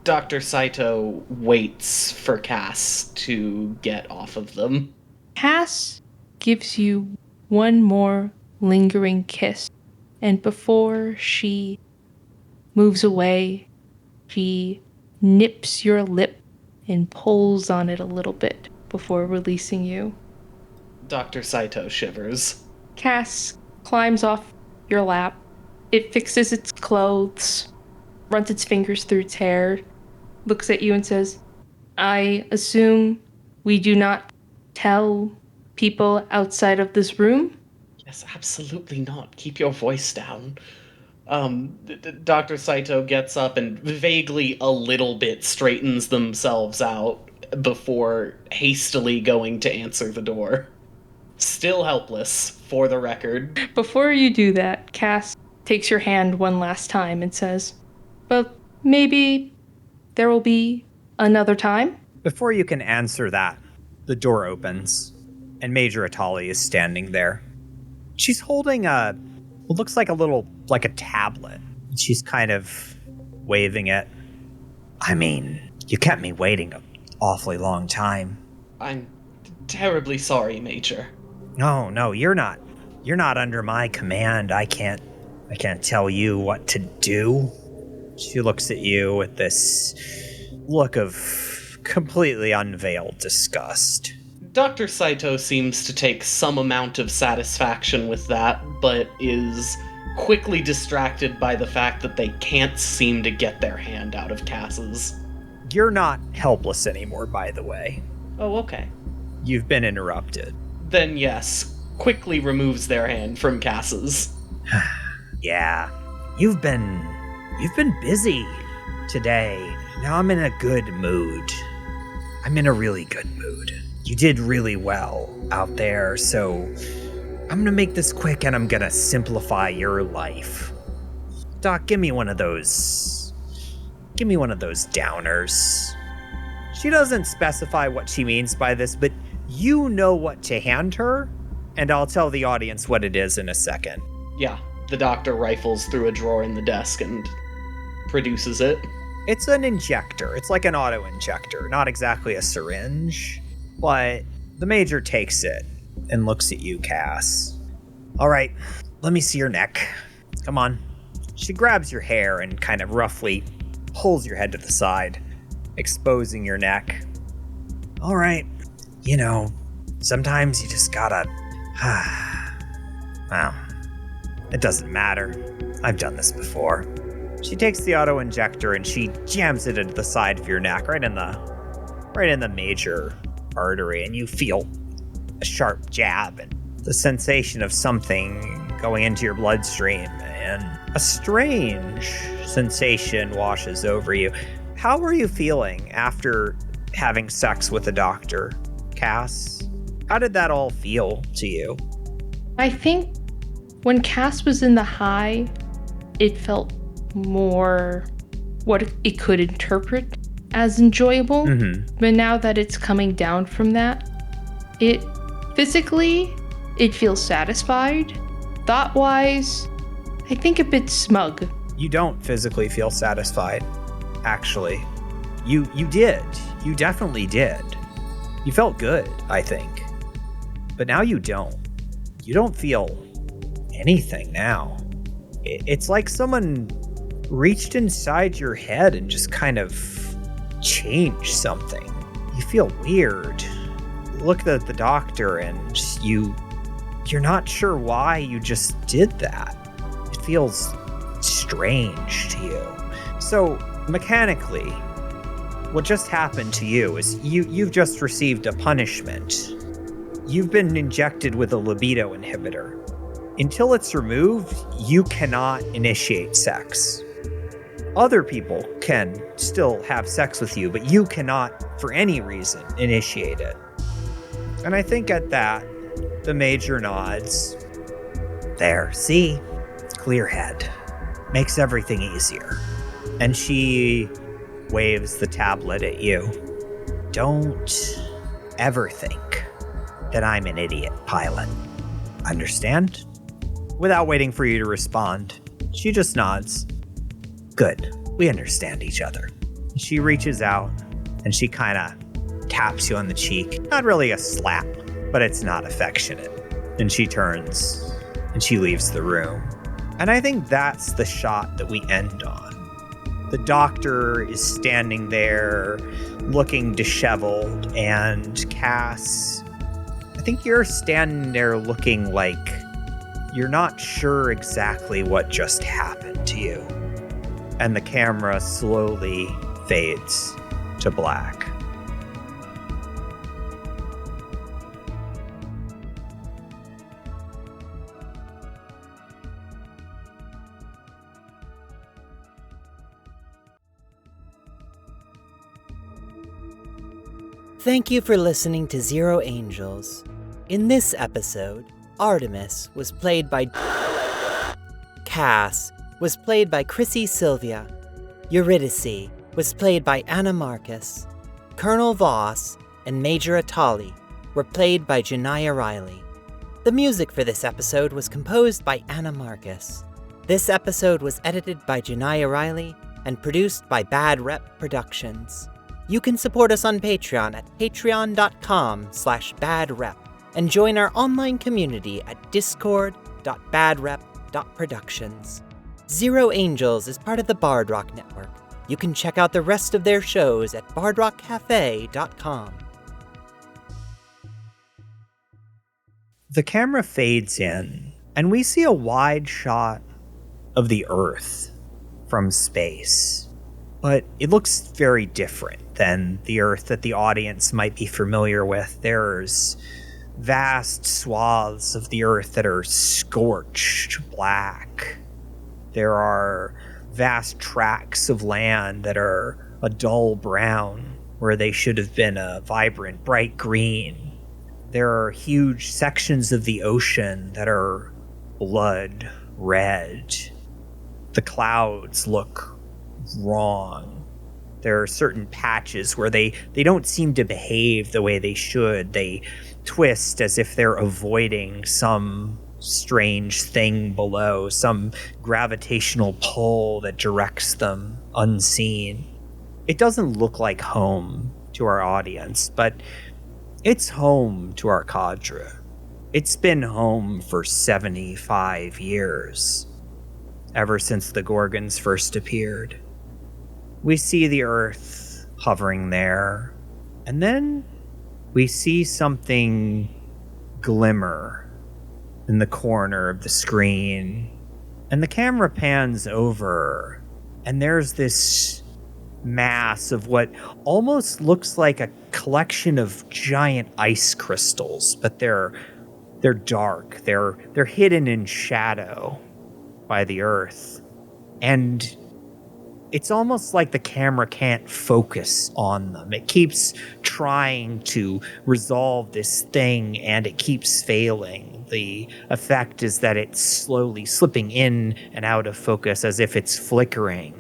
Dr. Saito waits for Cass to get off of them. Cass gives you one more lingering kiss, and before she moves away, she nips your lip and pulls on it a little bit before releasing you. Dr. Saito shivers. Cass climbs off your lap. It fixes its clothes, runs its fingers through its hair, looks at you and says, I assume we do not tell people outside of this room? Yes, absolutely not. Keep your voice down. Dr. Saito gets up and vaguely a little bit straightens themselves out before hastily going to answer the door. Still helpless, for the record. Before you do that, Cass takes your hand one last time and says, well, maybe there will be another time? Before you can answer that, the door opens, and Major Attali is standing there. She's holding what looks like a tablet. She's kind of waving it. I mean, you kept me waiting an awfully long time. I'm terribly sorry, Major. No, you're not. You're not under my command. I can't tell you what to do. She looks at you with this look of completely unveiled disgust. Dr. Saito seems to take some amount of satisfaction with that, but is quickly distracted by the fact that they can't seem to get their hand out of Cass's. You're not helpless anymore, by the way. Oh, okay. You've been interrupted. Then yes, quickly removes their hand from Cass's. Yeah, you've been busy today. Now I'm in a good mood. I'm in a really good mood. You did really well out there, so I'm gonna make this quick and I'm gonna simplify your life. Doc, give me one of those downers. She doesn't specify what she means by this, but you know what to hand her, and I'll tell the audience what it is in a second. Yeah, the doctor rifles through a drawer in the desk and produces it. It's an injector. It's like an auto-injector, not exactly a syringe. But the Major takes it and looks at you, Cass. All right, let me see your neck. Come on. She grabs your hair and kind of roughly pulls your head to the side, exposing your neck. All right, sometimes you just gotta... Well, it doesn't matter. I've done this before. She takes the auto-injector and she jams it into the side of your neck, right in the major artery, and you feel a sharp jab and the sensation of something going into your bloodstream, and a strange sensation washes over you. How are you feeling after having sex with a doctor, Cass? How did that all feel to you? I think when Cass was in the high, it felt more what it could interpret as enjoyable. Mm-hmm. But now that it's coming down from that, it feels satisfied. Thought-wise, I think a bit smug. You don't physically feel satisfied, actually. You did. You definitely did. You felt good, I think. But now you don't. You don't feel anything now. It's like someone reached inside your head and just kind of changed something. You feel weird. Look at the doctor and you're not sure why you just did that. It feels strange to you. So mechanically, what just happened to you is you've just received a punishment. You've been injected with a libido inhibitor. Until it's removed, you cannot initiate sex. Other people can still have sex with you, but you cannot, for any reason, initiate it. And I think at that, the Major nods. There, see? Clear head. Makes everything easier. And she waves the tablet at you. Don't ever think that I'm an idiot, pilot. Understand? Without waiting for you to respond, she just nods. Good. We understand each other. She reaches out and she kind of taps you on the cheek. Not really a slap, but it's not affectionate. And she turns and she leaves the room. And I think that's the shot that we end on. The doctor is standing there looking disheveled, and Cass, I think you're standing there looking like you're not sure exactly what just happened to you. And the camera slowly fades to black. Thank you for listening to Zero Angels. In this episode, Artemis was played by Cass was played by Chrissy Sylvia. Eurydice was played by Anna Marcus. Colonel Voss and Major Attali were played by Jonaya Riley. The music for this episode was composed by Anna Marcus. This episode was edited by Jonaya Riley and produced by Bad Rep Productions. You can support us on Patreon at patreon.com/badrep and join our online community at discord.badrep.productions. Zero Angels is part of the Bard Rock Network. You can check out the rest of their shows at bardrockcafe.com. The camera fades in, and we see a wide shot of the Earth from space. But it looks very different than the Earth that the audience might be familiar with. There's vast swaths of the Earth that are scorched black. There are vast tracts of land that are a dull brown, where they should have been a vibrant, bright green. There are huge sections of the ocean that are blood red. The clouds look wrong. There are certain patches where they don't seem to behave the way they should. They twist as if they're avoiding some strange thing below, some gravitational pull that directs them unseen. It doesn't look like home to our audience, but it's home to our cadre. It's been home for 75 years, ever since the Gorgons first appeared. We see the Earth hovering there, and then we see something glimmer in the corner of the screen, and the camera pans over, and there's this mass of what almost looks like a collection of giant ice crystals, but they're dark. They're hidden in shadow by the Earth, and it's almost like the camera can't focus on them. It keeps trying to resolve this thing, and it keeps failing. The effect is that it's slowly slipping in and out of focus as if it's flickering.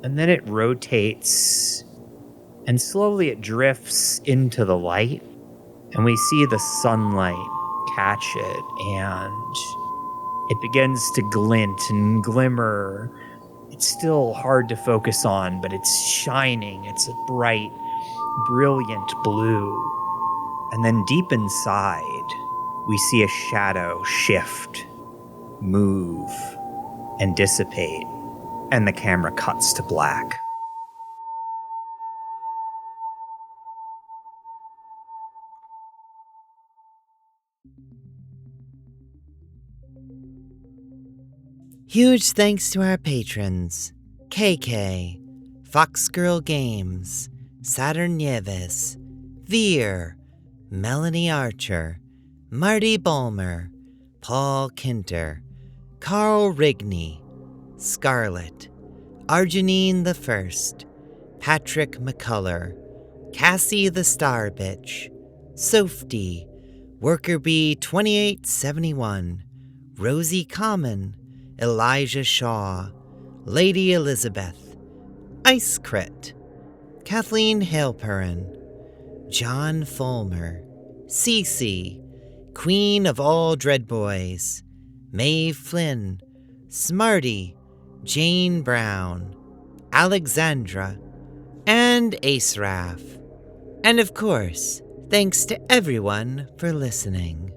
And then it rotates, and slowly it drifts into the light, and we see the sunlight catch it, and it begins to glint and glimmer. It's still hard to focus on, but it's shining. It's a bright, brilliant blue. And then deep inside, we see a shadow shift, move, and dissipate. And the camera cuts to black. Huge thanks to our patrons: KK, Foxgirl Games, Saturn Nieves, Veer, Melanie Archer, Marty Balmer, Paul Kinter, Carl Rigney, Scarlett, Arginine the First, Patrick McCullough, Cassie the Star Bitch, Softy, Worker Bee 2871, Rosie Common, Elijah Shaw, Lady Elizabeth, Ice Crit, Kathleen Halperin, John Fulmer, Cece, Queen of all Dread Boys, Maeve Flynn, Smarty, Jane Brown, Alexandra, and Aceraf. And of course, thanks to everyone for listening.